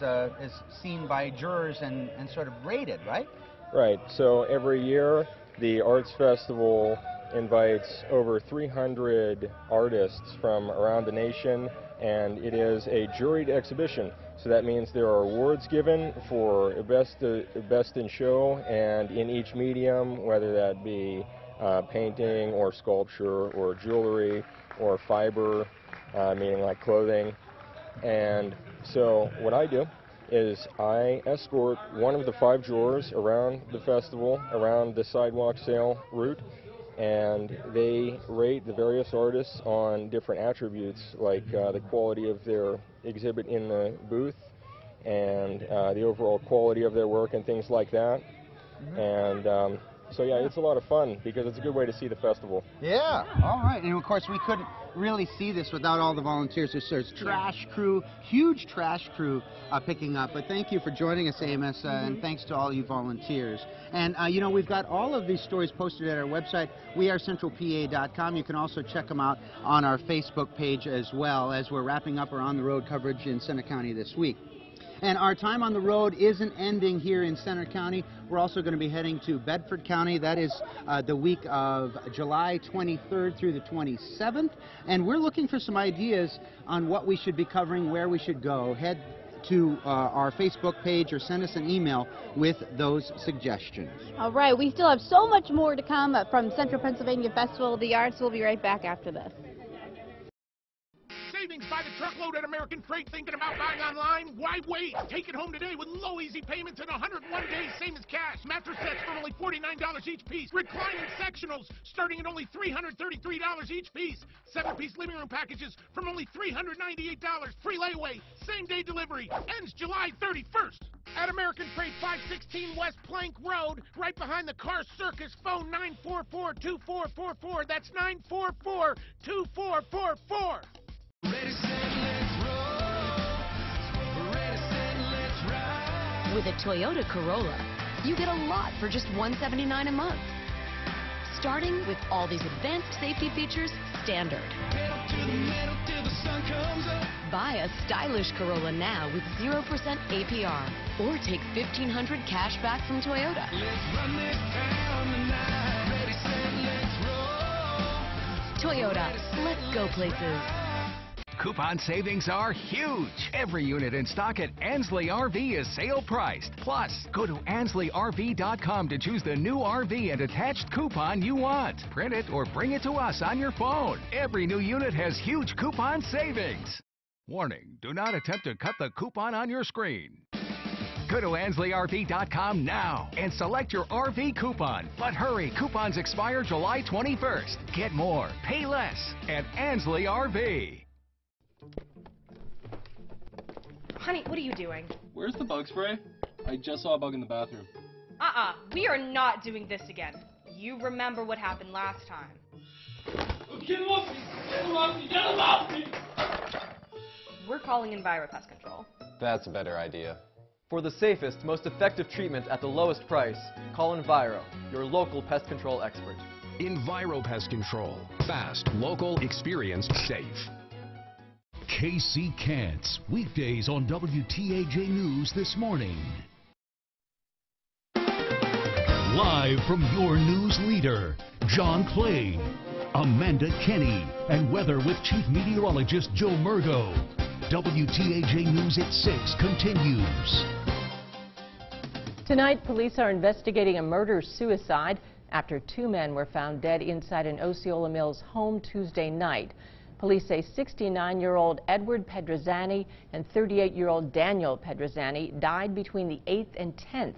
seen by jurors and sort of graded, right? Right. So every year, the Arts Festival invites over 300 artists from around the nation, and it is a juried exhibition. So that means there are awards given for best in show and in each medium, whether that be painting or sculpture or jewelry or fiber, meaning like clothing. And so what I do is I escort one of the 5 jurors around the festival, around the sidewalk sale route, and they rate the various artists on different attributes like the quality of their exhibit in the booth and the overall quality of their work and things like that. And so yeah, it's a lot of fun because it's a good way to see the festival. Yeah, all right. And of course, we couldn't really see this without all the volunteers. There's trash crew, huge trash crew picking up. But thank you for joining us, Amos, and thanks to all you volunteers. And you know, we've got all of these stories posted at our website, wearecentralpa.com. You can also check them out on our Facebook page as well, as we're wrapping up our on-the-road coverage in Centre County this week. And our time on the road isn't ending here in Centre County. We're also going to be heading to Bedford County. That is the week of July 23rd through the 27th. And we're looking for some ideas on what we should be covering, where we should go. Head to our Facebook page or send us an email with those suggestions. All right, we still have so much more to come from Central Pennsylvania Festival of the Arts. We'll be right back after this. Savings by the truckload at American Freight. Thinking about buying online? Why wait? Take it home today with low easy payments and 101 days, same as cash. Mattress sets for only $49 each piece. Reclining sectionals starting at only $333 each piece. 7-piece living room packages from only $398. Free layaway, same day delivery. Ends July 31st. At American Freight, 516 West Plank Road, right behind the Car Circus. Phone 944-2444. That's 944-2444. With a Toyota Corolla, you get a lot for just $179 a month. Starting with all these advanced safety features, standard. Buy a stylish Corolla now with 0% APR, or take $1,500 cash back from Toyota. Toyota, let's go places. Coupon savings are huge. Every unit in stock at Ansley RV is sale priced. Plus, go to AnsleyRV.com to choose the new RV and attached coupon you want. Print it or bring it to us on your phone. Every new unit has huge coupon savings. Warning, do not attempt to cut the coupon on your screen. Go to AnsleyRV.com now and select your RV coupon. But hurry, coupons expire July 21st. Get more, pay less at Ansley RV. Honey, what are you doing? Where's the bug spray? I just saw a bug in the bathroom. We are not doing this again. You remember what happened last time. Get him off me! Get him off me! Get him off me! We're calling Enviro Pest Control. That's a better idea. For the safest, most effective treatment at the lowest price, call Enviro, your local pest control expert. Enviro Pest Control. Fast, local, experienced, safe. KC Kantz, weekdays on WTAJ News This Morning. Live from your news leader, John Clay, Amanda Kenny, and weather with Chief Meteorologist Joe Murgo. WTAJ News at 6 continues. Tonight, police are investigating a murder-suicide after 2 men were found dead inside an Osceola Mills home Tuesday night. Police say 69-year-old Edward Pedrizzani and 38-year-old Daniel Pedrizzani died between the 8th and 10th.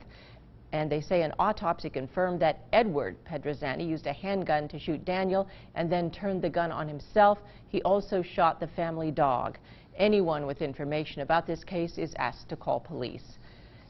And they say an autopsy confirmed that Edward Pedrizzani used a handgun to shoot Daniel and then turned the gun on himself. He also shot the family dog. Anyone with information about this case is asked to call police.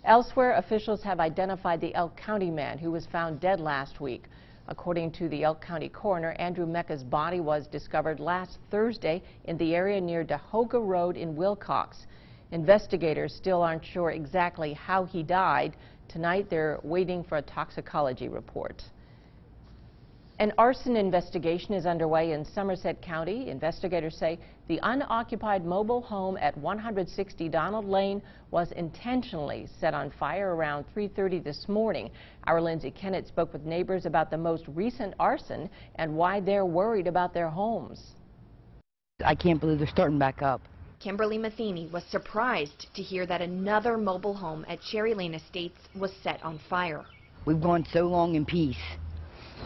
Elsewhere, officials have identified the Elk County man who was found dead last week. According to the Elk County coroner, Andrew Mecca's body was discovered last Thursday in the area near Dahoga Road in Wilcox. Investigators still aren't sure exactly how he died. Tonight, they're waiting for a toxicology report. An arson investigation is underway in Somerset County. Investigators say the unoccupied mobile home at 160 Donald Lane was intentionally set on fire around 3:30 this morning. Our Lindsay Kennett spoke with neighbors about the most recent arson and why they're worried about their homes. I can't believe they're starting back up. Kimberly Matheny was surprised to hear that another mobile home at Cherry Lane Estates was set on fire. We've gone so long in peace.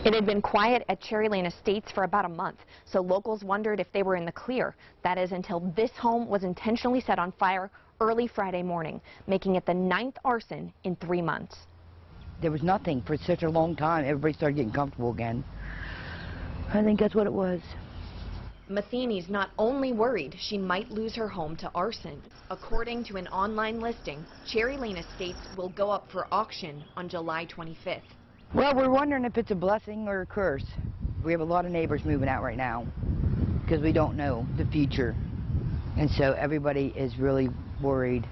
It had been quiet at Cherry Lane Estates for about a month, so locals wondered if they were in the clear. That is until this home was intentionally set on fire early Friday morning, making it the 9th arson in 3 months. There was nothing for such a long time. Everybody started getting comfortable again. I think that's what it was. Matheny's not only worried she might lose her home to arson. According to an online listing, Cherry Lane Estates will go up for auction on July 25th. Well, we're wondering if it's a blessing or a curse. We have a lot of neighbors moving out right now because we don't know the future. And so everybody is really worried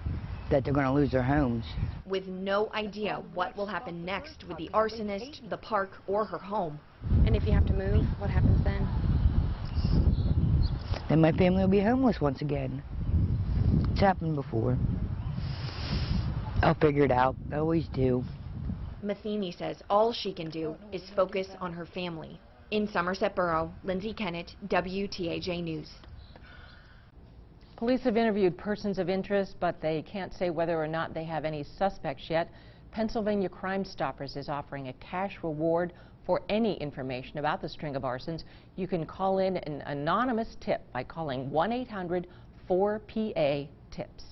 that they're going to lose their homes. With no idea what will happen next with the arsonist, the park, or her home. And if you have to move, what happens then? Then my family will be homeless once again. It's happened before. I'll figure it out. I always do. Matheny says all she can do is focus on her family. In Somerset Borough, Lindsay Kennett, WTAJ News. Police have interviewed persons of interest, but they can't say whether or not they have any suspects yet. Pennsylvania Crime Stoppers is offering a cash reward for any information about the string of arsons. You can call in an anonymous tip by calling 1-800-4PA-TIPS.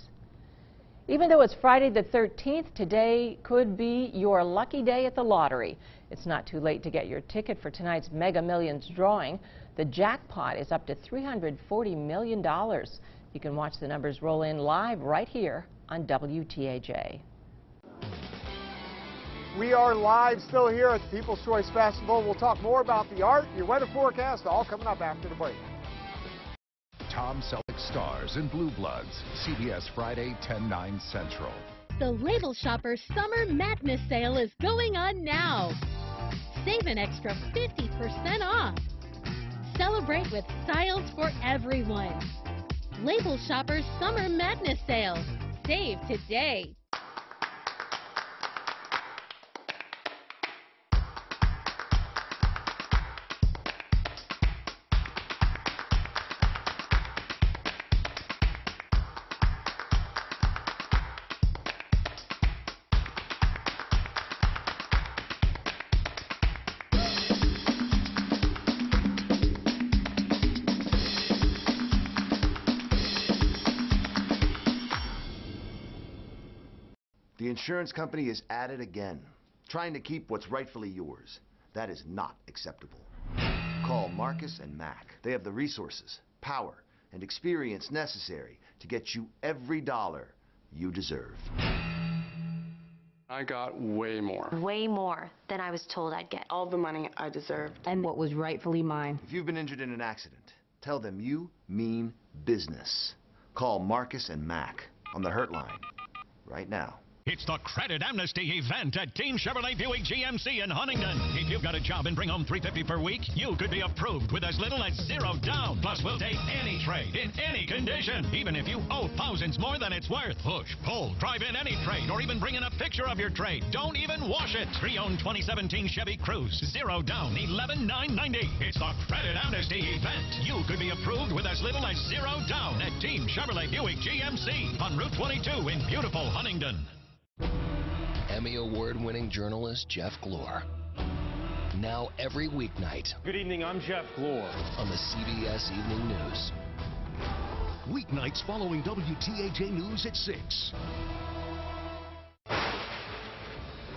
Even though it's Friday the 13th, today could be your lucky day at the lottery. It's not too late to get your ticket for tonight's Mega Millions drawing. The jackpot is up to $340 million. You can watch the numbers roll in live right here on WTAJ. We are live still here at the People's Choice Festival. We'll talk more about the art, your weather forecast, all coming up after the break. Tom Selleck stars in Blue Bloods, CBS Friday, 10/9 Central. The Label Shopper Summer Madness Sale is going on now. Save an extra 50% off. Celebrate with styles for everyone. Label Shopper Summer Madness Sale. Save today. The insurance company is at it again, trying to keep what's rightfully yours. That is not acceptable. Call Marcus and Mack. They have the resources, power, and experience necessary to get you every dollar you deserve. I got way more. Way more than I was told I'd get. All the money I deserved. And what was rightfully mine. If you've been injured in an accident, tell them you mean business. Call Marcus and Mac on the Hurt line right now. It's the Credit Amnesty event at Team Chevrolet Buick GMC in Huntington. If you've got a job and bring home $350 per week, you could be approved with as little as $0 down. Plus, we'll take any trade in any condition, even if you owe thousands more than it's worth. Push, pull, drive in any trade, or even bring in a picture of your trade. Don't even wash it. Pre-owned 2017 Chevy Cruze, $0 down, $11,990. It's the Credit Amnesty event. You could be approved with as little as $0 down at Team Chevrolet Buick GMC on Route 22 in beautiful Huntington. Emmy Award-winning journalist Jeff Glor. Now every weeknight. Good evening, I'm Jeff Glor. On the CBS Evening News. Weeknights following WTAJ News at 6.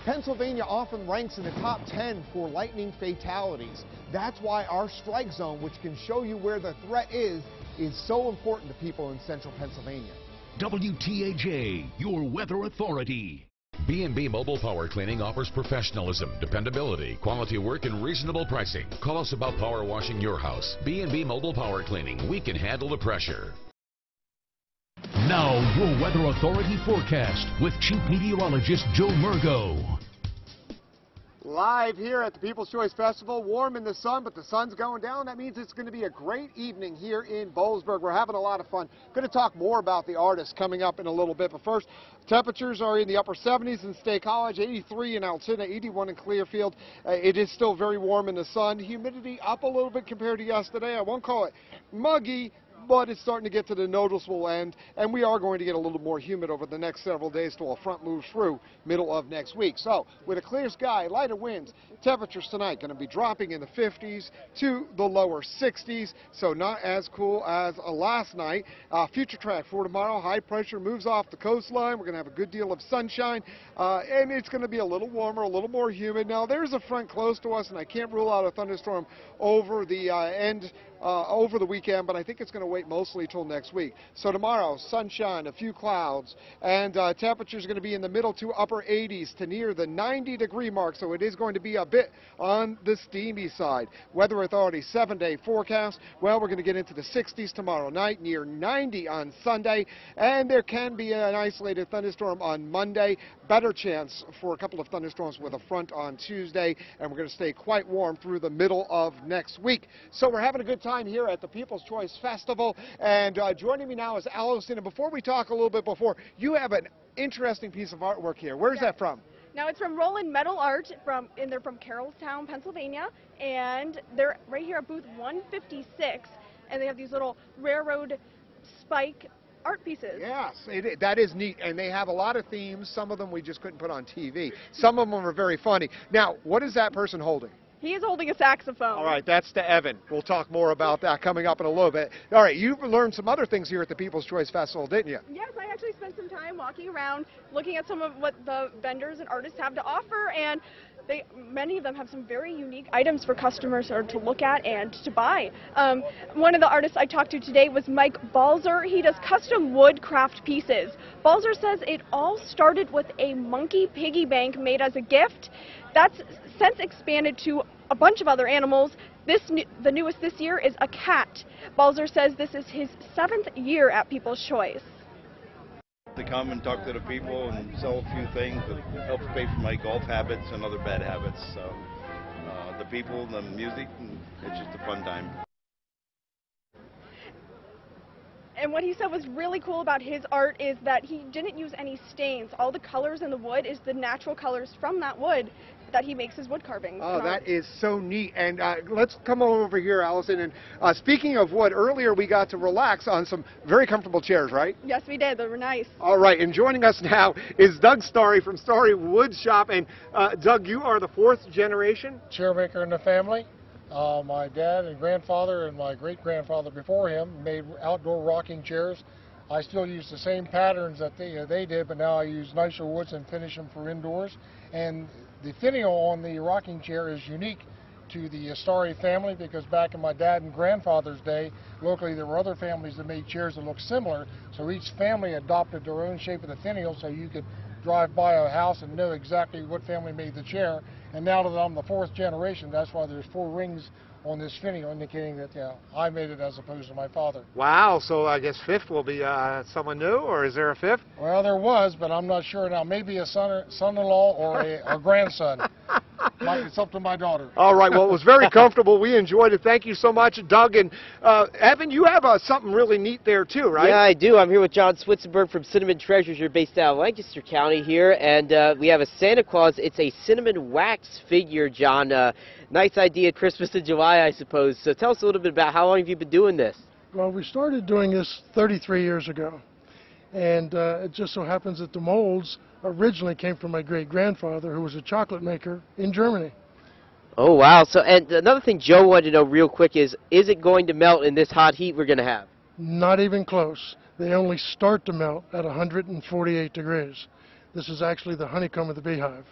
Pennsylvania often ranks in the top 10 for lightning fatalities. That's why our strike zone, which can show you where the threat is so important to people in central Pennsylvania. WTAJ, your weather authority. B&B Mobile Power Cleaning offers professionalism, dependability, quality work, and reasonable pricing. Call us about power washing your house. B&B Mobile Power Cleaning. We can handle the pressure. Now, your weather authority forecast with Chief Meteorologist Joe Murgo. Live here at the People's Choice Festival, warm in the sun, but the sun's going down. That means it's going to be a great evening here in Boalsburg. We're having a lot of fun. Going to talk more about the artists coming up in a little bit, but first, temperatures are in the upper 70s in State College, 83 in Altoona, 81 in Clearfield. It is still very warm in the sun. Humidity up a little bit compared to yesterday. I won't call it muggy, but it's starting to get to the noticeable end, and we are going to get a little more humid over the next several days till a front moves through middle of next week. So, with a clear sky, lighter winds, temperatures tonight going to be dropping in the 50s to the lower 60s, so not as cool as last night. Future track for tomorrow, high pressure moves off the coastline. We're going to have a good deal of sunshine, and it's going to be a little warmer, a little more humid. Now, there's a front close to us, and I can't rule out a thunderstorm over the over the weekend, but I think it's going to wait mostly till next week. So tomorrow, sunshine, a few clouds, and temperatures are going to be in the middle to upper 80s to near the 90-degree mark, so it is going to be a bit on the steamy side. Weather Authority 7-day forecast, well, we're going to get into the 60s tomorrow night, near 90 on Sunday, and there can be an isolated thunderstorm on Monday. Better chance for a couple of thunderstorms with a front on Tuesday, and we're going to stay quite warm through the middle of next week. So we're having a good time here at the People's Choice Festival, and joining me now is Allison. And before we talk a little bit before, you have an interesting piece of artwork here. Where's that from? Now it's from Roland Metal Art, and they're from Carrollstown, Pennsylvania, and they're right here at booth 156, and they have these little railroad spike art pieces. Yes, that is neat, and they have a lot of themes. Some of them we just couldn't put on TV. Some of them are very funny. Now, what is that person holding? He is holding a saxophone. All right, that's to Evan. We'll talk more about that coming up in a little bit. All right, you've learned some other things here at the People's Choice Festival, didn't you? Yes, I actually spent some time walking around, looking at some of what the vendors and artists have to offer, and many of them have some very unique items for customers to look at and to buy. One of the artists I talked to today was Mike Balzer. He does custom wood craft pieces. Balzer says it all started with a monkey piggy bank made as a gift. That's since expanded to a bunch of other animals. The newest this year is a cat. Balzer says this is his 7th year at People's Choice. To come and talk to the people and sell a few things that helps pay for my golf habits and other bad habits. So the people, the music, and it's just a fun time. And what he said was really cool about his art is that he didn't use any stains. All the colors in the wood is the natural colors from that wood that he makes his wood carvings. Oh, that is so neat. And let's come over here, Allison. And speaking of wood, earlier we got to relax on some very comfortable chairs, right? Yes, we did. They were nice. All right. And joining us now is Doug Starry from Starry Wood Shop. And Doug, you are the 4th generation chairmaker in the family. My dad and grandfather and my great-grandfather before him made outdoor rocking chairs. I still use the same patterns that they did, but now I use nicer woods and finish them for indoors. And the finial on the rocking chair is unique to the Starry family because back in my dad and grandfather's day, locally there were other families that made chairs that looked similar, so each family adopted their own shape of the finial so you could drive by a house and know exactly what family made the chair. And now that I'm the 4th generation, that's why there's 4 rings on this finial indicating that, I made it as opposed to my father. Wow, so I guess 5th will be someone new, or is there a 5th? Well, there was, but I'm not sure now. Maybe a son-in-law or a grandson. It's up to my daughter. All right, well, it was very comfortable. We enjoyed it. Thank you so much, Doug. And Evan, you have something really neat there, too, right? Yeah, I do. I'm here with John Switzenberg from Cinnamon Treasures. You're based out of Lancaster County here, and we have a Santa Claus. It's a cinnamon wax figure, John. Nice idea, Christmas in July, I suppose. So tell us a little bit about how long have you been doing this? Well, we started doing this 33 years ago, and it just so happens that the molds originally came from my great-grandfather, who was a chocolate maker in Germany. Oh, wow. So, and another thing Joe wanted to know real quick is it going to melt in this hot heat we're going to have? Not even close. They only start to melt at 148 degrees. This is actually the honeycomb of the beehive.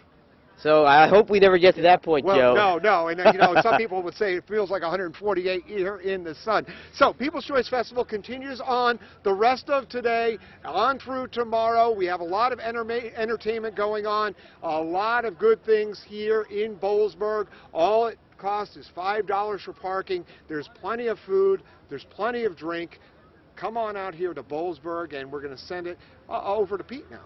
So I hope we never get to that point, Joe. No, and some people would say it feels like 148 here in the sun. So People's Choice Festival continues on the rest of today, on through tomorrow. We have a lot of entertainment going on, a lot of good things here in Boalsburg. All it costs is $5 for parking. There's plenty of food. There's plenty of drink. Come on out here to Boalsburg, and we're going to send it over to Pete now.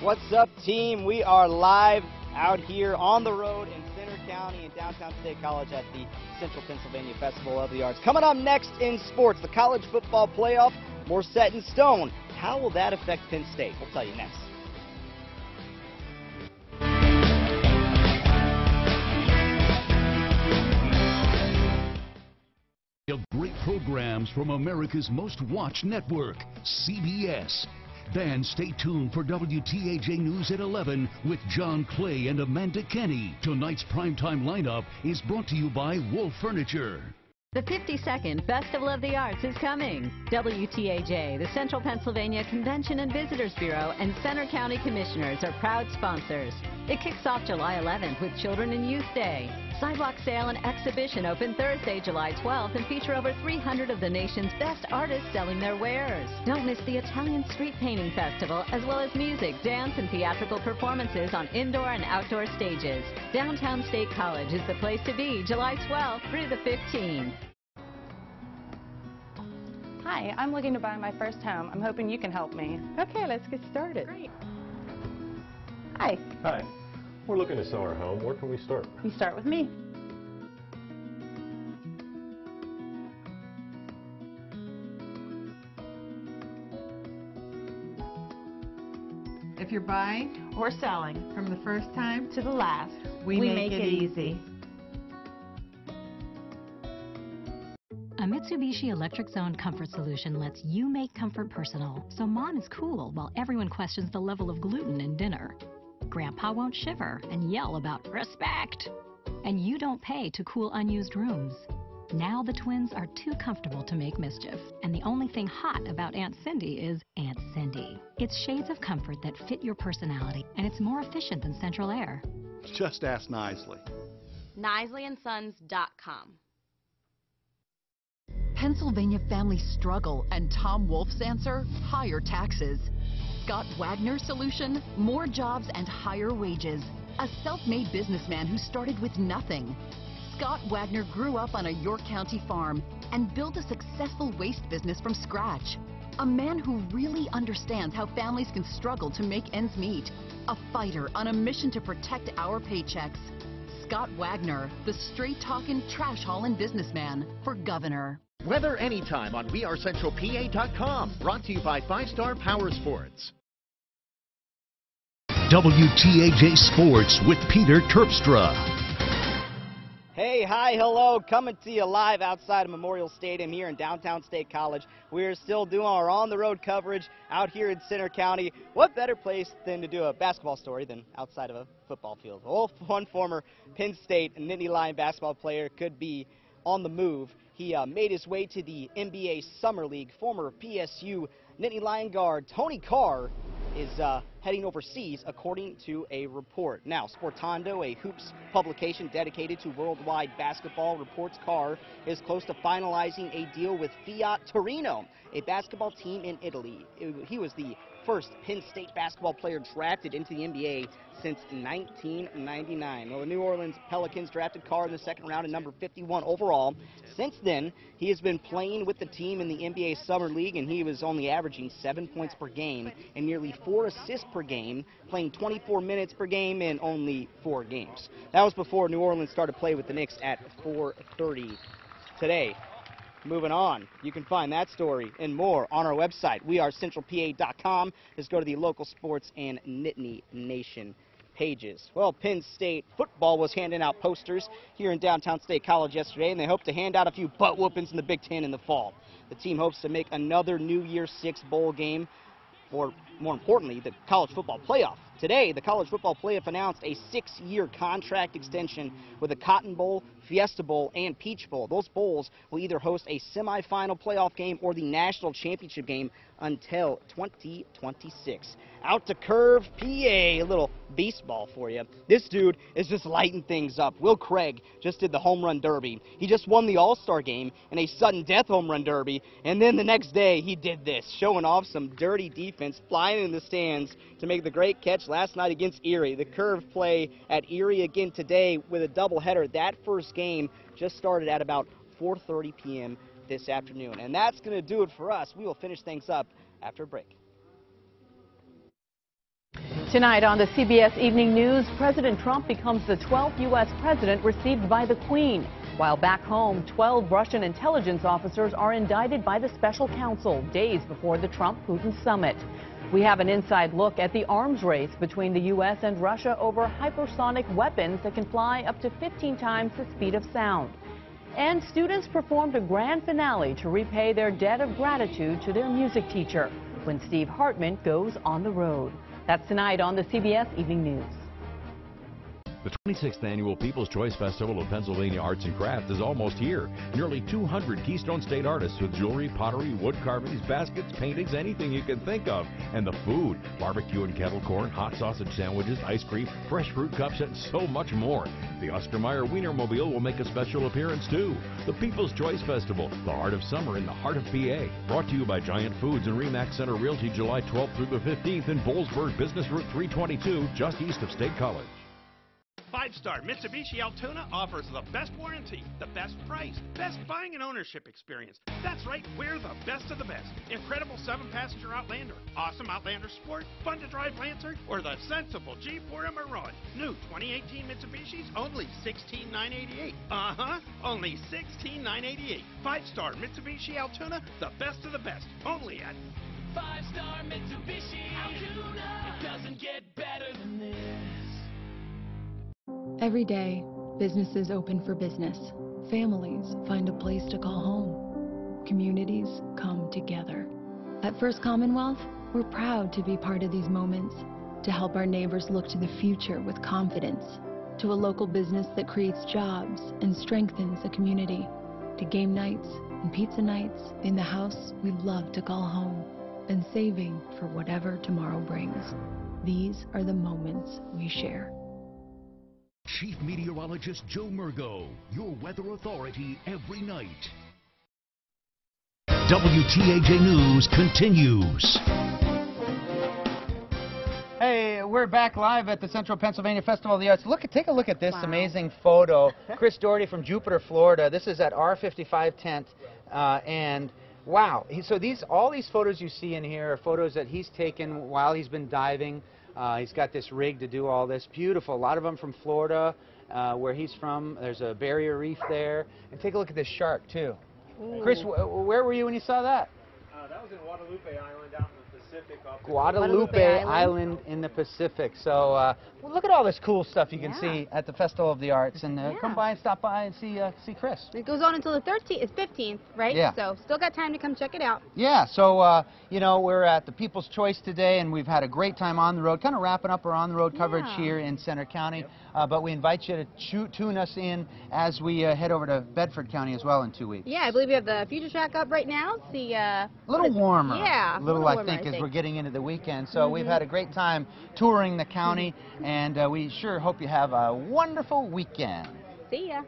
What's up, team? We are live out here on the road in Center County and Downtown State College at the Central Pennsylvania Festival of the Arts. Coming up next in sports, the college football playoff, more set in stone. How will that affect Penn State? We'll tell you next. Of great programs from America's most watched network, CBS. Then stay tuned for WTAJ News at 11 with John Clay and Amanda Kenny. Tonight's primetime lineup is brought to you by Wolf Furniture. The 52nd Festival of the Arts is coming. WTAJ, the Central Pennsylvania Convention and Visitors Bureau, and Center County Commissioners are proud sponsors. It kicks off July 11th with Children and Youth Day. Sidewalk sale and exhibition open Thursday, July 12th, and feature over 300 of the nation's best artists selling their wares. Don't miss the Italian Street Painting Festival, as well as music, dance, and theatrical performances on indoor and outdoor stages. Downtown State College is the place to be, July 12th through the 15th. Hi, I'm looking to buy my first home. I'm hoping you can help me. Okay, let's get started. Great. Hi. Hi. We're looking to sell our home. Where can we start? You start with me. If you're buying or selling from the first time to the last, we make it easy. A Mitsubishi Electric Zone comfort solution lets you make comfort personal, so mom is cool while everyone questions the level of gluten in dinner. Grandpa won't shiver and yell about respect. And you don't pay to cool unused rooms. Now the twins are too comfortable to make mischief. And the only thing hot about Aunt Cindy is Aunt Cindy. It's shades of comfort that fit your personality, and it's more efficient than central air. Just ask Nisley. NisleyandSons.com. Pennsylvania families struggle, and Tom Wolf's answer? Higher taxes. Scott Wagner's solution? More jobs and higher wages. A self-made businessman who started with nothing. Scott Wagner grew up on a York County farm and built a successful waste business from scratch. A man who really understands how families can struggle to make ends meet. A fighter on a mission to protect our paychecks. Scott Wagner, the straight-talking, trash-hauling businessman for governor. Weather anytime on WeAreCentralPA.com. Brought to you by 5-Star Power Sports. WTAJ Sports with Peter Terpstra. Hey, hi, hello, coming to you live outside of Memorial Stadium here in downtown State College. We're still doing our on-the-road coverage out here in Center County. What better place than to do a basketball story than outside of a football field? Well, one former Penn State and Nittany Lion basketball player could be on the move. He made his way to the NBA Summer League. Former PSU Nittany Lion guard Tony Carr is heading overseas, according to a report. Now, Sportando, a hoops publication dedicated to worldwide basketball, reports Carr is close to finalizing a deal with Fiat Torino, a basketball team in Italy. He was the first Penn State basketball player drafted into the NBA since 1999. Well, the New Orleans Pelicans drafted Carr in the second round at number 51 overall. Since then, he has been playing with the team in the NBA Summer League, and he was only averaging 7 points per game and nearly 4 assists per game, playing 24 minutes per game in only 4 games. That was before New Orleans started play with the Knicks at 4:30 today. Moving on, you can find that story and more on our website, wearecentralpa.com. Just go to the local sports and Nittany Nation pages. Well, Penn State football was handing out posters here in downtown State College yesterday, and they hope to hand out a few butt whoopings in the Big Ten in the fall. The team hopes to make another New Year's Six bowl game, or more importantly, the college football playoff. Today, the college football playoff announced a 6-year contract extension with the Cotton Bowl, Fiesta Bowl, and Peach Bowl. Those bowls will either host a semifinal playoff game or the national championship game until 2026. Out to Curve, PA, a little baseball for you. This dude is just lighting things up. Will Craig just did the home run derby. He just won the All-Star game in a sudden death home run derby, and then the next day he did this, showing off some dirty defense, flying in the stands to make the great catch last night against Erie. The Curve play at Erie again today with a doubleheader. That first game just started at about 4:30 p.m. this afternoon. And that's going to do it for us. We will finish things up after a break. Tonight on the CBS Evening News, President Trump becomes the 12th U.S. president received by the Queen. While back home, 12 Russian intelligence officers are indicted by the special counsel days before the Trump-Putin summit. We have an inside look at the arms race between the U.S. and Russia over hypersonic weapons that can fly up to 15 times the speed of sound. And students performed a grand finale to repay their debt of gratitude to their music teacher when Steve Hartman goes on the road. That's tonight on the CBS Evening News. The 26th Annual People's Choice Festival of Pennsylvania Arts and Crafts is almost here. Nearly 200 Keystone State artists with jewelry, pottery, wood carvings, baskets, paintings, anything you can think of. And the food, barbecue and kettle corn, hot sausage sandwiches, ice cream, fresh fruit cups, and so much more. The Oscar Mayer Wienermobile will make a special appearance too. The People's Choice Festival, the heart of summer in the heart of PA. Brought to you by Giant Foods and Remax Center Realty, July 12th through the 15th in Boalsburg, Business Route 322, just east of State College. 5-star Mitsubishi Altoona offers the best warranty, the best price, best buying and ownership experience. That's right, we're the best of the best. Incredible 7-passenger Outlander, awesome Outlander Sport, fun to drive Lancer, or the sensible G4 Maraude. New 2018 Mitsubishis, only $16,988. Only $16,988. 5-star Mitsubishi Altoona, the best of the best. Only at 5-star Mitsubishi Altoona. It doesn't get better than this. Every day, businesses open for business. Families find a place to call home. Communities come together. At First Commonwealth, we're proud to be part of these moments, to help our neighbors look to the future with confidence, to a local business that creates jobs and strengthens a community, to game nights and pizza nights in the house we love to call home, and saving for whatever tomorrow brings. These are the moments we share. Chief Meteorologist Joe Murgo, your weather authority every night. WTAJ News continues. Hey, we're back live at the Central Pennsylvania Festival of the Arts. Take a look at this amazing photo. Chris Doherty from Jupiter, Florida. This is at R55 tent, and wow. So all these photos you see in here are photos that he's taken while he's been diving. He's got this rig to do all this. Beautiful. A lot of them from Florida, where he's from. There's a barrier reef there. And take a look at this shark, too. Ooh. Chris, where were you when you saw that? That was in Guadalupe Island out in the Pacific. Guadalupe Island in the Pacific. So well, look at all this cool stuff you can see at the Festival of the Arts. And come by and stop by and see Chris. It goes on until the 15th, right? Yeah. So still got time to come check it out. Yeah, so, you know, we're at the People's Choice today, and we've had a great time on the road, kind of wrapping up our on-the-road coverage here in Center County. But we invite you to tune us in as we head over to Bedford County as well in 2 weeks. Yeah, I believe we have the Future Track up right now. See, a little warmer. Yeah. A little, I think, is we're getting into the weekend. So we've had a great time touring the county, and we sure hope you have a wonderful weekend. See ya.